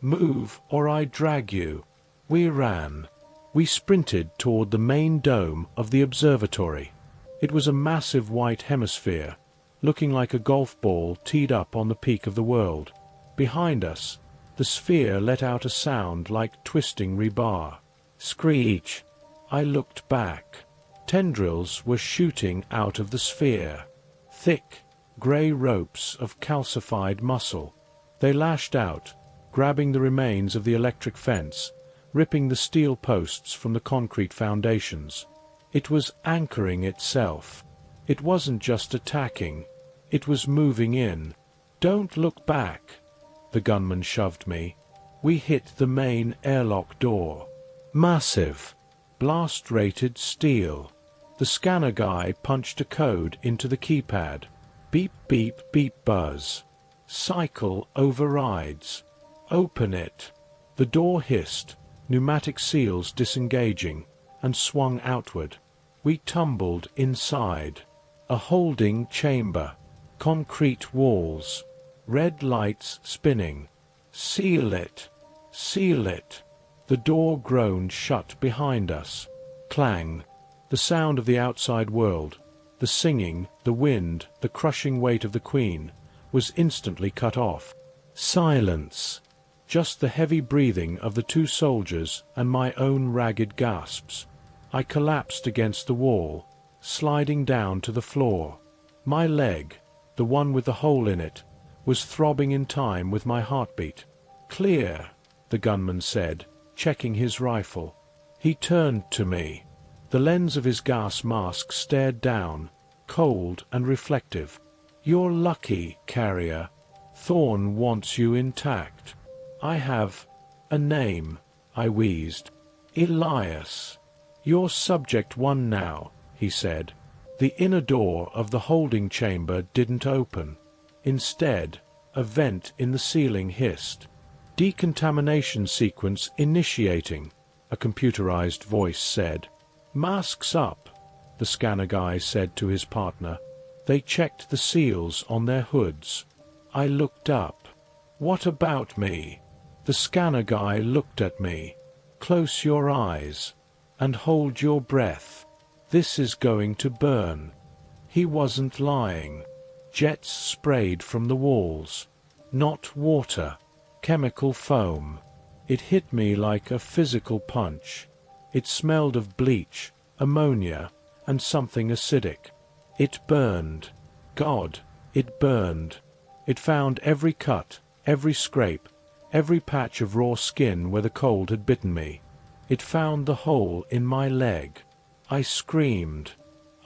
"Move, or I drag you." We ran. We sprinted toward the main dome of the observatory. It was a massive white hemisphere, looking like a golf ball teed up on the peak of the world. Behind us, the sphere let out a sound like twisting rebar. Screech! I looked back. Tendrils were shooting out of the sphere. Thick, grey ropes of calcified muscle. They lashed out, grabbing the remains of the electric fence, ripping the steel posts from the concrete foundations. It was anchoring itself. It wasn't just attacking. It was moving in. "Don't look back." The gunman shoved me. We hit the main airlock door. Massive. Blast-rated steel. The scanner guy punched a code into the keypad. Beep beep beep buzz. Cycle overrides. Open it. The door hissed, pneumatic seals disengaging, and swung outward. We tumbled inside. A holding chamber. Concrete walls. Red lights spinning. Seal it. Seal it. The door groaned shut behind us. Clang. The sound of the outside world, the singing, the wind, the crushing weight of the Queen, was instantly cut off. Silence. Just the heavy breathing of the two soldiers and my own ragged gasps. I collapsed against the wall, sliding down to the floor. My leg, the one with the hole in it, was throbbing in time with my heartbeat. Clear, the gunman said, checking his rifle. He turned to me. The lens of his gas mask stared down, cold and reflective. You're lucky, carrier. Thorn wants you intact. I have a name, I wheezed. Elias. You're subject one now, he said. The inner door of the holding chamber didn't open. Instead, a vent in the ceiling hissed. Decontamination sequence initiating, a computerized voice said. Masks up, the scanner guy said to his partner. They checked the seals on their hoods. I looked up. What about me? The scanner guy looked at me. Close your eyes. And hold your breath. This is going to burn. He wasn't lying. Jets sprayed from the walls. Not water. Chemical foam. It hit me like a physical punch. It smelled of bleach, ammonia, and something acidic. It burned. God, it burned. It found every cut, every scrape, every patch of raw skin where the cold had bitten me. It found the hole in my leg. I screamed.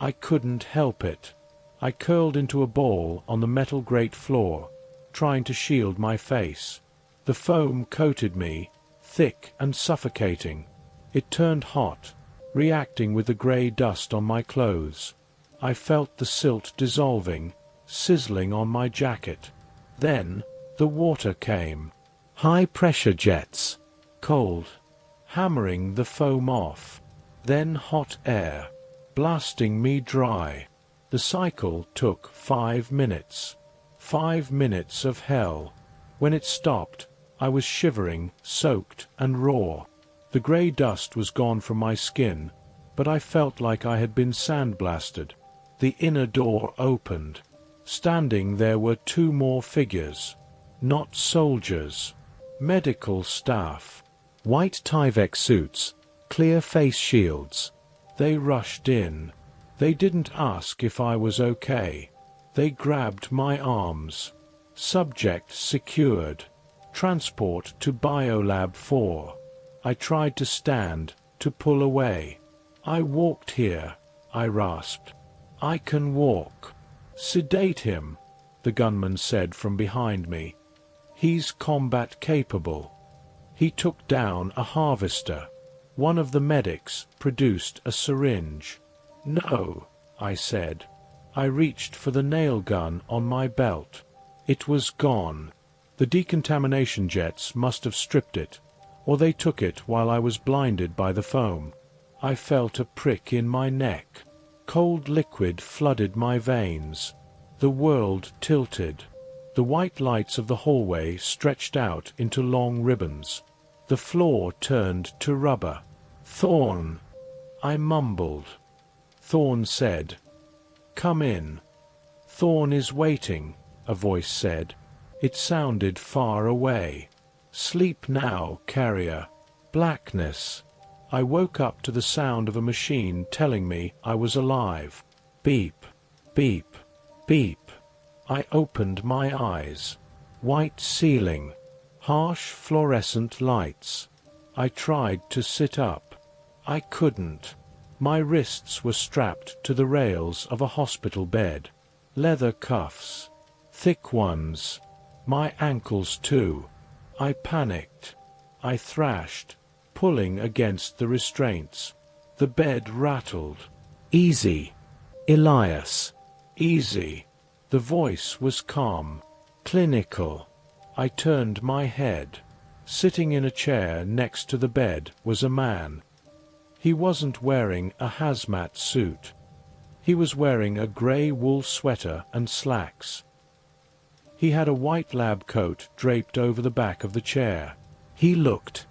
I couldn't help it. I curled into a ball on the metal grate floor, trying to shield my face. The foam coated me, thick and suffocating. It turned hot, reacting with the grey dust on my clothes. I felt the silt dissolving, sizzling on my jacket. Then, the water came. High-pressure jets. Cold. Hammering the foam off. Then hot air. Blasting me dry. The cycle took 5 minutes. 5 minutes of hell. When it stopped, I was shivering, soaked and raw. The grey dust was gone from my skin, but I felt like I had been sandblasted. The inner door opened. Standing there were 2 more figures. Not soldiers. Medical staff. White Tyvek suits, clear face shields. They rushed in. They didn't ask if I was okay. They grabbed my arms. Subject secured. Transport to Biolab 4. I tried to stand, to pull away. I walked here, I rasped. I can walk. Sedate him, the gunman said from behind me. He's combat capable. He took down a harvester. One of the medics produced a syringe. No, I said. I reached for the nail gun on my belt. It was gone. The decontamination jets must have stripped it, or they took it while I was blinded by the foam. I felt a prick in my neck. Cold liquid flooded my veins. The world tilted. The white lights of the hallway stretched out into long ribbons. The floor turned to rubber. Thorn. I mumbled. Thorn said, "Come in." "Thorn is waiting," a voice said. It sounded far away. "Sleep now, carrier." Blackness. I woke up to the sound of a machine telling me I was alive. Beep, beep, beep. I opened my eyes. White ceiling. Harsh fluorescent lights. I tried to sit up. I couldn't. My wrists were strapped to the rails of a hospital bed. Leather cuffs. Thick ones. My ankles too. I panicked. I thrashed, pulling against the restraints. The bed rattled. "Easy, Elias. Easy." The voice was calm, clinical. I turned my head. Sitting in a chair next to the bed was a man. He wasn't wearing a hazmat suit. He was wearing a grey wool sweater and slacks. He had a white lab coat draped over the back of the chair. He looked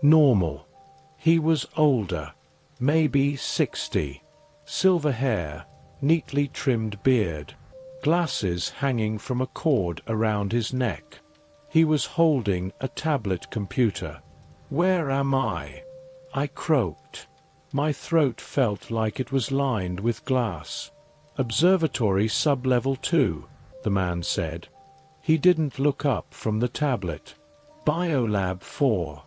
normal. He was older, maybe 60. Silver hair, neatly trimmed beard, glasses hanging from a cord around his neck. He was holding a tablet computer. "Where am I?" I croaked. My throat felt like it was lined with glass. "Observatory sub-level 2, the man said. He didn't look up from the tablet. "Biolab 4.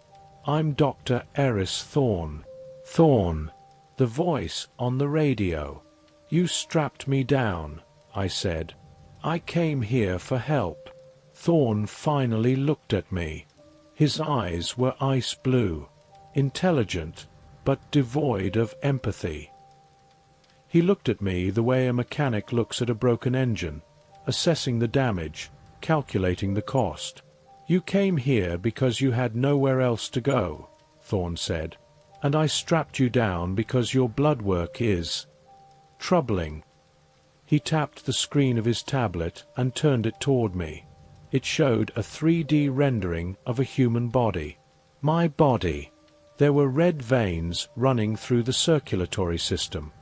I'm Dr. Eris Thorne." "Thorne." The voice on the radio. "You strapped me down," I said. "I came here for help." Thorne finally looked at me. His eyes were ice blue, intelligent, but devoid of empathy. He looked at me the way a mechanic looks at a broken engine, assessing the damage, calculating the cost. "You came here because you had nowhere else to go," Thorne said, "and I strapped you down because your blood work is troubling." He tapped the screen of his tablet and turned it toward me. It showed a 3D rendering of a human body. My body. There were red veins running through the circulatory system,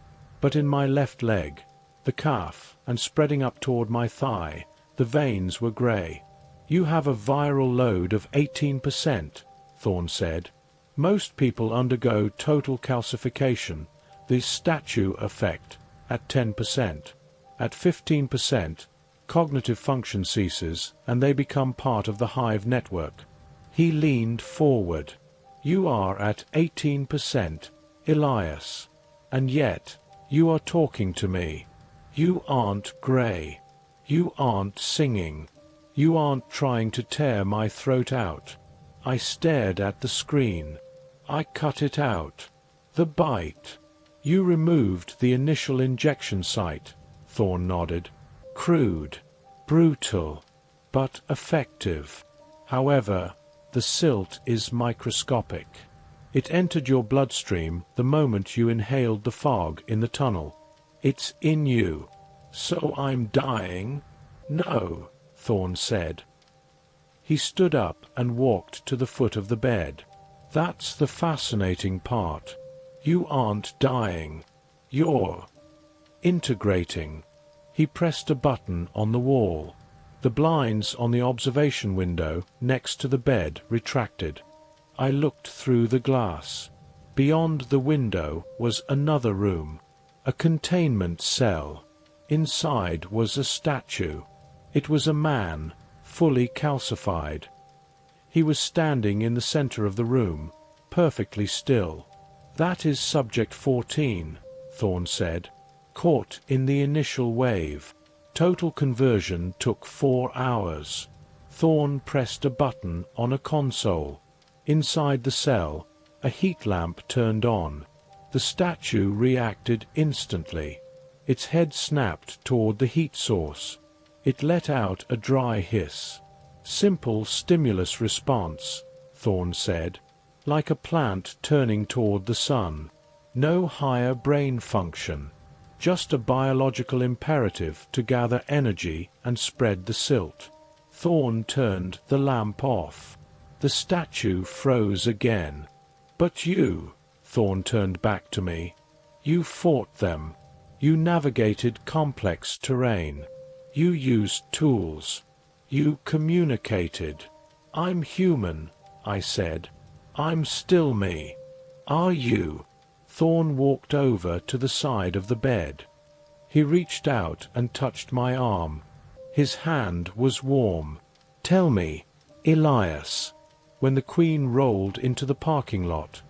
but in my left leg, the calf, and spreading up toward my thigh, the veins were grey. "You have a viral load of 18%, Thorne said. "Most people undergo total calcification, the statue effect, at 10%. At 15%, cognitive function ceases and they become part of the hive network." He leaned forward. "You are at 18%, Elias. And yet, you are talking to me. You aren't grey. You aren't singing. You aren't trying to tear my throat out." I stared at the screen. "I cut it out. The bite." "You removed the initial injection site," Thorne nodded. "Crude, brutal, but effective. However, the silt is microscopic. It entered your bloodstream the moment you inhaled the fog in the tunnel. It's in you." "So I'm dying?" "No," Thorne said. He stood up and walked to the foot of the bed. "That's the fascinating part. You aren't dying. You're integrating." He pressed a button on the wall. The blinds on the observation window next to the bed retracted. I looked through the glass. Beyond the window was another room, a containment cell. Inside was a statue. It was a man, fully calcified. He was standing in the center of the room, perfectly still. "That is Subject 14, Thorne said. "Caught in the initial wave. Total conversion took 4 hours." Thorne pressed a button on a console. Inside the cell, a heat lamp turned on. The statue reacted instantly. Its head snapped toward the heat source. It let out a dry hiss. "Simple stimulus response," Thorne said. "Like a plant turning toward the sun. No higher brain function. Just a biological imperative to gather energy and spread the silt." Thorne turned the lamp off. The statue froze again. "But you," Thorne turned back to me. "You fought them. You navigated complex terrain. You used tools. You communicated." "I'm human," I said. "I'm still me." "Are you?" Thorne walked over to the side of the bed. He reached out and touched my arm. His hand was warm. "Tell me, Elias, when the Queen rolled into the parking lot,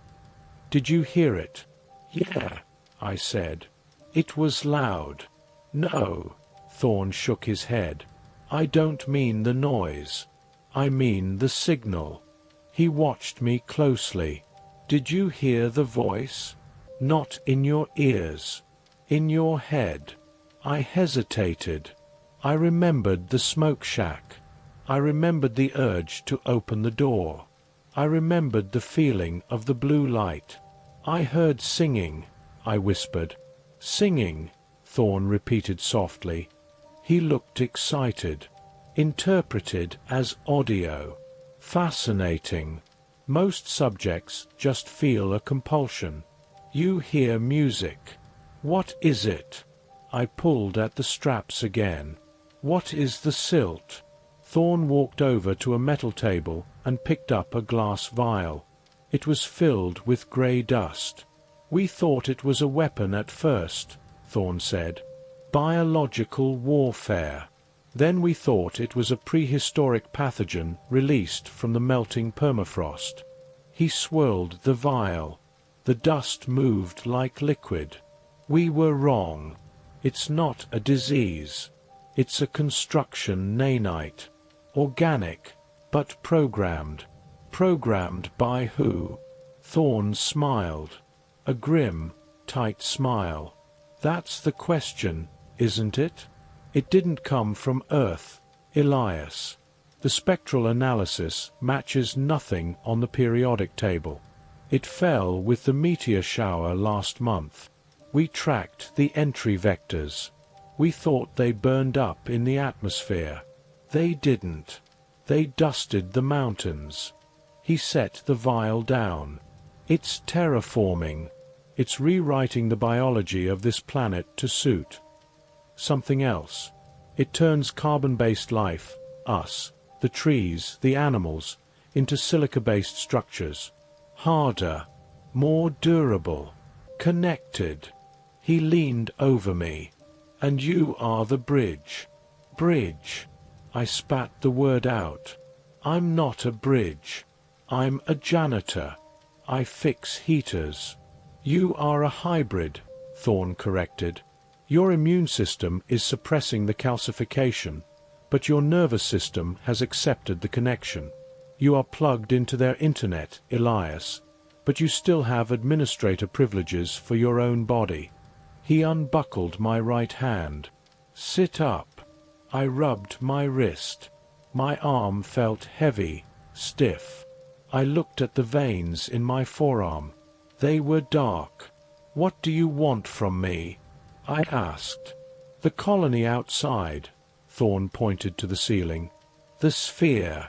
did you hear it?" "Yeah," I said. "It was loud." "No," Thorne shook his head. "I don't mean the noise. I mean the signal." He watched me closely. "Did you hear the voice?" Not in your ears. In your head. I hesitated. I remembered the smoke shack. I remembered the urge to open the door. I remembered the feeling of the blue light. I heard singing, I whispered. Singing, Thorn repeated softly. He looked excited. Interpreted as audio. Fascinating. Most subjects just feel a compulsion. You hear music. What is it? I pulled at the straps again. What is the silt? Thorn walked over to a metal table and picked up a glass vial. It was filled with grey dust. We thought it was a weapon at first, Thorn said. Biological warfare. Then we thought it was a prehistoric pathogen released from the melting permafrost. He swirled the vial. The dust moved like liquid. We were wrong. It's not a disease. It's a construction nanite. Organic, but programmed. Programmed by who? Thorn smiled. A grim, tight smile. That's the question, isn't it? It didn't come from Earth, Elias. The spectral analysis matches nothing on the periodic table. It fell with the meteor shower last month. We tracked the entry vectors. We thought they burned up in the atmosphere. They didn't. They dusted the mountains. He set the vial down. It's terraforming. It's rewriting the biology of this planet to suit something else. It turns carbon-based life, us, the trees, the animals, into silica-based structures. Harder, more durable, connected. He leaned over me. And you are the bridge. Bridge. I spat the word out. I'm not a bridge. I'm a janitor. I fix heaters. You are a hybrid, Thorn corrected. Your immune system is suppressing the calcification, but your nervous system has accepted the connection. You are plugged into their internet, Elias, but you still have administrator privileges for your own body. He unbuckled my right hand. Sit up. I rubbed my wrist. My arm felt heavy, stiff. I looked at the veins in my forearm. They were dark. What do you want from me? I asked. The colony outside. Thorn pointed to the ceiling. The sphere.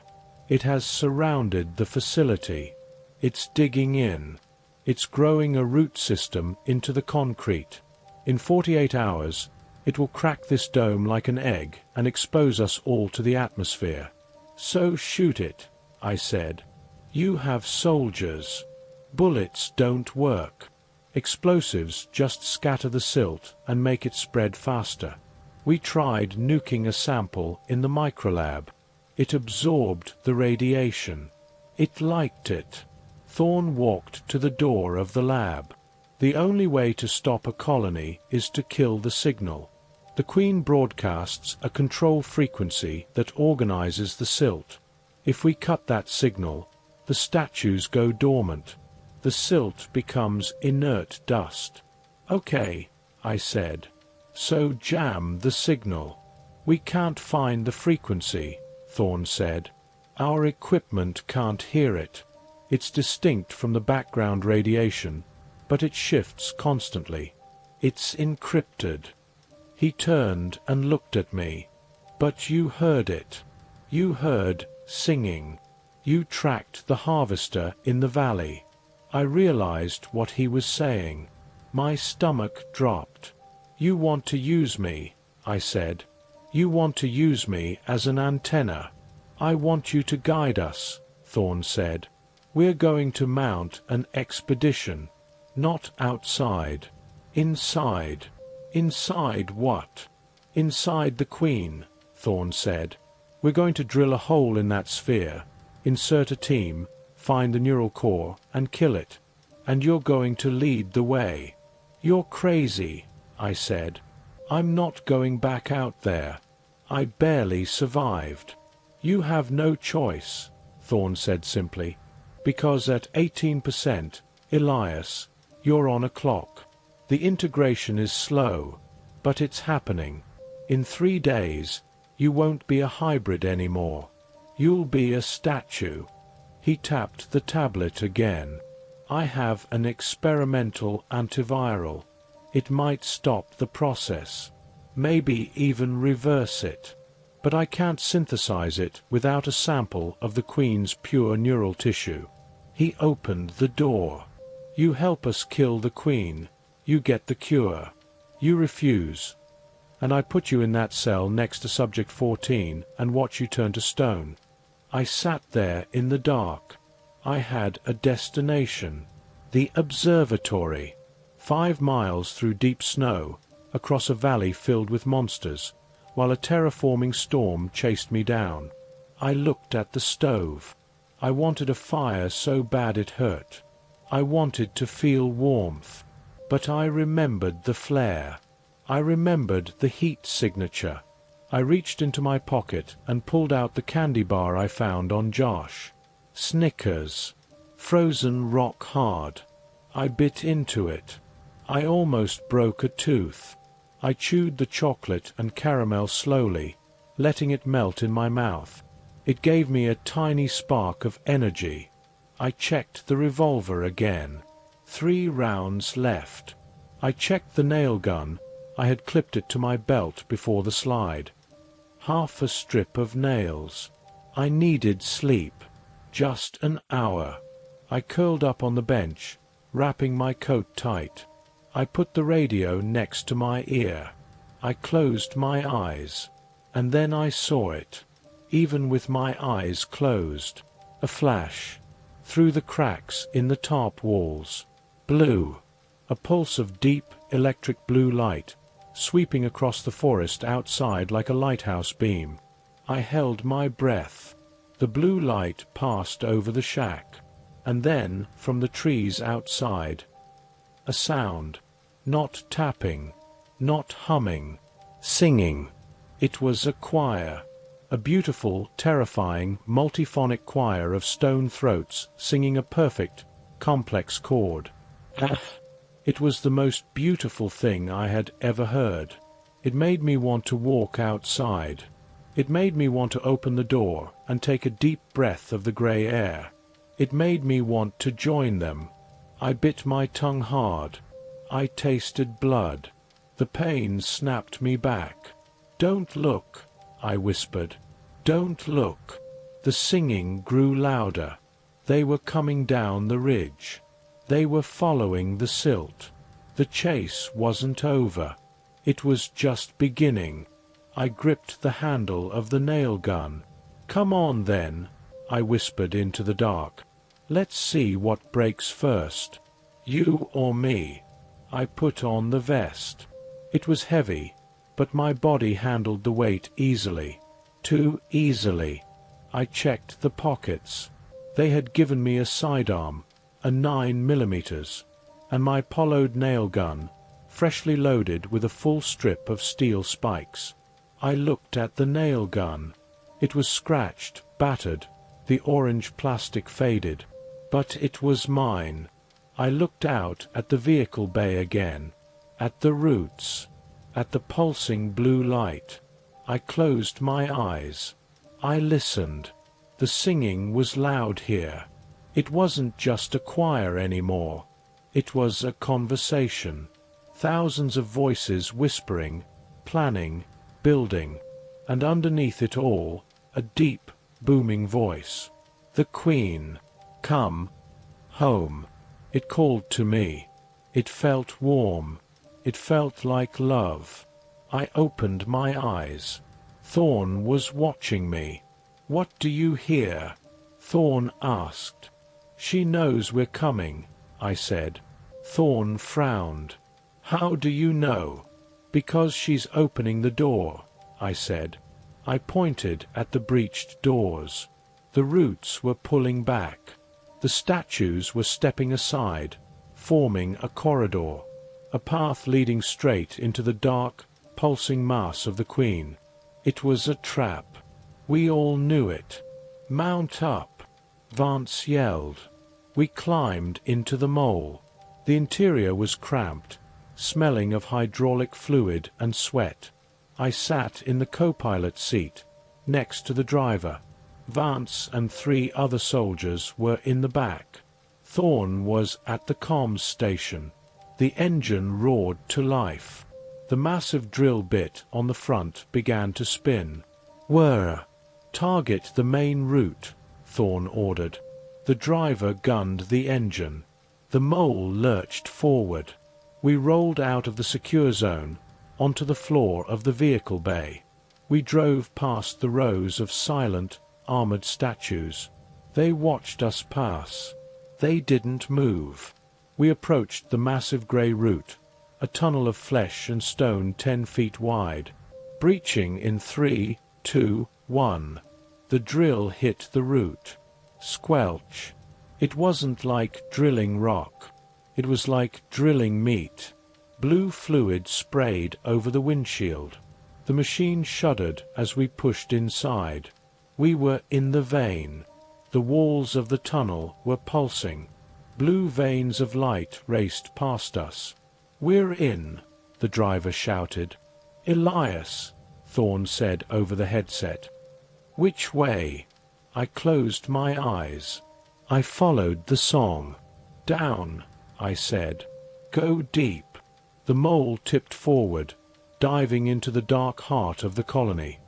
It has surrounded the facility. It's digging in. It's growing a root system into the concrete. In 48 hours, it will crack this dome like an egg and expose us all to the atmosphere. So shoot it, I said. You have soldiers. Bullets don't work. Explosives just scatter the silt and make it spread faster. We tried nuking a sample in the microlab. It absorbed the radiation. It liked it. Thorn walked to the door of the lab. The only way to stop a colony is to kill the signal. The Queen broadcasts a control frequency that organizes the silt. If we cut that signal, the statues go dormant. The silt becomes inert dust. Okay, I said. So jam the signal. We can't find the frequency, Thorn said. Our equipment can't hear it. It's distinct from the background radiation, but it shifts constantly. It's encrypted. He turned and looked at me. But you heard it. You heard singing. You tracked the harvester in the valley. I realized what he was saying. My stomach dropped. You want to use me, I said. You want to use me as an antenna. I want you to guide us, Thorn said. We're going to mount an expedition. Not outside. Inside. Inside what? Inside the Queen, Thorn said. We're going to drill a hole in that sphere, insert a team, find the neural core, and kill it. And you're going to lead the way. You're crazy, I said. I'm not going back out there. I barely survived. You have no choice, Thorn said simply, because at 18%, Elias, You're on a clock. The integration is slow, but it's happening. In 3 days, you won't be a hybrid anymore. You'll be a statue." He tapped the tablet again. "I have an experimental antiviral. It might stop the process. Maybe even reverse it. But I can't synthesize it without a sample of the Queen's pure neural tissue." He opened the door. "You help us kill the Queen, you get the cure. You refuse, and I put you in that cell next to Subject 14 and watch you turn to stone." I sat there in the dark. I had a destination. The observatory. 5 miles through deep snow, across a valley filled with monsters, while a terraforming storm chased me down. I looked at the stove. I wanted a fire so bad it hurt. I wanted to feel warmth. But I remembered the flare. I remembered the heat signature. I reached into my pocket and pulled out the candy bar I found on Josh. Snickers. Frozen rock hard. I bit into it. I almost broke a tooth. I chewed the chocolate and caramel slowly, letting it melt in my mouth. It gave me a tiny spark of energy. I checked the revolver again. 3 rounds left. I checked the nail gun. I had clipped it to my belt before the slide. Half a strip of nails. I needed sleep. Just an hour. I curled up on the bench, wrapping my coat tight. I put the radio next to my ear. I closed my eyes. And then I saw it. Even with my eyes closed. A flash. Through the cracks in the tarp walls. Blue. A pulse of deep, electric blue light, sweeping across the forest outside like a lighthouse beam. I held my breath. The blue light passed over the shack. And then, from the trees outside, a sound. Not tapping. Not humming. Singing. It was a choir. A beautiful, terrifying, multiphonic choir of stone throats singing a perfect, complex chord. It was the most beautiful thing I had ever heard. It made me want to walk outside. It made me want to open the door and take a deep breath of the gray air. It made me want to join them. I bit my tongue hard. I tasted blood. The pain snapped me back. "Don't look," I whispered. "Don't look." The singing grew louder. They were coming down the ridge. They were following the Silt. The chase wasn't over. It was just beginning. I gripped the handle of the nail gun. "Come on then," I whispered into the dark. "Let's see what breaks first. You or me." I put on the vest. It was heavy, but my body handled the weight easily. Too easily. I checked the pockets. They had given me a sidearm, a 9mm, and my Pollowed nail gun, freshly loaded with a full strip of steel spikes. I looked at the nail gun. It was scratched, battered, the orange plastic faded. But it was mine. I looked out at the vehicle bay again, at the roots, at the pulsing blue light. I closed my eyes. I listened. The singing was loud here. It wasn't just a choir anymore. It was a conversation. Thousands of voices whispering, planning, building, and underneath it all, a deep, booming voice. "The Queen. Come. Home." It called to me. It felt warm. It felt like love. I opened my eyes. Thorn was watching me. "What do you hear?" Thorn asked. "She knows we're coming," I said. Thorn frowned. "How do you know?" "Because she's opening the door," I said. I pointed at the breached doors. The roots were pulling back. The statues were stepping aside, forming a corridor, a path leading straight into the dark, pulsing mass of the Queen. It was a trap. We all knew it. "Mount up," Vance yelled. We climbed into the mole. The interior was cramped, smelling of hydraulic fluid and sweat. I sat in the co-pilot seat, next to the driver. Vance and 3 other soldiers were in the back. Thorn was at the comms station. The engine roared to life. The massive drill bit on the front began to spin. "Whir! Target the main route," Thorn ordered. The driver gunned the engine. The mole lurched forward. We rolled out of the secure zone, onto the floor of the vehicle bay. We drove past the rows of silent, armored statues. They watched us pass. They didn't move. We approached the massive grey route, a tunnel of flesh and stone 10 feet wide. Breaching in 3, 2, 1. The drill hit the route. Squelch. It wasn't like drilling rock. It was like drilling meat. Blue fluid sprayed over the windshield. The machine shuddered as we pushed inside. We were in the vein. The walls of the tunnel were pulsing. Blue veins of light raced past us. "We're in," the driver shouted. "Elias," Thorn said over the headset. "Which way?" I closed my eyes. I followed the song. "Down," I said. "Go deep." The mole tipped forward, diving into the dark heart of the colony.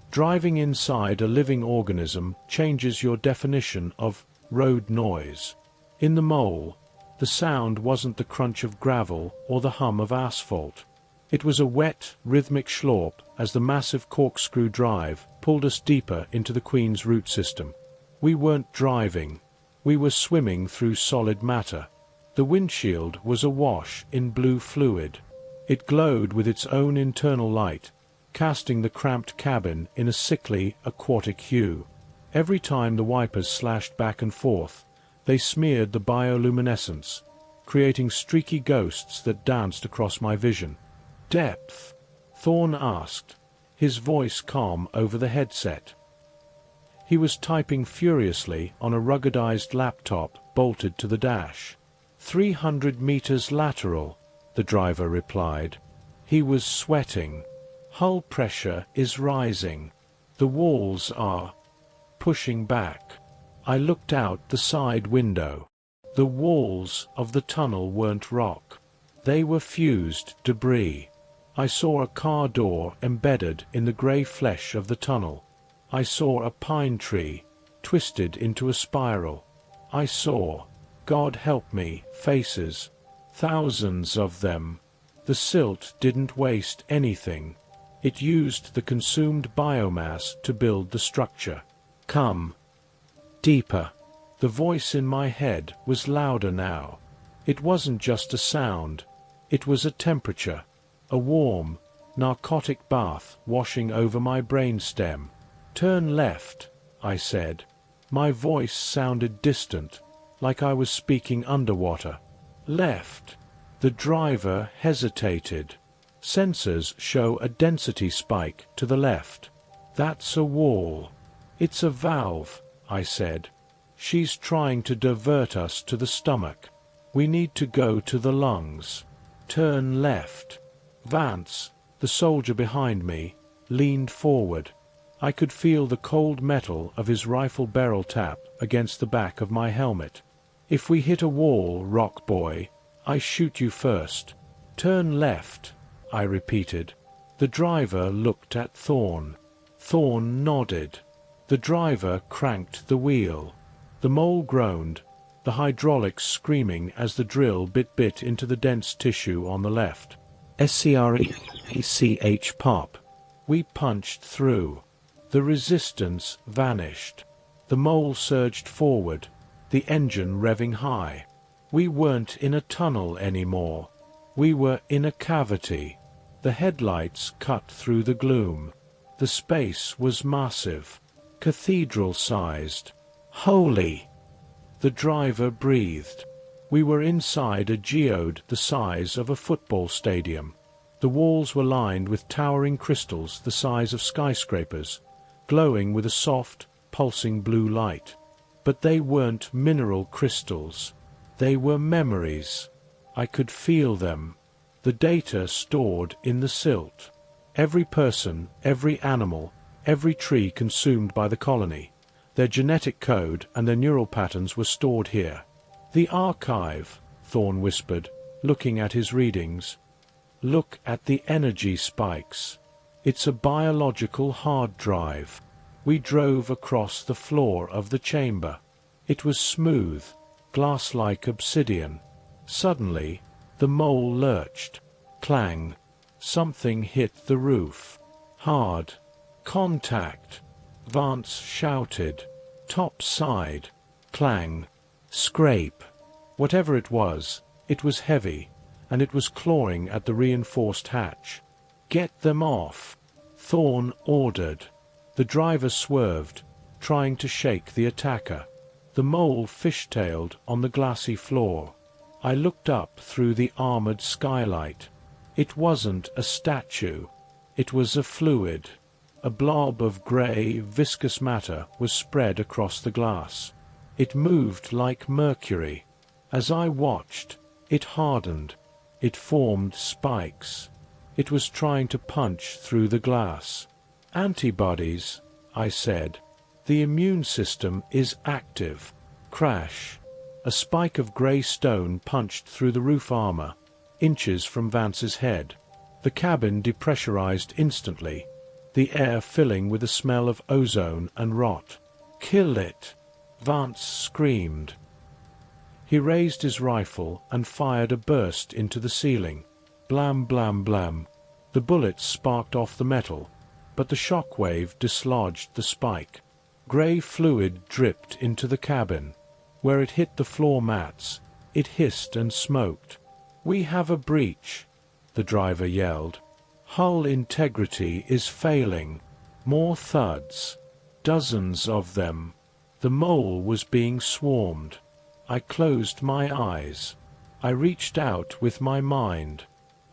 Driving inside a living organism changes your definition of road noise. In the mole, the sound wasn't the crunch of gravel or the hum of asphalt. It was a wet, rhythmic schlorp as the massive corkscrew drive pulled us deeper into the Queen's root system. We weren't driving. We were swimming through solid matter. The windshield was awash in blue fluid. It glowed with its own internal light, casting the cramped cabin in a sickly, aquatic hue. Every time the wipers slashed back and forth, they smeared the bioluminescence, creating streaky ghosts that danced across my vision. "Depth?" Thorn asked, his voice calm over the headset. He was typing furiously on a ruggedized laptop bolted to the dash. 300 meters lateral," the driver replied. He was sweating. "Hull pressure is rising. The walls are pushing back." I looked out the side window. The walls of the tunnel weren't rock. They were fused debris. I saw a car door embedded in the grey flesh of the tunnel. I saw a pine tree, twisted into a spiral. I saw, God help me, faces. Thousands of them. The silt didn't waste anything. It used the consumed biomass to build the structure. "Come. Deeper." The voice in my head was louder now. It wasn't just a sound. It was a temperature. A warm, narcotic bath washing over my brainstem. "Turn left," I said. My voice sounded distant, like I was speaking underwater. "Left." The driver hesitated. Sensors show a density spike to the left. "That's a wall." "It's a valve," I said. "She's trying to divert us to the stomach. We need to go to the lungs. Turn left." Vance, the soldier behind me, leaned forward. I could feel the cold metal of his rifle barrel tap against the back of my helmet. "If we hit a wall, Rock Boy, I shoot you first." "Turn left," I repeated. The driver looked at Thorn. Thorn nodded. The driver cranked the wheel. The mole groaned, the hydraulics screaming as the drill bit into the dense tissue on the left. SCRECH pop. We punched through. The resistance vanished. The mole surged forward, the engine revving high. We weren't in a tunnel anymore. We were in a cavity. The headlights cut through the gloom. The space was massive, cathedral-sized. "Holy!" The driver breathed. We were inside a geode the size of a football stadium. The walls were lined with towering crystals the size of skyscrapers, glowing with a soft, pulsing blue light. But they weren't mineral crystals. They were memories. I could feel them. The data stored in the silt. Every person, every animal, every tree consumed by the colony. Their genetic code and their neural patterns were stored here. The archive, Thorne whispered, looking at his readings. Look at the energy spikes. It's a biological hard drive. We drove across the floor of the chamber. It was smooth, glass-like obsidian. Suddenly, the mole lurched. Clang. Something hit the roof. Hard. Contact. Vance shouted. Top side. Clang. Scrape. Whatever it was heavy, and it was clawing at the reinforced hatch. Get them off, Thorne ordered. The driver swerved, trying to shake the attacker. The mole fishtailed on the glassy floor. I looked up through the armored skylight. It wasn't a statue. It was a fluid. A blob of grey, viscous matter was spread across the glass. It moved like mercury. As I watched, it hardened. It formed spikes. It was trying to punch through the glass. Antibodies, I said. The immune system is active. Crash. A spike of grey stone punched through the roof armor, inches from Vance's head. The cabin depressurized instantly, the air filling with the smell of ozone and rot. Kill it, Vance screamed. He raised his rifle and fired a burst into the ceiling. Blam, blam, blam. The bullets sparked off the metal, but the shock wave dislodged the spike. Grey fluid dripped into the cabin. Where it hit the floor mats, it hissed and smoked. We have a breach, the driver yelled. Hull integrity is failing. More thuds. Dozens of them. The mole was being swarmed. I closed my eyes. I reached out with my mind.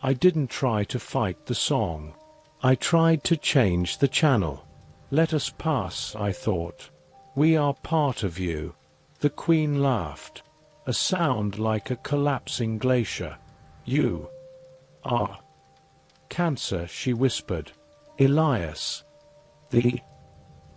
I didn't try to fight the song. I tried to change the channel. Let us pass, I thought. We are part of you. The Queen laughed. A sound like a collapsing glacier. You are cancer, she whispered. Elias. The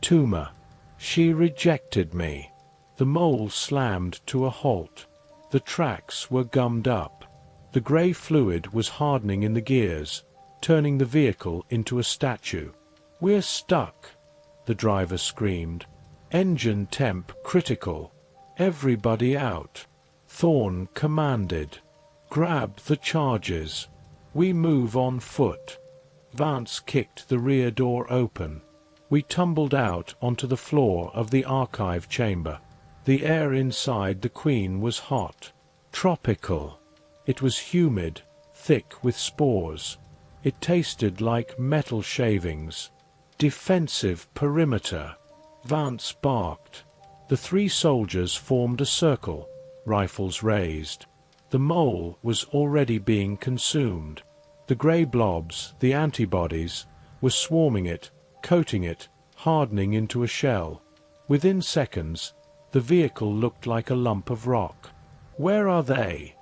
tumor. She rejected me. The mole slammed to a halt. The tracks were gummed up. The grey fluid was hardening in the gears, turning the vehicle into a statue. We're stuck, the driver screamed. Engine temp critical. Everybody out. Thorne commanded. Grab the charges. We move on foot. Vance kicked the rear door open. We tumbled out onto the floor of the archive chamber. The air inside the Queen was hot. Tropical. It was humid, thick with spores. It tasted like metal shavings. Defensive perimeter. Vance barked. The three soldiers formed a circle, rifles raised. The mole was already being consumed. The grey blobs, the antibodies, were swarming it, coating it, hardening into a shell. Within seconds, the vehicle looked like a lump of rock. Where are they?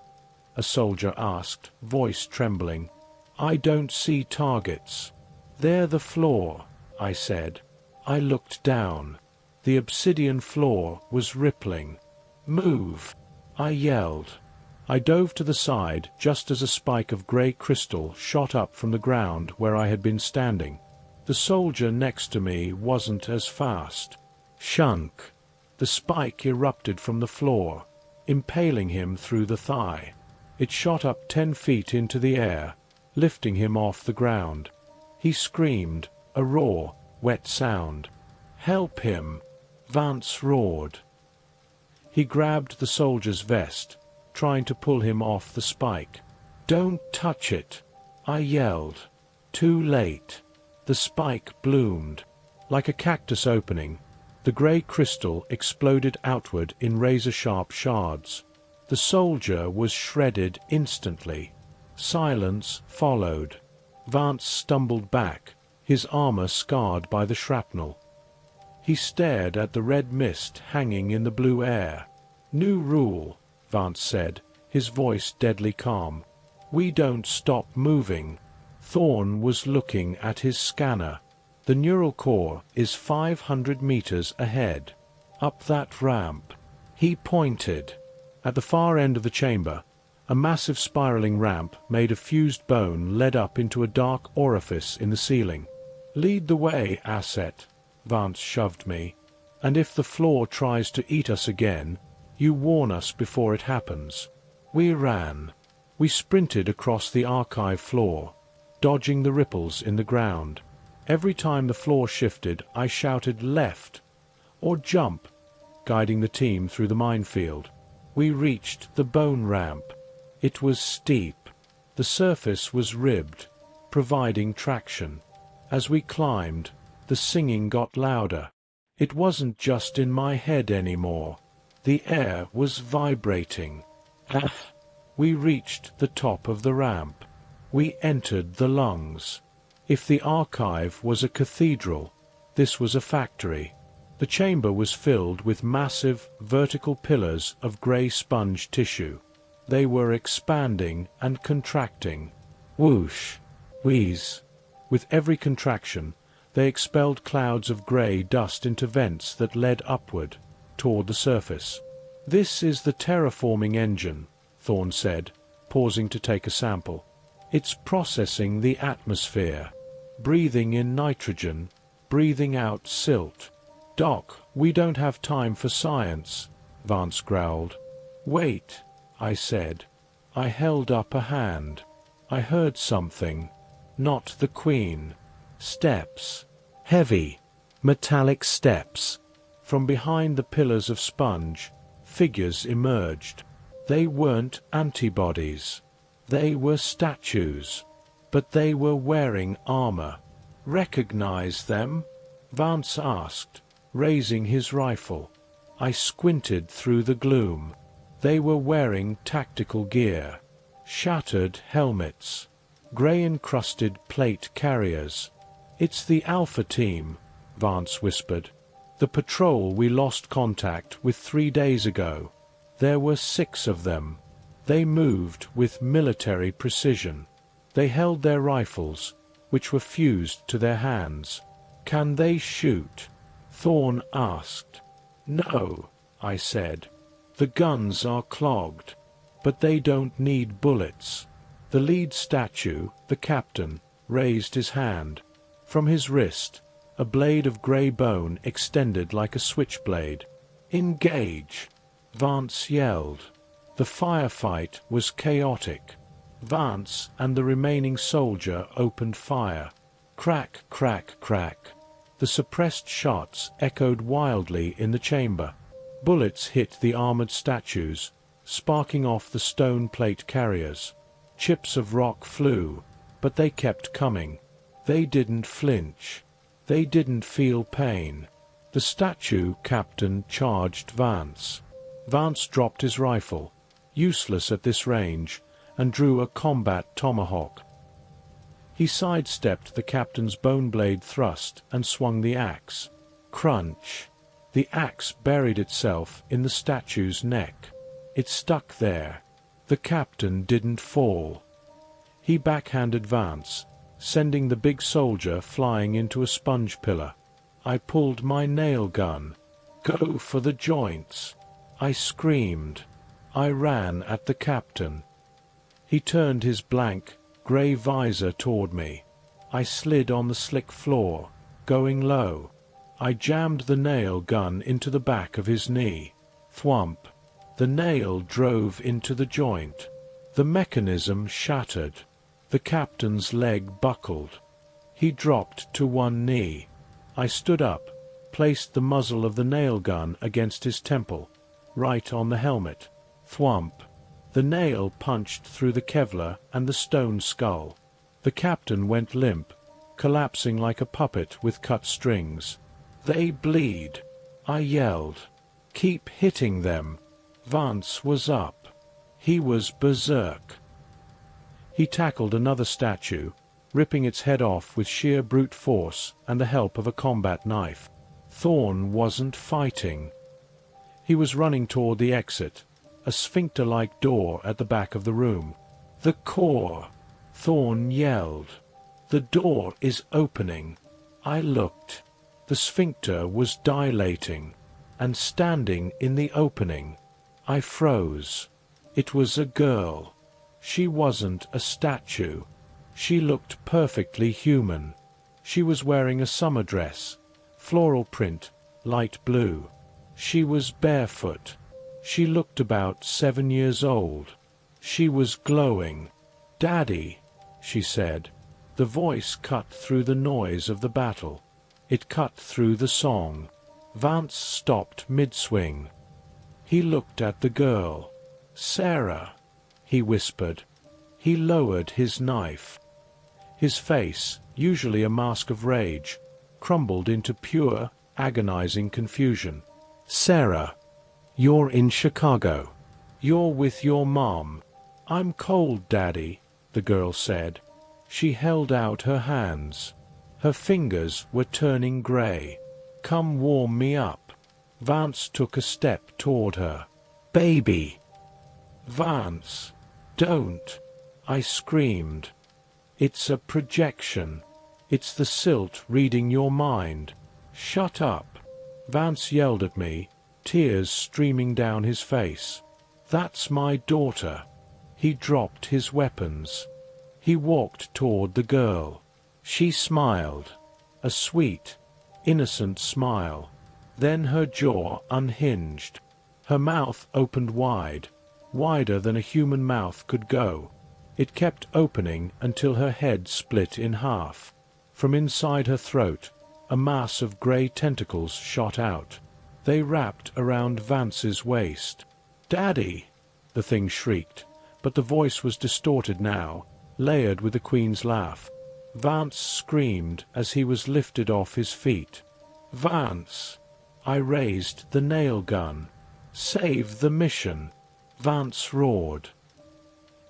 A soldier asked, voice trembling. I don't see targets. They're the floor, I said. I looked down. The obsidian floor was rippling. Move, I yelled. I dove to the side just as a spike of grey crystal shot up from the ground where I had been standing. The soldier next to me wasn't as fast. Shunk. The spike erupted from the floor, impaling him through the thigh. It shot up 10 feet into the air, lifting him off the ground. He screamed, a raw, wet sound. Help him, Vance roared. He grabbed the soldier's vest, trying to pull him off the spike. Don't touch it, I yelled. Too late. The spike bloomed. Like a cactus opening, the grey crystal exploded outward in razor-sharp shards. The soldier was shredded instantly. Silence followed. Vance stumbled back, his armor scarred by the shrapnel. He stared at the red mist hanging in the blue air. New rule, Vance said, his voice deadly calm. "We don't stop moving." Thorn was looking at his scanner. "The neural core is 500 meters ahead. Up that ramp." He pointed. At the far end of the chamber, a massive spiraling ramp made of fused bone led up into a dark orifice in the ceiling. "Lead the way, asset." Vance shoved me. "And if the floor tries to eat us again, you warn us before it happens." We ran. We sprinted across the archive floor, dodging the ripples in the ground. Every time the floor shifted, I shouted "left" or "jump," guiding the team through the minefield. We reached the bone ramp. It was steep. The surface was ribbed, providing traction. As we climbed, the singing got louder. It wasn't just in my head anymore. The air was vibrating. Ah! We reached the top of the ramp. We entered the lungs. If the archive was a cathedral, this was a factory. The chamber was filled with massive, vertical pillars of grey sponge tissue. They were expanding and contracting. Whoosh! Wheeze! With every contraction, they expelled clouds of grey dust into vents that led upward, toward the surface. "This is the terraforming engine," Thorn said, pausing to take a sample. "It's processing the atmosphere, breathing in nitrogen, breathing out silt." "Doc, we don't have time for science," Vance growled. "Wait," I said. I held up a hand. I heard something. Not the Queen. Steps. Heavy, metallic steps. From behind the pillars of sponge, figures emerged. They weren't antibodies. They were statues. But they were wearing armor. "Recognize them?" Vance asked, raising his rifle. I squinted through the gloom. They were wearing tactical gear. Shattered helmets. Grey-encrusted plate carriers. "It's the Alpha team," Vance whispered. "The patrol we lost contact with 3 days ago. There were 6 of them. They moved with military precision. They held their rifles, which were fused to their hands." "Can they shoot?" Thorn asked. "No," I said. "The guns are clogged. But they don't need bullets." The lead statue, the captain, raised his hand. From his wrist, a blade of grey bone extended like a switchblade. "Engage!" Vance yelled. The firefight was chaotic. Vance and the remaining soldier opened fire. Crack, crack, crack. The suppressed shots echoed wildly in the chamber. Bullets hit the armored statues, sparking off the stone plate carriers. Chips of rock flew, but they kept coming. They didn't flinch. They didn't feel pain. The statue captain charged Vance. Vance dropped his rifle, useless at this range, and drew a combat tomahawk. He sidestepped the captain's bone blade thrust and swung the axe. Crunch! The axe buried itself in the statue's neck. It stuck there. The captain didn't fall. He backhanded Vance, sending the big soldier flying into a sponge pillar. I pulled my nail gun. "Go for the joints!" I screamed. I ran at the captain. He turned his blank, grey visor toward me. I slid on the slick floor, going low. I jammed the nail gun into the back of his knee. Thwump. The nail drove into the joint. The mechanism shattered. The captain's leg buckled. He dropped to one knee. I stood up, placed the muzzle of the nail gun against his temple, right on the helmet. Thwump. The nail punched through the Kevlar and the stone skull. The captain went limp, collapsing like a puppet with cut strings. "They bleed," I yelled. "Keep hitting them." Vance was up. He was berserk. He tackled another statue, ripping its head off with sheer brute force and the help of a combat knife. Thorn wasn't fighting. He was running toward the exit, a sphincter-like door at the back of the room. "The core!" Thorn yelled. "The door is opening." I looked. The sphincter was dilating, and standing in the opening. I froze. It was a girl. She wasn't a statue. She looked perfectly human. She was wearing a summer dress, floral print, light blue. She was barefoot. She looked about 7 years old. She was glowing. "Daddy," she said. The voice cut through the noise of the battle. It cut through the song. Vance stopped mid-swing. He looked at the girl. "Sarah," he whispered. He lowered his knife. His face, usually a mask of rage, crumbled into pure, agonizing confusion. "Sarah, you're in Chicago. You're with your mom." "I'm cold, Daddy," the girl said. She held out her hands. Her fingers were turning gray. "Come warm me up." Vance took a step toward her. "Baby!" "Vance! Don't!" I screamed. "It's a projection. It's the Silt reading your mind. Shut up." Vance yelled at me, tears streaming down his face. "That's my daughter." He dropped his weapons. He walked toward the girl. She smiled. A sweet, innocent smile. Then her jaw unhinged. Her mouth opened wide, wider than a human mouth could go. It kept opening until her head split in half. From inside her throat, a mass of grey tentacles shot out. They wrapped around Vance's waist. "Daddy!" the thing shrieked, but the voice was distorted now, layered with the Queen's laugh. Vance screamed as he was lifted off his feet. "Vance!" I raised the nail gun. "Save the mission!" Vance roared.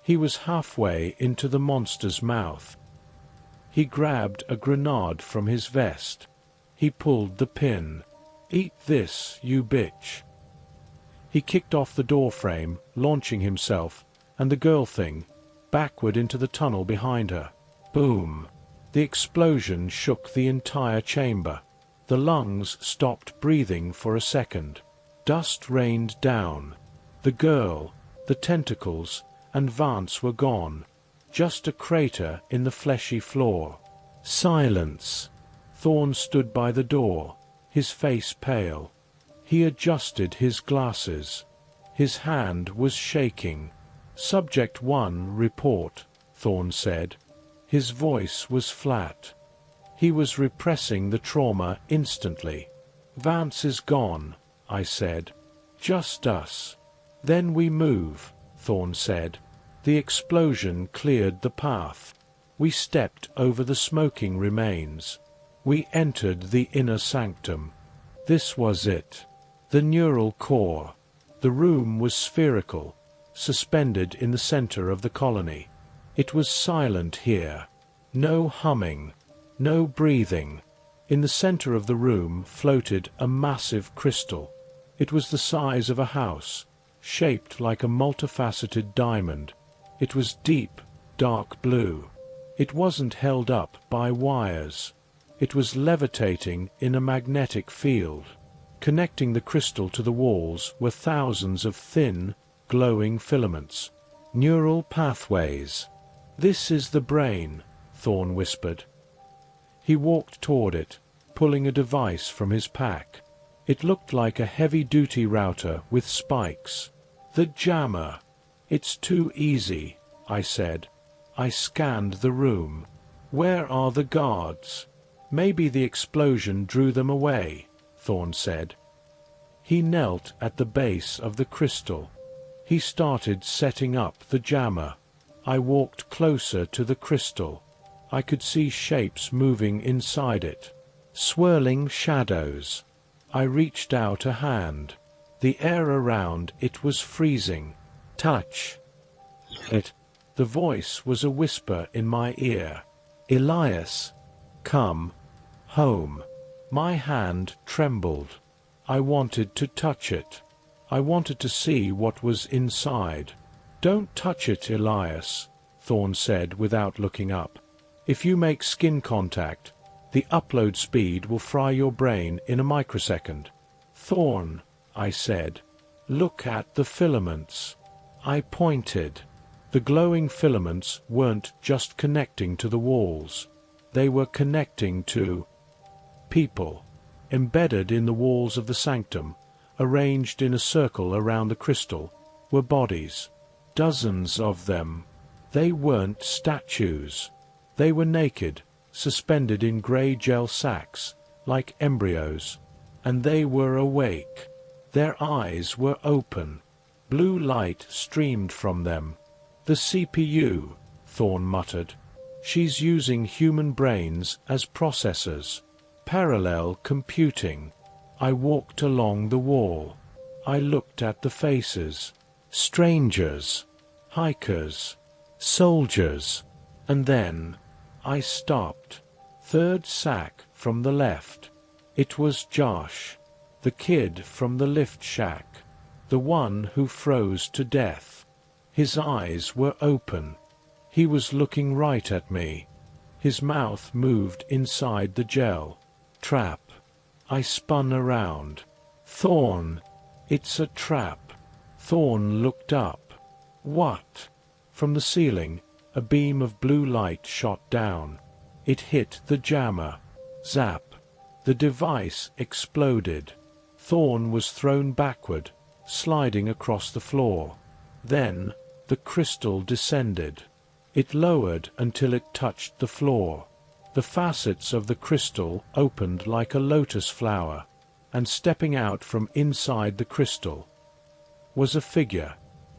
He was halfway into the monster's mouth. He grabbed a grenade from his vest. He pulled the pin. "Eat this, you bitch!" He kicked off the doorframe, launching himself, and the girl thing, backward into the tunnel behind her. Boom! The explosion shook the entire chamber. The lungs stopped breathing for a second. Dust rained down. The girl, the tentacles, and Vance were gone. Just a crater in the fleshy floor. Silence. Thorn stood by the door, his face pale. He adjusted his glasses. His hand was shaking. "Subject 1, report," Thorn said. His voice was flat. He was repressing the trauma instantly. "Vance is gone," I said. "Just us." "Then we move," Thorn said. The explosion cleared the path. We stepped over the smoking remains. We entered the inner sanctum. This was it. The neural core. The room was spherical, suspended in the center of the colony. It was silent here. No humming. No breathing. In the center of the room floated a massive crystal. It was the size of a house, shaped like a multifaceted diamond. It was deep, dark blue. It wasn't held up by wires. It was levitating in a magnetic field. Connecting the crystal to the walls were thousands of thin, glowing filaments. Neural pathways. "This is the brain," Thorn whispered. He walked toward it, pulling a device from his pack. It looked like a heavy-duty router with spikes. "The jammer." "It's too easy," I said. I scanned the room. "Where are the guards?" "Maybe the explosion drew them away," Thorn said. He knelt at the base of the crystal. He started setting up the jammer. I walked closer to the crystal. I could see shapes moving inside it. Swirling shadows. I reached out a hand. The air around it was freezing. "Touch it." The voice was a whisper in my ear. "Elias, come home." My hand trembled. I wanted to touch it. I wanted to see what was inside. "Don't touch it, Elias," Thorn said without looking up. "If you make skin contact, the upload speed will fry your brain in a microsecond." "Thorn," I said, "look at the filaments." I pointed. The glowing filaments weren't just connecting to the walls. They were connecting to people. Embedded in the walls of the sanctum, arranged in a circle around the crystal, were bodies. Dozens of them. They weren't statues. They were naked, suspended in grey gel sacks, like embryos. And they were awake. Their eyes were open. Blue light streamed from them. "The CPU," Thorn muttered. "She's using human brains as processors. Parallel computing." I walked along the wall. I looked at the faces. Strangers, hikers, soldiers. And then I stopped. Third sack from the left. It was Josh, the kid from the lift shack, the one who froze to death. His eyes were open. He was looking right at me. His mouth moved inside the gel. Trap. I spun around. "Thorn, it's a trap." Thorn looked up. "What?" From the ceiling, a beam of blue light shot down. It hit the jammer. Zap. The device exploded. Thorn was thrown backward, sliding across the floor. Then the crystal descended. It lowered until it touched the floor. The facets of the crystal opened like a lotus flower, and stepping out from inside the crystal was a figure.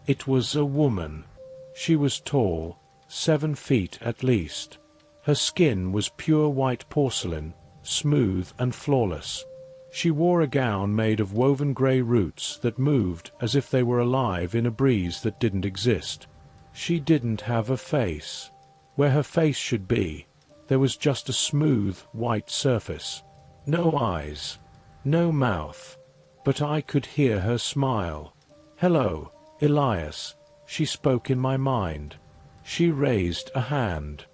It was a woman. She was tall, 7 feet at least. Her skin was pure white porcelain, smooth and flawless. She wore a gown made of woven grey roots that moved as if they were alive in a breeze that didn't exist. She didn't have a face. Where her face should be, there was just a smooth, white surface. No eyes, no mouth, but I could hear her smile. "Hello, Elias," she spoke in my mind. She raised a hand.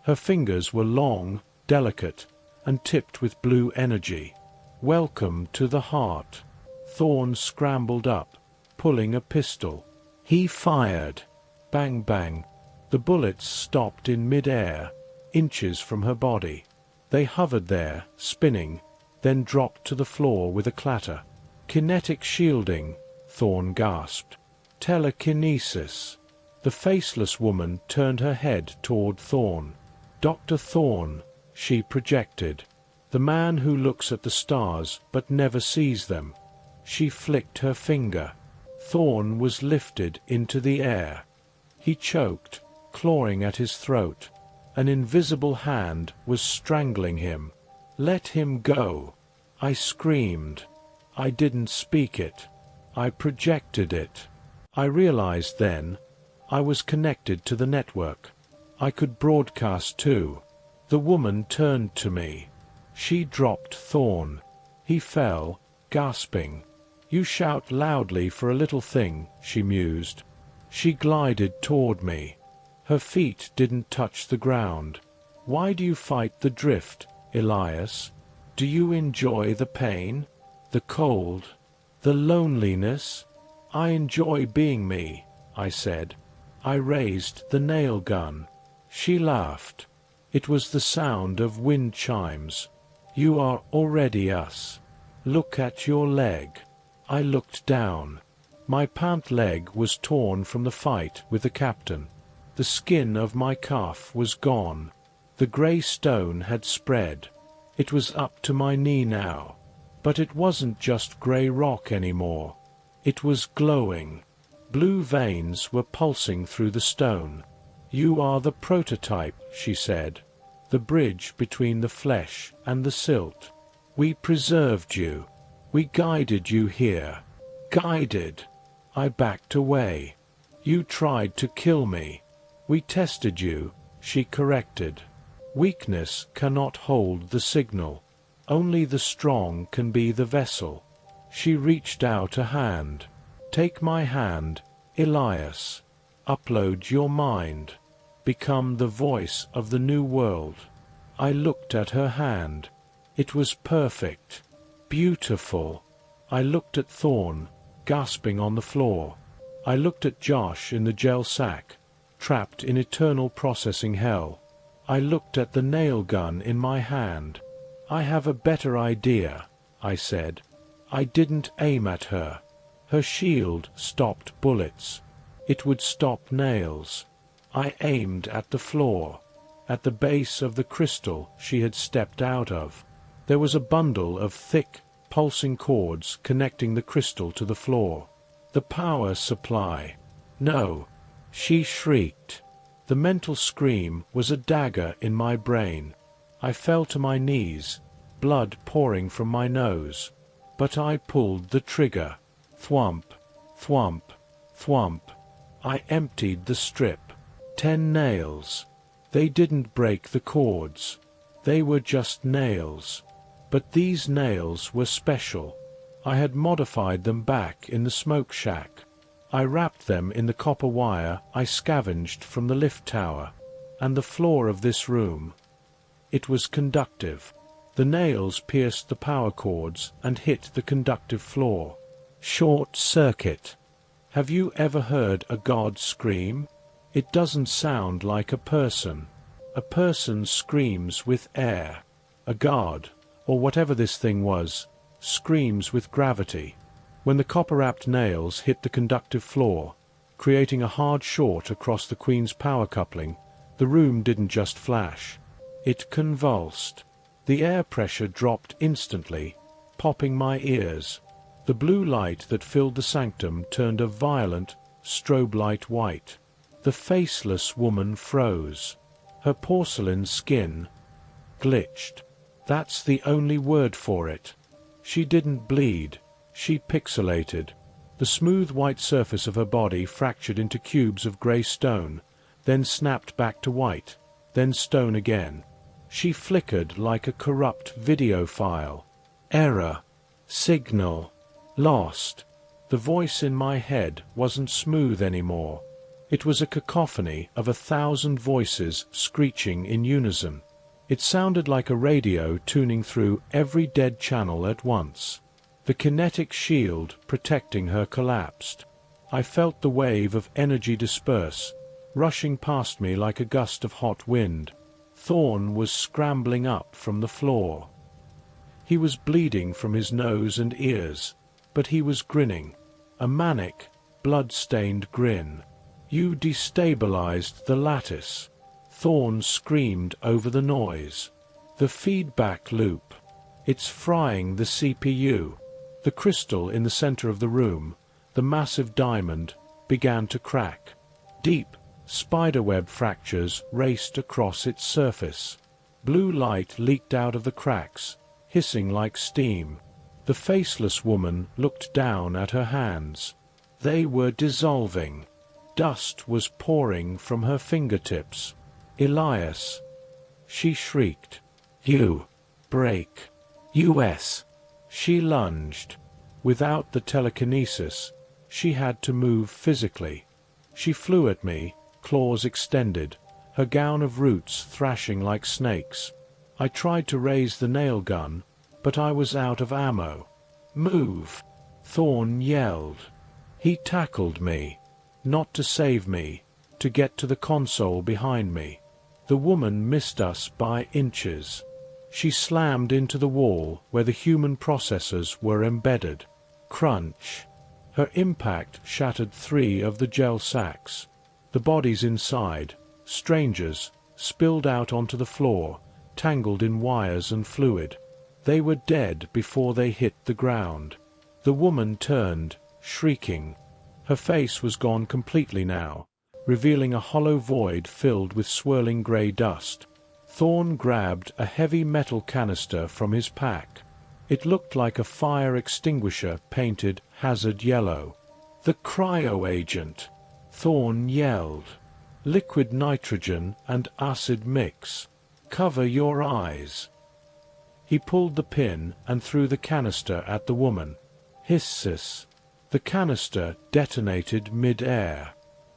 Her fingers were long, delicate, and tipped with blue energy. "Welcome to the heart." Thorn scrambled up, pulling a pistol. He fired. Bang bang. The bullets stopped in mid-air, inches from her body. They hovered there, spinning, then dropped to the floor with a clatter. "Kinetic shielding," Thorn gasped. "Telekinesis." The faceless woman turned her head toward Thorn. "Dr. Thorn," she projected. "The man who looks at the stars but never sees them." She flicked her finger. Thorn was lifted into the air. He choked, clawing at his throat. An invisible hand was strangling him. "Let him go!" I screamed. I didn't speak it. I projected it. I realized then I was connected to the network. I could broadcast too. The woman turned to me. She dropped Thorn. He fell, gasping. "You shout loudly for a little thing," she mused. She glided toward me. Her feet didn't touch the ground. "Why do you fight the drift, Elias? Do you enjoy the pain? The cold? The loneliness?" "I enjoy being me," I said. I raised the nail gun. She laughed. It was the sound of wind chimes. "You are already us. Look at your leg." I looked down. My pant leg was torn from the fight with the captain. The skin of my calf was gone. The grey stone had spread. It was up to my knee now. But it wasn't just grey rock anymore. It was glowing. Blue veins were pulsing through the stone. "You are the prototype," she said. "The bridge between the flesh and the silt. We preserved you. We guided you here." Guided. I backed away. "You tried to kill me." "We tested you," she corrected. "Weakness cannot hold the signal. Only the strong can be the vessel." She reached out a hand. Take my hand, Elias. Upload your mind. Become the voice of the new world. I looked at her hand. It was perfect. Beautiful. I looked at Thorn, gasping on the floor. I looked at Josh in the gel sack, trapped in eternal processing hell. I looked at the nail gun in my hand. I have a better idea, I said. I didn't aim at her. Her shield stopped bullets. It would stop nails. I aimed at the floor, at the base of the crystal she had stepped out of. There was a bundle of thick, pulsing cords connecting the crystal to the floor. The power supply. No, she shrieked. The mental scream was a dagger in my brain. I fell to my knees, blood pouring from my nose. But I pulled the trigger. Thwomp, thwomp, thwomp. I emptied the strip. 10 nails. They didn't break the cords. They were just nails. But these nails were special. I had modified them back in the smoke shack. I wrapped them in the copper wire I scavenged from the lift tower, and the floor of this room. It was conductive. The nails pierced the power cords and hit the conductive floor. Short circuit. Have you ever heard a god scream? It doesn't sound like a person. A person screams with air. A god, or whatever this thing was, screams with gravity. When the copper-wrapped nails hit the conductive floor, creating a hard short across the Queen's power coupling, the room didn't just flash. It convulsed. The air pressure dropped instantly, popping my ears. The blue light that filled the sanctum turned a violent, strobe light white. The faceless woman froze. Her porcelain skin glitched. That's the only word for it. She didn't bleed. She pixelated. The smooth white surface of her body fractured into cubes of grey stone, then snapped back to white, then stone again. She flickered like a corrupt video file. Error. Signal. Lost. The voice in my head wasn't smooth anymore. It was a cacophony of 1,000 voices screeching in unison. It sounded like a radio tuning through every dead channel at once. The kinetic shield protecting her collapsed. I felt the wave of energy disperse, rushing past me like a gust of hot wind. Thorn was scrambling up from the floor. He was bleeding from his nose and ears, but he was grinning. A manic, blood-stained grin. You destabilized the lattice. Thorn screamed over the noise. The feedback loop. It's frying the CPU. The crystal in the center of the room, the massive diamond, began to crack. Deep, spiderweb fractures raced across its surface. Blue light leaked out of the cracks, hissing like steam. The faceless woman looked down at her hands. They were dissolving. Dust was pouring from her fingertips. Elias. She shrieked. You. Break. US. She lunged. Without the telekinesis, she had to move physically. She flew at me, claws extended, her gown of roots thrashing like snakes. I tried to raise the nail gun, but I was out of ammo. Move! Thorn yelled. He tackled me. Not to save me, to get to the console behind me. The woman missed us by inches. She slammed into the wall where the human processors were embedded. Crunch. Her impact shattered 3 of the gel sacks. The bodies inside, strangers, spilled out onto the floor, tangled in wires and fluid. They were dead before they hit the ground. The woman turned, shrieking. Her face was gone completely now, revealing a hollow void filled with swirling grey dust. Thorn grabbed a heavy metal canister from his pack. It looked like a fire extinguisher painted hazard yellow. The cryo agent! Thorn yelled. Liquid nitrogen and acid mix. Cover your eyes. He pulled the pin and threw the canister at the woman. Hissus. The canister detonated mid-air.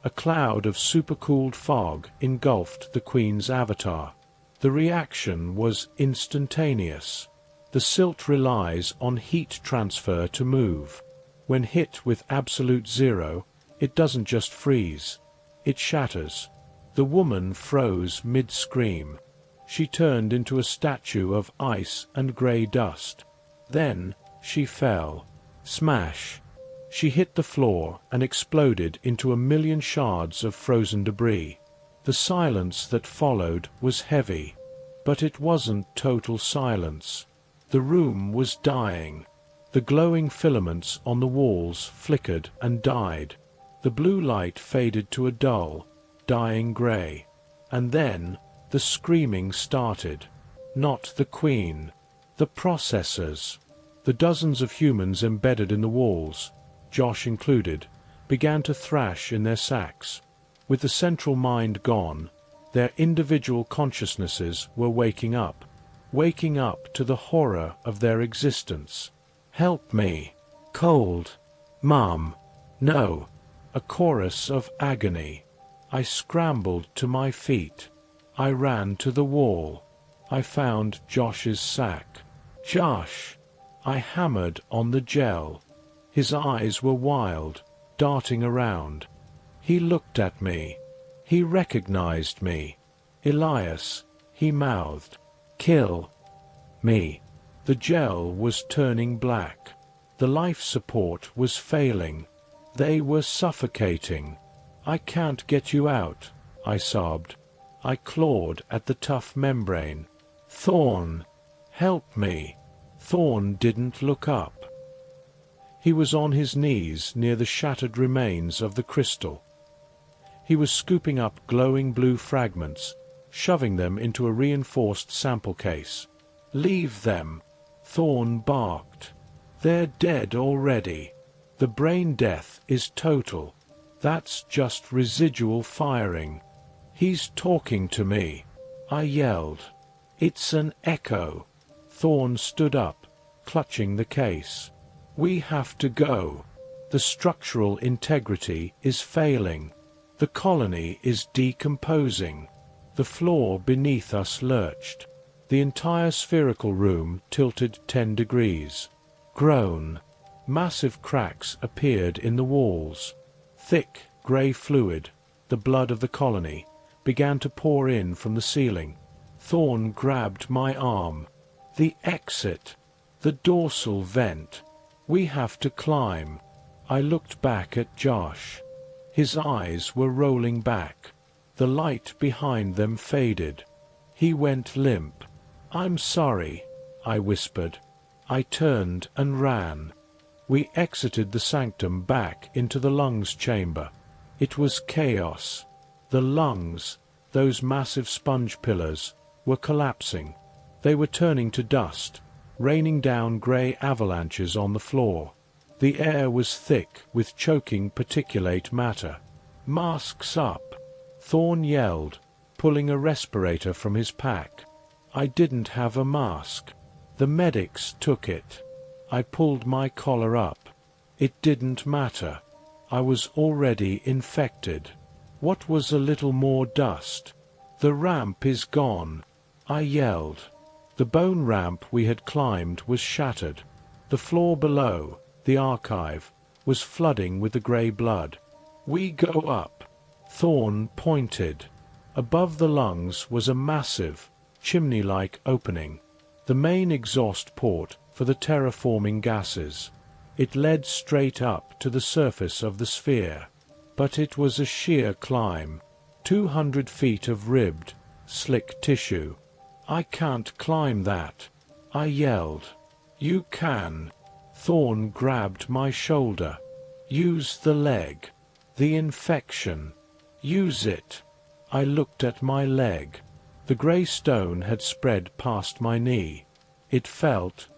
A cloud of supercooled fog engulfed the Queen's avatar. The reaction was instantaneous. The Silt relies on heat transfer to move. When hit with absolute zero, it doesn't just freeze. It shatters. The woman froze mid-scream. She turned into a statue of ice and grey dust. Then she fell. Smash! She hit the floor and exploded into a million shards of frozen debris. The silence that followed was heavy. But it wasn't total silence. The room was dying. The glowing filaments on the walls flickered and died. The blue light faded to a dull, dying grey. And then the screaming started. Not the Queen. The processors. The dozens of humans embedded in the walls, Josh included, began to thrash in their sacks. With the central mind gone, their individual consciousnesses were waking up to the horror of their existence. "Help me! Cold! Mum! No!" A chorus of agony. I scrambled to my feet. I ran to the wall. I found Josh's sack. "Josh!" I hammered on the gel. His eyes were wild, darting around. He looked at me. He recognized me. "Elias," he mouthed. "Kill me." The gel was turning black. The life support was failing. They were suffocating. "I can't get you out," I sobbed. I clawed at the tough membrane. "Thorn! Help me!" Thorn didn't look up. He was on his knees near the shattered remains of the crystal. He was scooping up glowing blue fragments, shoving them into a reinforced sample case. "Leave them," Thorn barked. "They're dead already. The brain death is total. That's just residual firing." "He's talking to me," I yelled. "It's an echo." Thorn stood up, clutching the case. "We have to go. The structural integrity is failing. The colony is decomposing." The floor beneath us lurched. The entire spherical room tilted 10 degrees. Groan. Massive cracks appeared in the walls. Thick, grey fluid, the blood of the colony, began to pour in from the ceiling. Thorn grabbed my arm. "The exit! The dorsal vent! We have to climb." I looked back at Josh. His eyes were rolling back. The light behind them faded. He went limp. "I'm sorry," I whispered. I turned and ran. We exited the sanctum back into the lungs chamber. It was chaos. The lungs, those massive sponge pillars, were collapsing. They were turning to dust, raining down grey avalanches on the floor. The air was thick with choking particulate matter. "Masks up!" Thorn yelled, pulling a respirator from his pack. I didn't have a mask. The medics took it. I pulled my collar up. It didn't matter. I was already infected. What was a little more dust? "The ramp is gone," I yelled. The bone ramp we had climbed was shattered. The floor below, the archive, was flooding with the grey blood. "We go up." Thorn pointed. Above the lungs was a massive, chimney-like opening, the main exhaust port for the terraforming gases. It led straight up to the surface of the sphere. But it was a sheer climb, 200 feet of ribbed, slick tissue. "I can't climb that," I yelled. "You can." Thorn grabbed my shoulder. "Use the leg. The infection. Use it." I looked at my leg. The grey stone had spread past my knee. It felt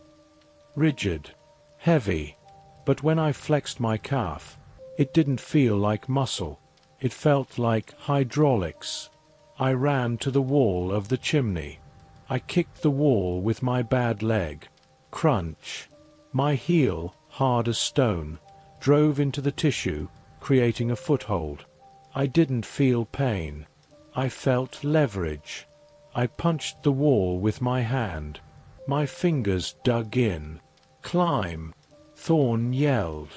rigid, heavy, but when I flexed my calf, it didn't feel like muscle. It felt like hydraulics. I ran to the wall of the chimney. I kicked the wall with my bad leg. Crunch. My heel, hard as stone, drove into the tissue, creating a foothold. I didn't feel pain. I felt leverage. I punched the wall with my hand. My fingers dug in. Climb! Thorn yelled.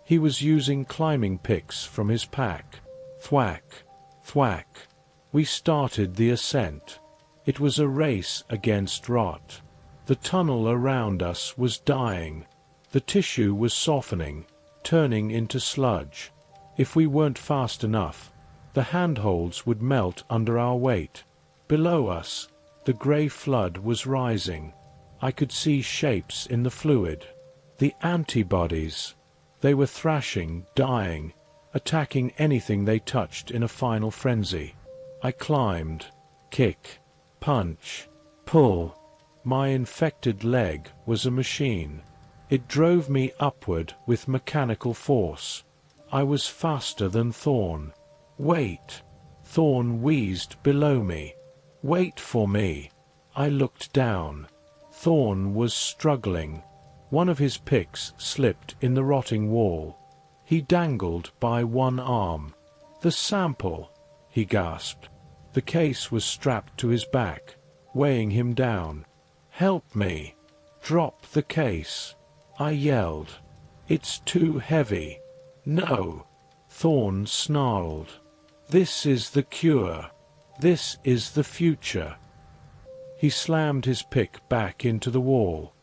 He was using climbing picks from his pack. Thwack! Thwack! We started the ascent. It was a race against rot. The tunnel around us was dying. The tissue was softening, turning into sludge. If we weren't fast enough, the handholds would melt under our weight. Below us, the grey flood was rising. I could see shapes in the fluid. The antibodies. They were thrashing, dying, attacking anything they touched in a final frenzy. I climbed. Kick. Punch. Pull. My infected leg was a machine. It drove me upward with mechanical force. I was faster than Thorn. Wait! Thorn wheezed below me. Wait for me. I looked down. Thorn was struggling. One of his picks slipped in the rotting wall. He dangled by one arm. The sample, he gasped. The case was strapped to his back, weighing him down. Help me. Drop the case. I yelled. It's too heavy. No. Thorn snarled. This is the cure. This is the future. He slammed his pick back into the wall.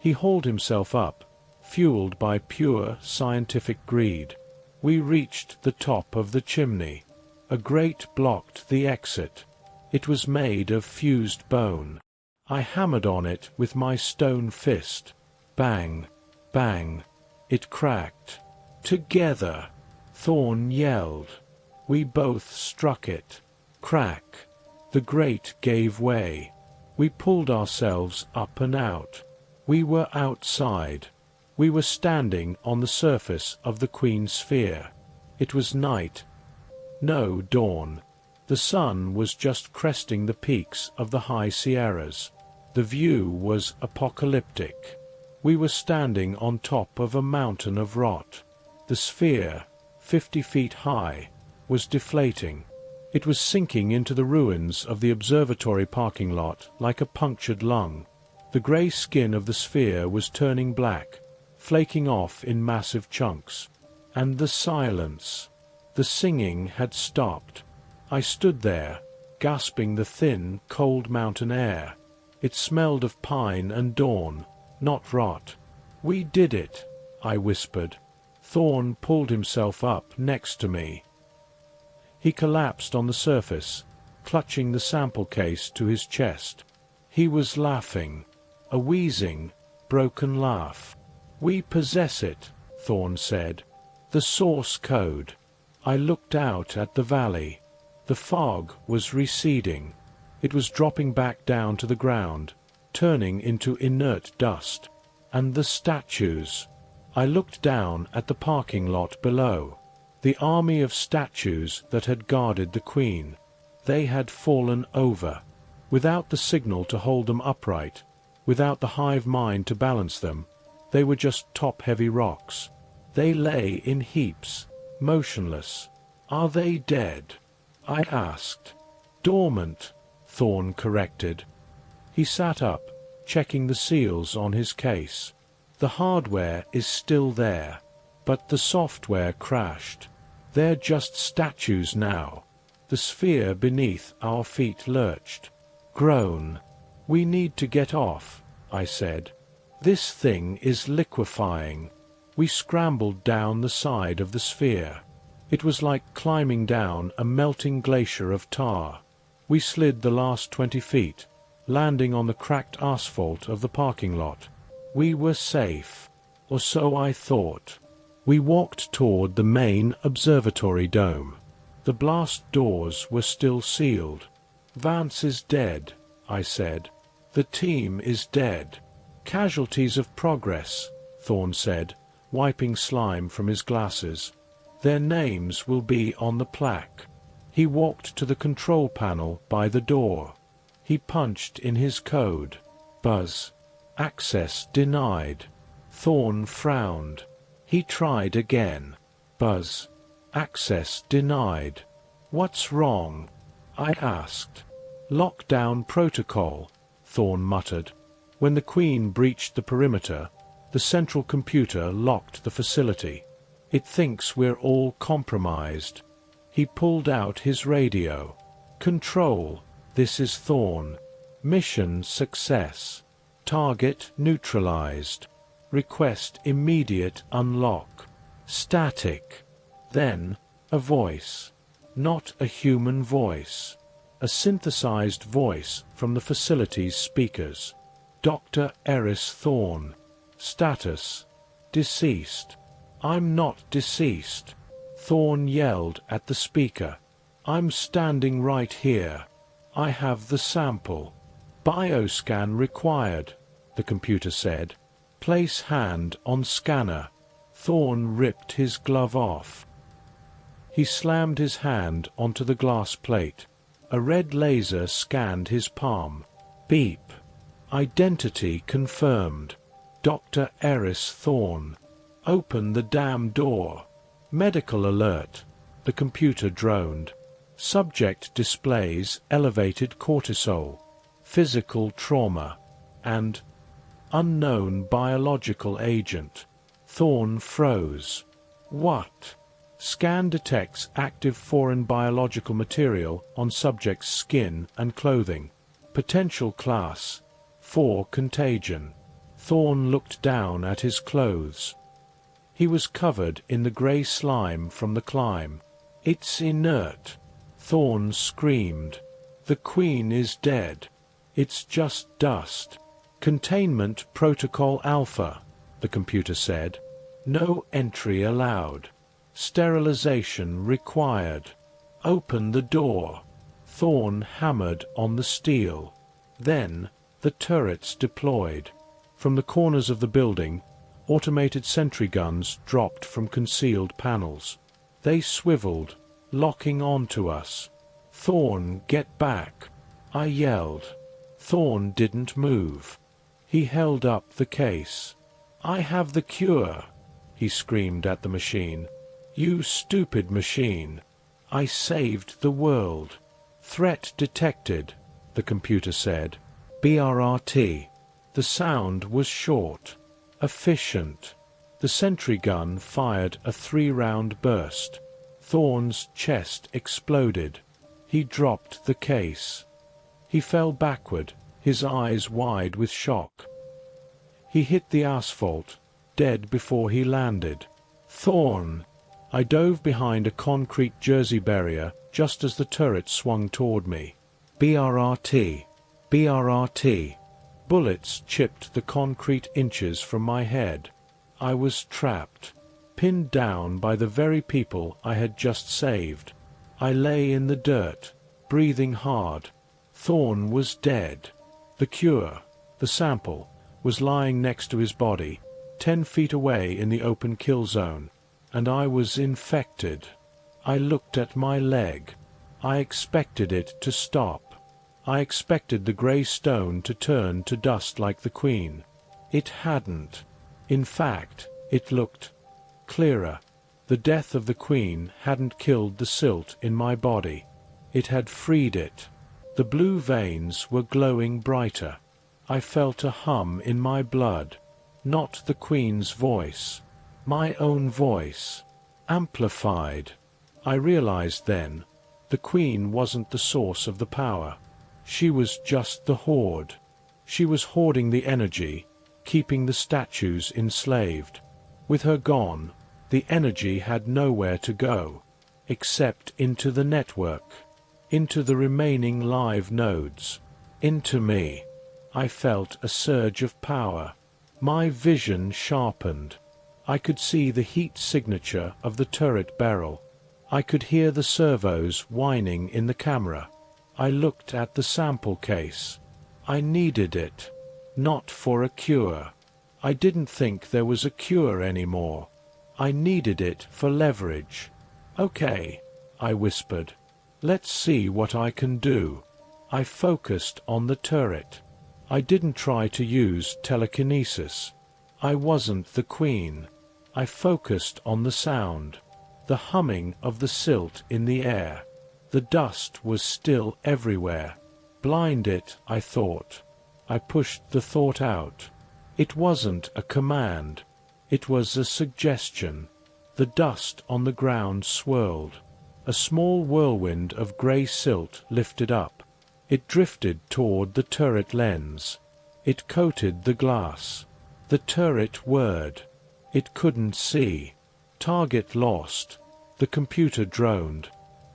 He hauled himself up, fueled by pure scientific greed. We reached the top of the chimney. A grate blocked the exit. It was made of fused bone. I hammered on it with my stone fist. Bang! Bang! It cracked. Together! Thorn yelled. We both struck it. Crack! The grate gave way. We pulled ourselves up and out. We were outside. We were standing on the surface of the Queen Sphere. It was night. No dawn. The sun was just cresting the peaks of the high Sierras. The view was apocalyptic. We were standing on top of a mountain of rot. The sphere, 50 feet high, was deflating. It was sinking into the ruins of the observatory parking lot like a punctured lung. The grey skin of the sphere was turning black, flaking off in massive chunks. And the silence. The singing had stopped. I stood there, gasping the thin, cold mountain air. It smelled of pine and dawn, not rot. We did it, I whispered. Thorn pulled himself up next to me. He collapsed on the surface, clutching the sample case to his chest. He was laughing, a wheezing, broken laugh. We possess it, Thorn said. The source code. I looked out at the valley. The fog was receding. It was dropping back down to the ground, turning into inert dust. And the statues. I looked down at the parking lot below. The army of statues that had guarded the Queen. They had fallen over. Without the signal to hold them upright, without the hive mind to balance them, they were just top-heavy rocks. They lay in heaps, motionless. Are they dead? I asked. Dormant, Thorn corrected. He sat up, checking the seals on his case. The hardware is still there, but the software crashed. They're just statues now. The sphere beneath our feet lurched. Groan. We need to get off, I said. This thing is liquefying. We scrambled down the side of the sphere. It was like climbing down a melting glacier of tar. We slid the last 20 feet, landing on the cracked asphalt of the parking lot. We were safe, or so I thought. We walked toward the main observatory dome. The blast doors were still sealed. Vance is dead, I said. The team is dead. Casualties of progress, Thorn said, wiping slime from his glasses. Their names will be on the plaque. He walked to the control panel by the door. He punched in his code. Buzz. Access denied. Thorn frowned. He tried again. Buzz. Access denied. What's wrong? I asked. Lockdown protocol, Thorn muttered. When the Queen breached the perimeter, the central computer locked the facility. It thinks we're all compromised. He pulled out his radio. Control, this is Thorn. Mission success. Target neutralized. Request immediate unlock. Static. Then, a voice. Not a human voice. A synthesized voice from the facility's speakers. Dr. Eris Thorn. Status. Deceased. I'm not deceased. Thorn yelled at the speaker. I'm standing right here. I have the sample. Bioscan required, the computer said. Place hand on scanner. Thorn ripped his glove off. He slammed his hand onto the glass plate. A red laser scanned his palm. Beep. Identity confirmed. Dr. Eris Thorn. Open the damn door. Medical alert. The computer droned. Subject displays elevated cortisol, physical trauma, and unknown biological agent. Thorn froze. What? Scan detects active foreign biological material on subject's skin and clothing. Potential class 4 contagion. Thorn looked down at his clothes. He was covered in the grey slime from the climb. It's inert. Thorn screamed. The Queen is dead. It's just dust. Containment Protocol Alpha, the computer said. No entry allowed. Sterilization required. Open the door. Thorn hammered on the steel. Then, the turrets deployed. From the corners of the building, automated sentry guns dropped from concealed panels. They swiveled, locking onto us. Thorn, get back! I yelled. Thorn didn't move. He held up the case. I have the cure, he screamed at the machine. You stupid machine. I saved the world. Threat detected, the computer said. BRRT. The sound was short. Efficient. The sentry gun fired a 3-round burst. Thorn's chest exploded. He dropped the case. He fell backward, his eyes wide with shock. He hit the asphalt, dead before he landed. Thorn! I dove behind a concrete jersey barrier just as the turret swung toward me. BRRT. BRRT. Bullets chipped the concrete inches from my head. I was trapped, pinned down by the very people I had just saved. I lay in the dirt, breathing hard. Thorn was dead. The cure, the sample, was lying next to his body, 10 feet away in the open kill zone, and I was infected. I looked at my leg. I expected it to stop. I expected the grey stone to turn to dust like the Queen. It hadn't. In fact, it looked clearer. The death of the Queen hadn't killed the silt in my body. It had freed it. The blue veins were glowing brighter. I felt a hum in my blood. Not the Queen's voice. My own voice. Amplified. I realized then, the Queen wasn't the source of the power. She was just the hoard. She was hoarding the energy, keeping the statues enslaved. With her gone, the energy had nowhere to go, except into the network, into the remaining live nodes, into me. I felt a surge of power. My vision sharpened. I could see the heat signature of the turret barrel. I could hear the servos whining in the camera. I looked at the sample case. I needed it. Not for a cure. I didn't think there was a cure anymore. I needed it for leverage. Okay, I whispered. Let's see what I can do. I focused on the turret. I didn't try to use telekinesis. I wasn't the Queen. I focused on the sound. The humming of the silt in the air. The dust was still everywhere. Blind it, I thought. I pushed the thought out. It wasn't a command. It was a suggestion. The dust on the ground swirled. A small whirlwind of grey silt lifted up. It drifted toward the turret lens. It coated the glass. The turret whirred. It couldn't see. Target lost. The computer droned.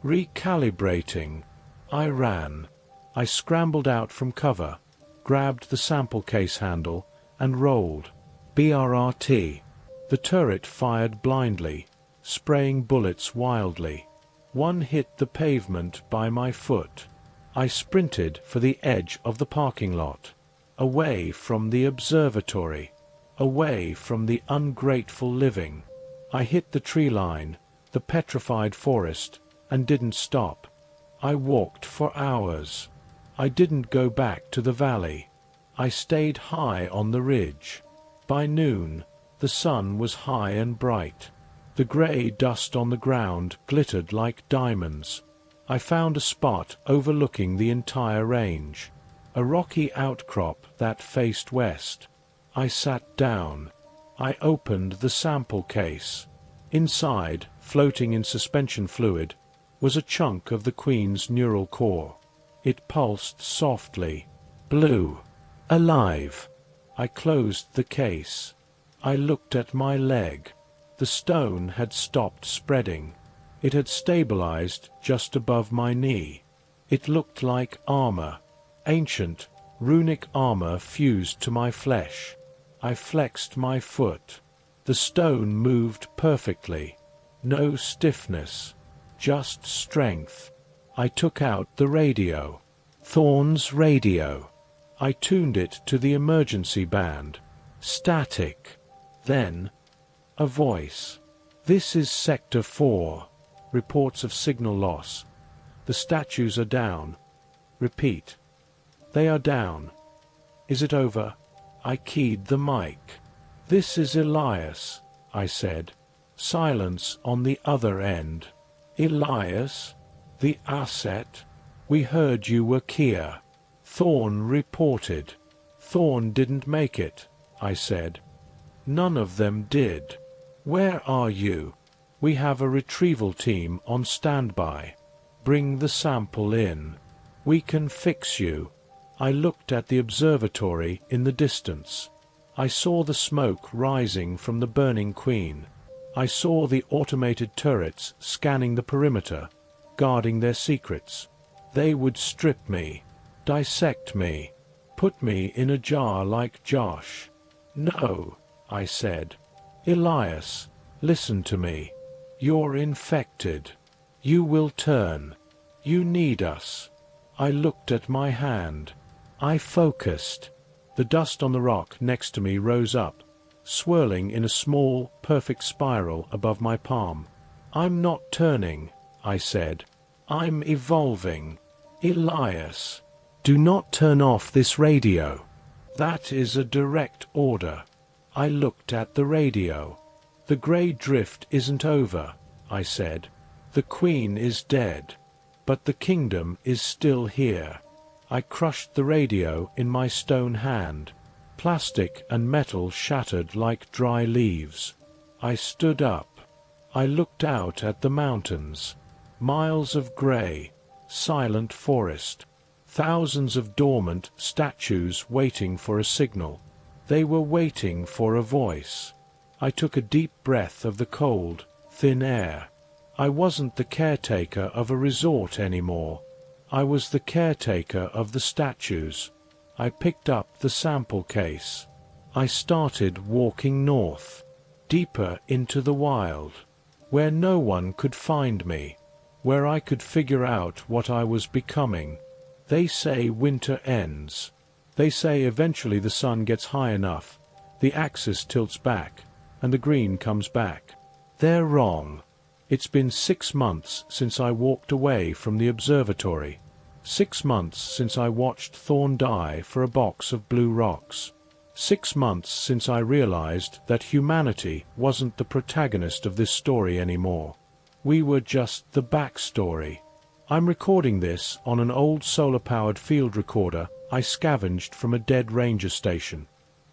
Recalibrating. I ran. I scrambled out from cover, grabbed the sample case handle, and rolled. BRRT. The turret fired blindly, spraying bullets wildly. One hit the pavement by my foot. I sprinted for the edge of the parking lot, away from the observatory, away from the ungrateful living. I hit the tree line, the petrified forest, and didn't stop. I walked for hours. I didn't go back to the valley. I stayed high on the ridge. By noon, the sun was high and bright. The grey dust on the ground glittered like diamonds. I found a spot overlooking the entire range, a rocky outcrop that faced west. I sat down. I opened the sample case. Inside, floating in suspension fluid, was a chunk of the Queen's neural core. It pulsed softly. Blue. Alive. I closed the case. I looked at my leg. The stone had stopped spreading. It had stabilized just above my knee. It looked like armor. Ancient, runic armor fused to my flesh. I flexed my foot. The stone moved perfectly. No stiffness. Just strength. I took out the radio. Thorne's radio. I tuned it to the emergency band. Static. Then, a voice. This is Sector 4. Reports of signal loss. The statues are down. Repeat. They are down. Is it over? I keyed the mic. This is Elias, I said. Silence on the other end. Elias? The asset? We heard you were Kia. Thorne reported. Thorne didn't make it, I said. None of them did. Where are you? We have a retrieval team on standby. Bring the sample in. We can fix you. I looked at the observatory in the distance. I saw the smoke rising from the burning Queen. I saw the automated turrets scanning the perimeter, guarding their secrets. They would strip me, dissect me, put me in a jar like Josh. No, I said. Elias, listen to me. You're infected. You will turn. You need us. I looked at my hand. I focused. The dust on the rock next to me rose up, swirling in a small, perfect spiral above my palm. I'm not turning, I said. I'm evolving. Elias, do not turn off this radio. That is a direct order. I looked at the radio. The grey drift isn't over, I said. The Queen is dead. But the kingdom is still here. I crushed the radio in my stone hand. Plastic and metal shattered like dry leaves. I stood up. I looked out at the mountains. Miles of grey, silent forest. Thousands of dormant statues waiting for a signal. They were waiting for a voice. I took a deep breath of the cold, thin air. I wasn't the caretaker of a resort anymore. I was the caretaker of the statues. I picked up the sample case. I started walking north, deeper into the wild, where no one could find me, where I could figure out what I was becoming. They say winter ends. They say eventually the sun gets high enough, the axis tilts back, and the green comes back. They're wrong. It's been 6 months since I walked away from the observatory. 6 months since I watched Thorne die for a box of blue rocks. 6 months since I realized that humanity wasn't the protagonist of this story anymore. We were just the backstory. I'm recording this on an old solar-powered field recorder I scavenged from a dead ranger station.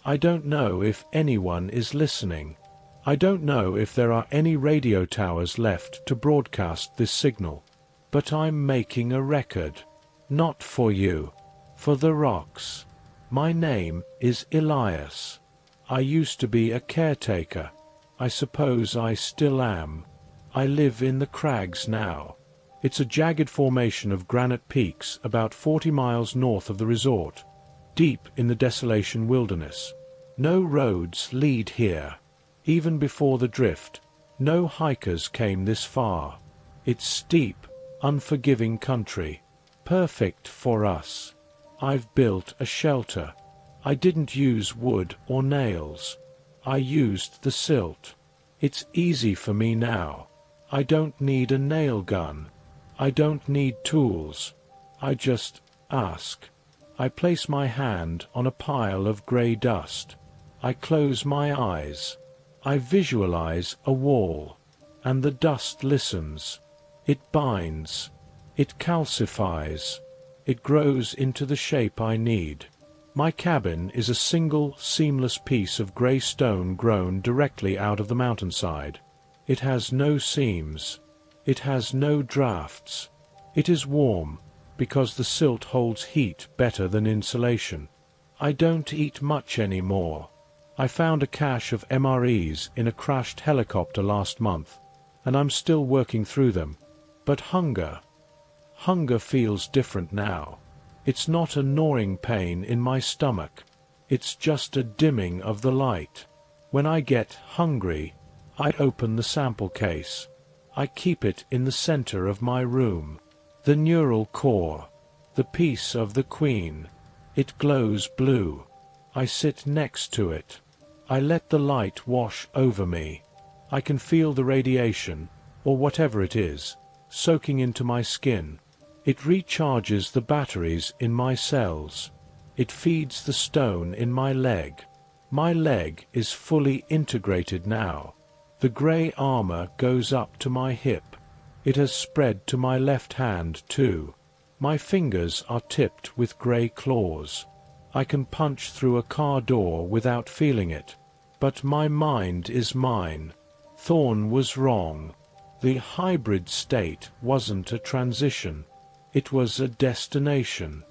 I don't know if anyone is listening. I don't know if there are any radio towers left to broadcast this signal. But I'm making a record. Not for you. For the rocks. My name is Elias. I used to be a caretaker. I suppose I still am. I live in the crags now. It's a jagged formation of granite peaks about 40 miles north of the resort, deep in the desolation wilderness. No roads lead here. Even before the drift, no hikers came this far. It's steep, unforgiving country. Perfect for us. I've built a shelter. I didn't use wood or nails. I used the silt. It's easy for me now. I don't need a nail gun. I don't need tools. I just ask. I place my hand on a pile of grey dust. I close my eyes. I visualize a wall. And the dust listens. It binds. It calcifies. It grows into the shape I need. My cabin is a single, seamless piece of grey stone grown directly out of the mountainside. It has no seams. It has no drafts. It is warm, because the silt holds heat better than insulation. I don't eat much anymore. I found a cache of MREs in a crashed helicopter last month, and I'm still working through them. But hunger feels different now. It's not a gnawing pain in my stomach. It's just a dimming of the light. When I get hungry, I open the sample case. I keep it in the center of my room. The neural core. The piece of the queen. It glows blue. I sit next to it. I let the light wash over me. I can feel the radiation, or whatever it is, soaking into my skin. It recharges the batteries in my cells. It feeds the stone in my leg. My leg is fully integrated now. The grey armor goes up to my hip. It has spread to my left hand too. My fingers are tipped with grey claws. I can punch through a car door without feeling it. But my mind is mine. Thorn was wrong. The hybrid state wasn't a transition. It was a destination.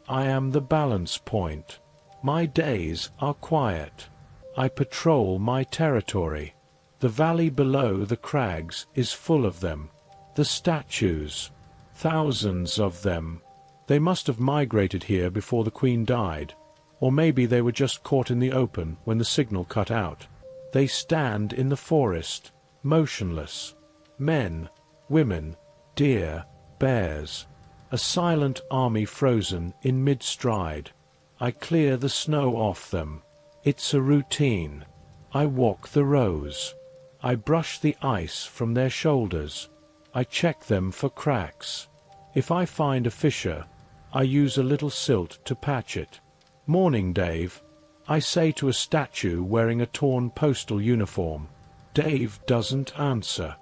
I am the balance point. My days are quiet. I patrol my territory. The valley below the crags is full of them. The statues. Thousands of them. They must have migrated here before the Queen died. Or maybe they were just caught in the open when the signal cut out. They stand in the forest, motionless. Men, women, deer, bears. A silent army frozen in mid-stride. I clear the snow off them. It's a routine. I walk the rows. I brush the ice from their shoulders. I check them for cracks. If I find a fissure, I use a little silt to patch it. "Morning, Dave," I say to a statue wearing a torn postal uniform. Dave doesn't answer.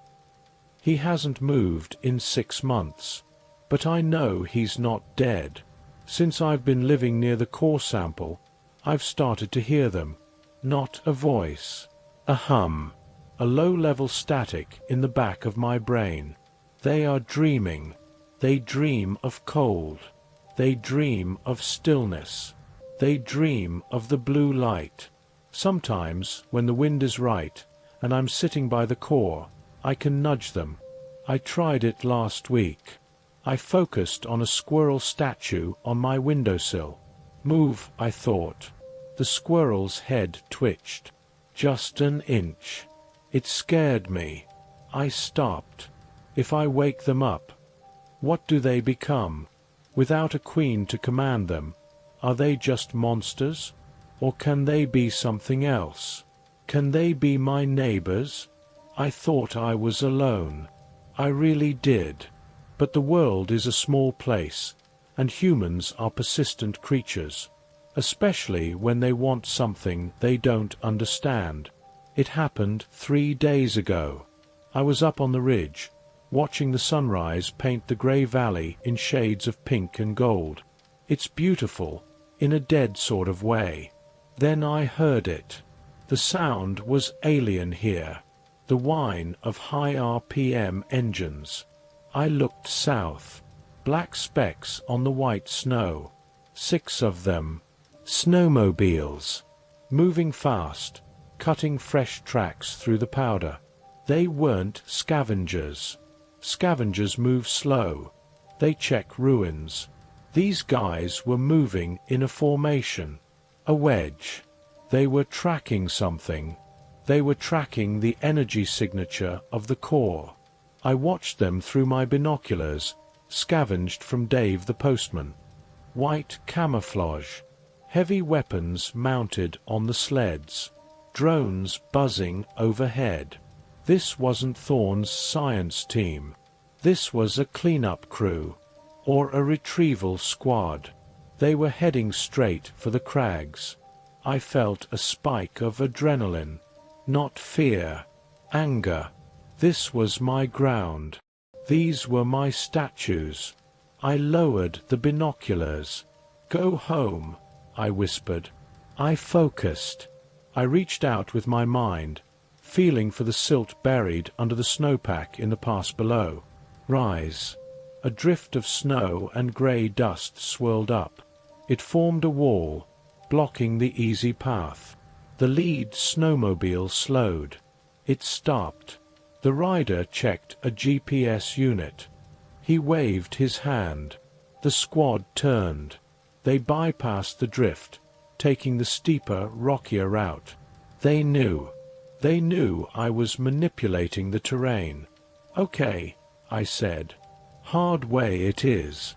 He hasn't moved in 6 months. But I know he's not dead. Since I've been living near the core sample, I've started to hear them. Not a voice. A hum. A low-level static in the back of my brain. They are dreaming. They dream of cold. They dream of stillness. They dream of the blue light. Sometimes, when the wind is right, and I'm sitting by the core, I can nudge them. I tried it last week. I focused on a squirrel statue on my windowsill. Move, I thought. The squirrel's head twitched. Just an inch. It scared me. I stopped. If I wake them up, what do they become? Without a queen to command them, are they just monsters? Or can they be something else? Can they be my neighbors? I thought I was alone. I really did. But the world is a small place, and humans are persistent creatures. especially when they want something they don't understand. It happened 3 days ago. I was up on the ridge, watching the sunrise paint the grey valley in shades of pink and gold. It's beautiful, in a dead sort of way. Then I heard it. The sound was alien here, the whine of high RPM engines. I looked south. Black specks on the white snow. 6 of them. Snowmobiles. Moving fast, cutting fresh tracks through the powder. They weren't scavengers. Scavengers move slow. They check ruins. These guys were moving in a formation. A wedge. They were tracking something. They were tracking the energy signature of the core. I watched them through my binoculars, scavenged from Dave the postman. White camouflage. Heavy weapons mounted on the sleds. Drones buzzing overhead. This wasn't Thorne's science team. This was a cleanup crew. Or a retrieval squad. They were heading straight for the crags. I felt a spike of adrenaline. Not fear. Anger. This was my ground. These were my statues. I lowered the binoculars. "Go home," I whispered. I focused. I reached out with my mind, feeling for the silt buried under the snowpack in the pass below. Rise. A drift of snow and grey dust swirled up. It formed a wall, blocking the easy path. The lead snowmobile slowed. It stopped. The rider checked a GPS unit. He waved his hand. The squad turned. They bypassed the drift, taking the steeper, rockier route. They knew. They knew I was manipulating the terrain. "Okay," I said. "Hard way it is."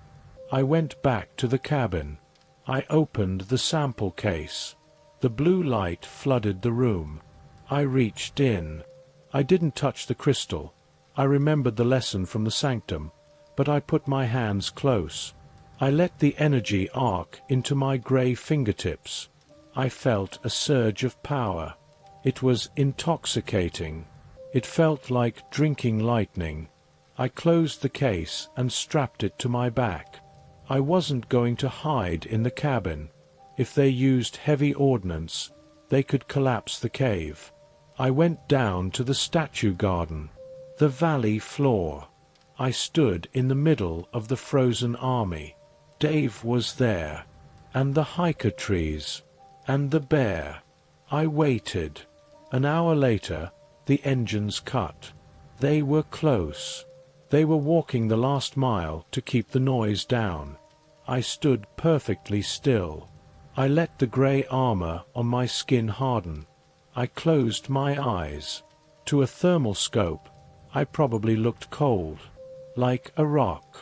I went back to the cabin. I opened the sample case. The blue light flooded the room. I reached in. I didn't touch the crystal. I remembered the lesson from the sanctum, but I put my hands close. I let the energy arc into my grey fingertips. I felt a surge of power. It was intoxicating. It felt like drinking lightning. I closed the case and strapped it to my back. I wasn't going to hide in the cabin. If they used heavy ordnance, they could collapse the cave. I went down to the statue garden, the valley floor. I stood in the middle of the frozen army. Dave was there, and the hiker trees, and the bear. I waited. An hour later, the engines cut. They were close. They were walking the last mile to keep the noise down. I stood perfectly still. I let the grey armor on my skin harden. I closed my eyes. To a thermal scope, I probably looked cold. Like a rock.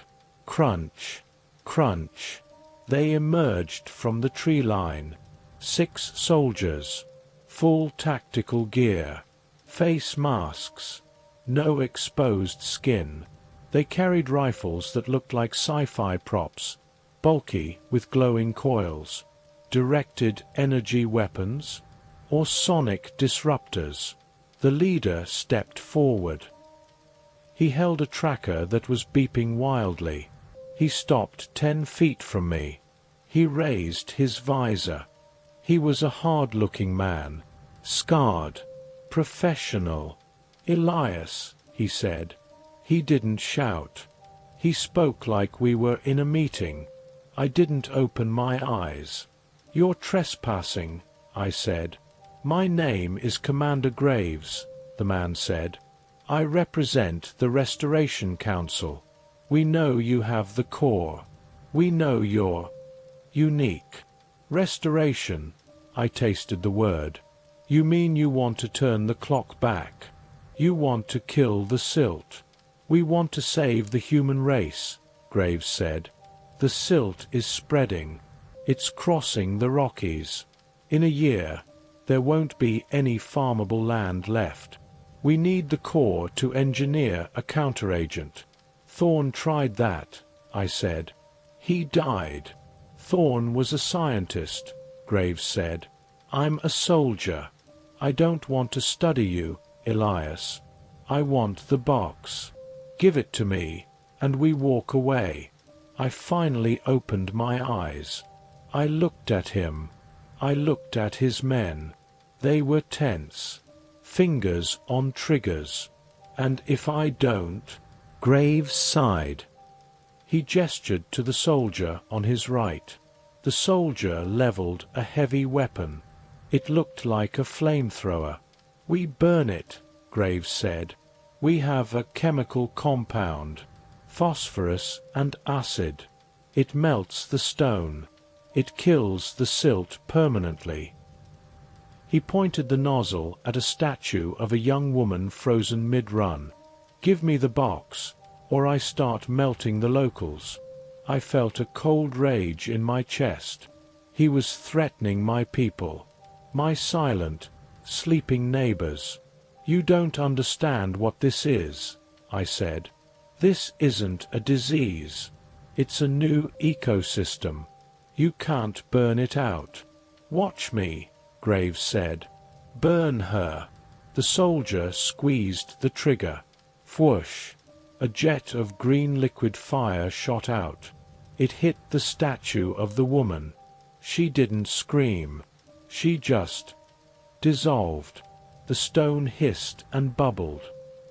Crunch. Crunch. They emerged from the tree line. 6 soldiers. Full tactical gear. Face masks. No exposed skin. They carried rifles that looked like sci-fi props, bulky with glowing coils. Directed energy weapons? Or sonic disruptors? The leader stepped forward. He held a tracker that was beeping wildly. He stopped 10 feet from me. He raised his visor. He was a hard-looking man. Scarred. Professional. "Elias," he said. He didn't shout. He spoke like we were in a meeting. I didn't open my eyes. "You're trespassing," I said. "My name is Commander Graves," the man said. "I represent the Restoration Council. We know you have the core. We know you're unique." Restoration. I tasted the word. "You mean you want to turn the clock back? You want to kill the silt?" "We want to save the human race," Graves said. "The silt is spreading. It's crossing the Rockies. In a year, there won't be any farmable land left. We need the core to engineer a counteragent." "Thorne tried that," I said. "He died." "Thorne was a scientist," Graves said. "I'm a soldier. I don't want to study you, Elias. I want the box. Give it to me, and we walk away." I finally opened my eyes. I looked at him. I looked at his men. They were tense. Fingers on triggers. "And if I don't?" Graves sighed. He gestured to the soldier on his right. The soldier leveled a heavy weapon. It looked like a flamethrower. "We burn it," Graves said. "We have a chemical compound, phosphorus and acid. It melts the stone. It kills the silt permanently." He pointed the nozzle at a statue of a young woman frozen mid-run. "Give me the box, or I start melting the locals." I felt a cold rage in my chest. He was threatening my people, my silent, sleeping neighbors. "You don't understand what this is," I said. "This isn't a disease. It's a new ecosystem. You can't burn it out." "Watch me," Graves said. "Burn her." The soldier squeezed the trigger. Whoosh! A jet of green liquid fire shot out. It hit the statue of the woman. She didn't scream. She just dissolved. The stone hissed and bubbled.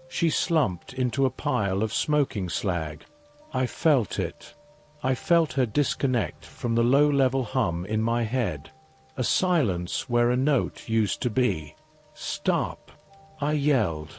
She slumped into a pile of smoking slag. I felt it. I felt her disconnect from the low-level hum in my head. A silence where a note used to be. "Stop!" I yelled.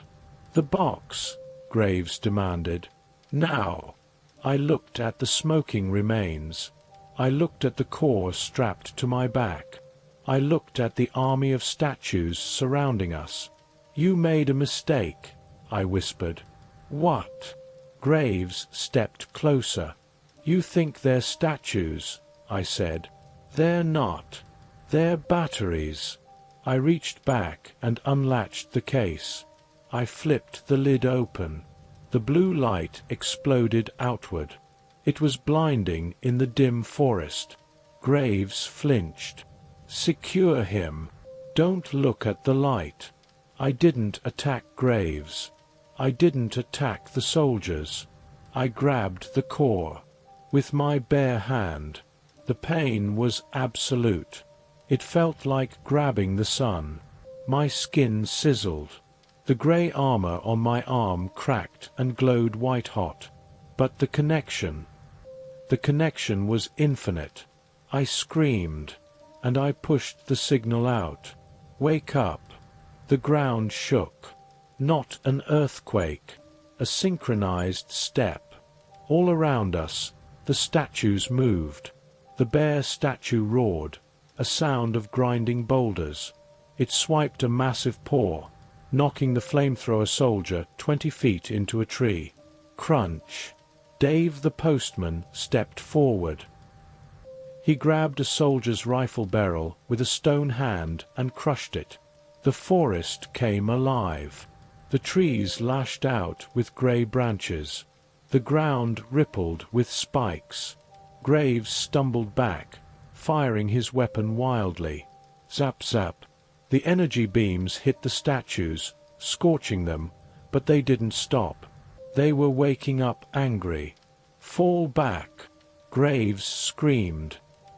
"The box," Graves demanded. "Now!" I looked at the smoking remains. I looked at the core strapped to my back. I looked at the army of statues surrounding us. "You made a mistake," I whispered. "What?" Graves stepped closer. "You think they're statues," I said. "They're not. They're batteries." I reached back and unlatched the case. I flipped the lid open. The blue light exploded outward. It was blinding in the dim forest. Graves flinched. "Secure him. Don't look at the light." I didn't attack Graves. I didn't attack the soldiers. I grabbed the core. With my bare hand. The pain was absolute. It felt like grabbing the sun. My skin sizzled. The grey armor on my arm cracked and glowed white-hot. But the connection was infinite. I screamed, and I pushed the signal out. "Wake up." The ground shook. Not an earthquake. A synchronized step. All around us, the statues moved. The bear statue roared, a sound of grinding boulders. It swiped a massive paw, knocking the flamethrower soldier 20 feet into a tree. Crunch. Dave the postman stepped forward. He grabbed a soldier's rifle barrel with a stone hand and crushed it. The forest came alive. The trees lashed out with grey branches. The ground rippled with spikes. Graves stumbled back, firing his weapon wildly. Zap zap. The energy beams hit the statues, scorching them, but they didn't stop. They were waking up angry. "Fall back!" Graves screamed.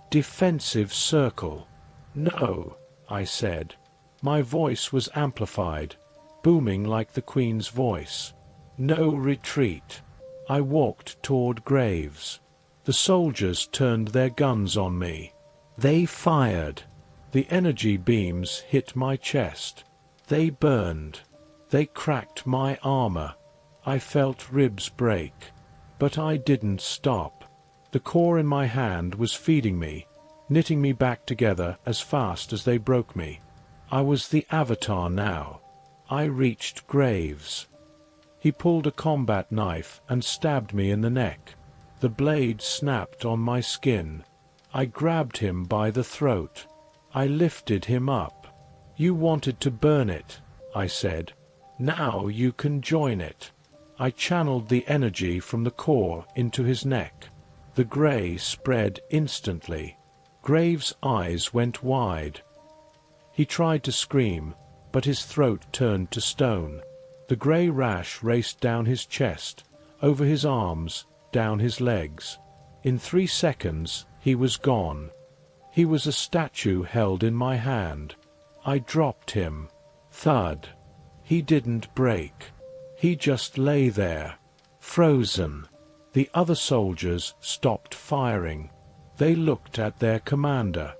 "Defensive circle." "No," I said. My voice was amplified, booming like the Queen's voice. "No retreat." I walked toward Graves. The soldiers turned their guns on me. They fired. The energy beams hit my chest. They burned. They cracked my armor. I felt ribs break. But I didn't stop. The core in my hand was feeding me, knitting me back together as fast as they broke me. I was the Avatar now. I reached Graves. He pulled a combat knife and stabbed me in the neck. The blade snapped on my skin. I grabbed him by the throat. I lifted him up. "You wanted to burn it," I said. "Now you can join it." I channeled the energy from the core into his neck. The grey spread instantly. Graves' eyes went wide. He tried to scream, but his throat turned to stone. The grey rash raced down his chest, over his arms, down his legs. In 3 seconds, he was gone. He was a statue held in my hand. I dropped him. Thud. He didn't break. He just lay there, frozen. The other soldiers stopped firing. They looked at their commander.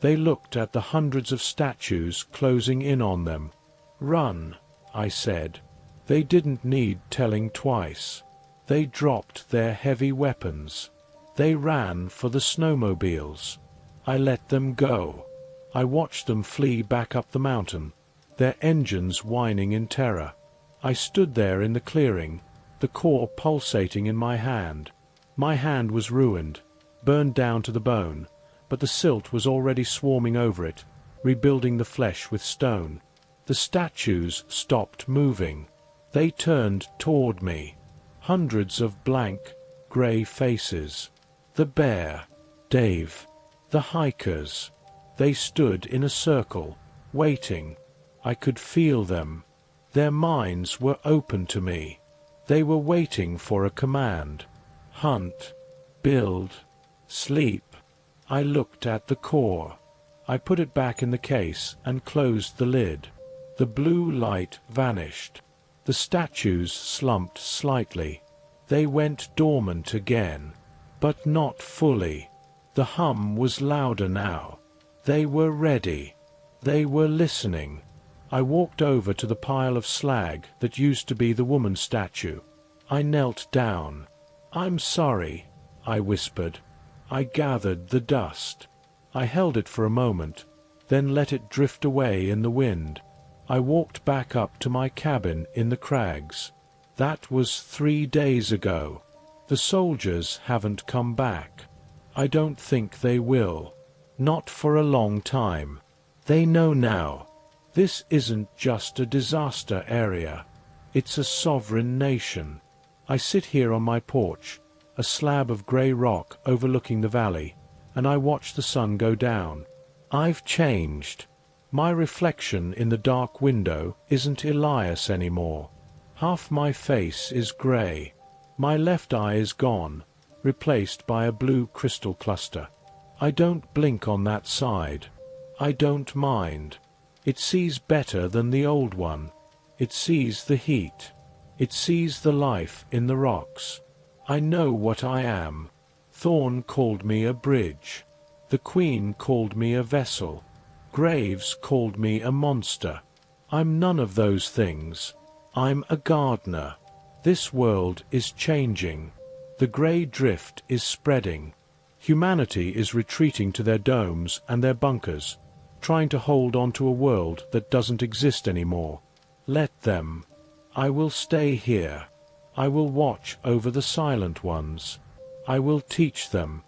They looked at the hundreds of statues closing in on them. "Run," I said. They didn't need telling twice. They dropped their heavy weapons. They ran for the snowmobiles. I let them go. I watched them flee back up the mountain, their engines whining in terror. I stood there in the clearing, the core pulsating in my hand. My hand was ruined, burned down to the bone, but the silt was already swarming over it, rebuilding the flesh with stone. The statues stopped moving. They turned toward me. Hundreds of blank, grey faces. The bear, Dave, the hikers. They stood in a circle, waiting. I could feel them. Their minds were open to me. They were waiting for a command. Hunt, build, sleep. I looked at the core. I put it back in the case and closed the lid. The blue light vanished. The statues slumped slightly. They went dormant again, but not fully. The hum was louder now. They were ready. They were listening. I walked over to the pile of slag that used to be the woman statue. I knelt down. "I'm sorry," I whispered. I gathered the dust. I held it for a moment, then let it drift away in the wind. I walked back up to my cabin in the crags. That was 3 days ago. The soldiers haven't come back. I don't think they will. Not for a long time. They know now. This isn't just a disaster area. It's a sovereign nation. I sit here on my porch, a slab of grey rock overlooking the valley, and I watch the sun go down. I've changed. My reflection in the dark window isn't Elias anymore. Half my face is grey. My left eye is gone, replaced by a blue crystal cluster. I don't blink on that side. I don't mind. It sees better than the old one. It sees the heat. It sees the life in the rocks. I know what I am. Thorn called me a bridge. The Queen called me a vessel. Graves called me a monster. I'm none of those things. I'm a gardener. This world is changing. The grey drift is spreading. Humanity is retreating to their domes and their bunkers, trying to hold on to a world that doesn't exist anymore. Let them. I will stay here. I will watch over the silent ones. I will teach them.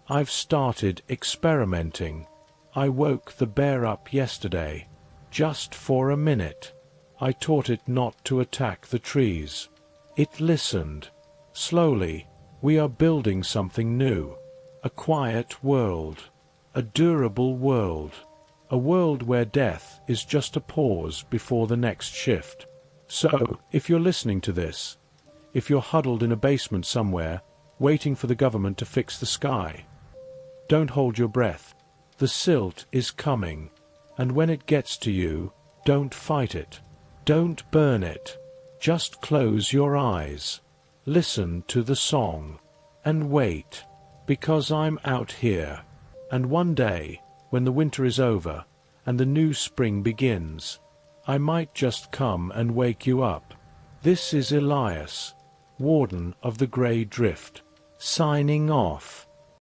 I've started experimenting. I woke the bear up yesterday, just for a minute. I taught it not to attack the trees. It listened. Slowly, we are building something new. A quiet world. A durable world. A world where death is just a pause before the next shift. So, if you're listening to this, if you're huddled in a basement somewhere, waiting for the government to fix the sky, don't hold your breath. The silt is coming, and when it gets to you, don't fight it. Don't burn it. Just close your eyes. Listen to the song. And wait, because I'm out here. And one day, when the winter is over, and the new spring begins, I might just come and wake you up. This is Elias, Warden of the Grey Drift, signing off.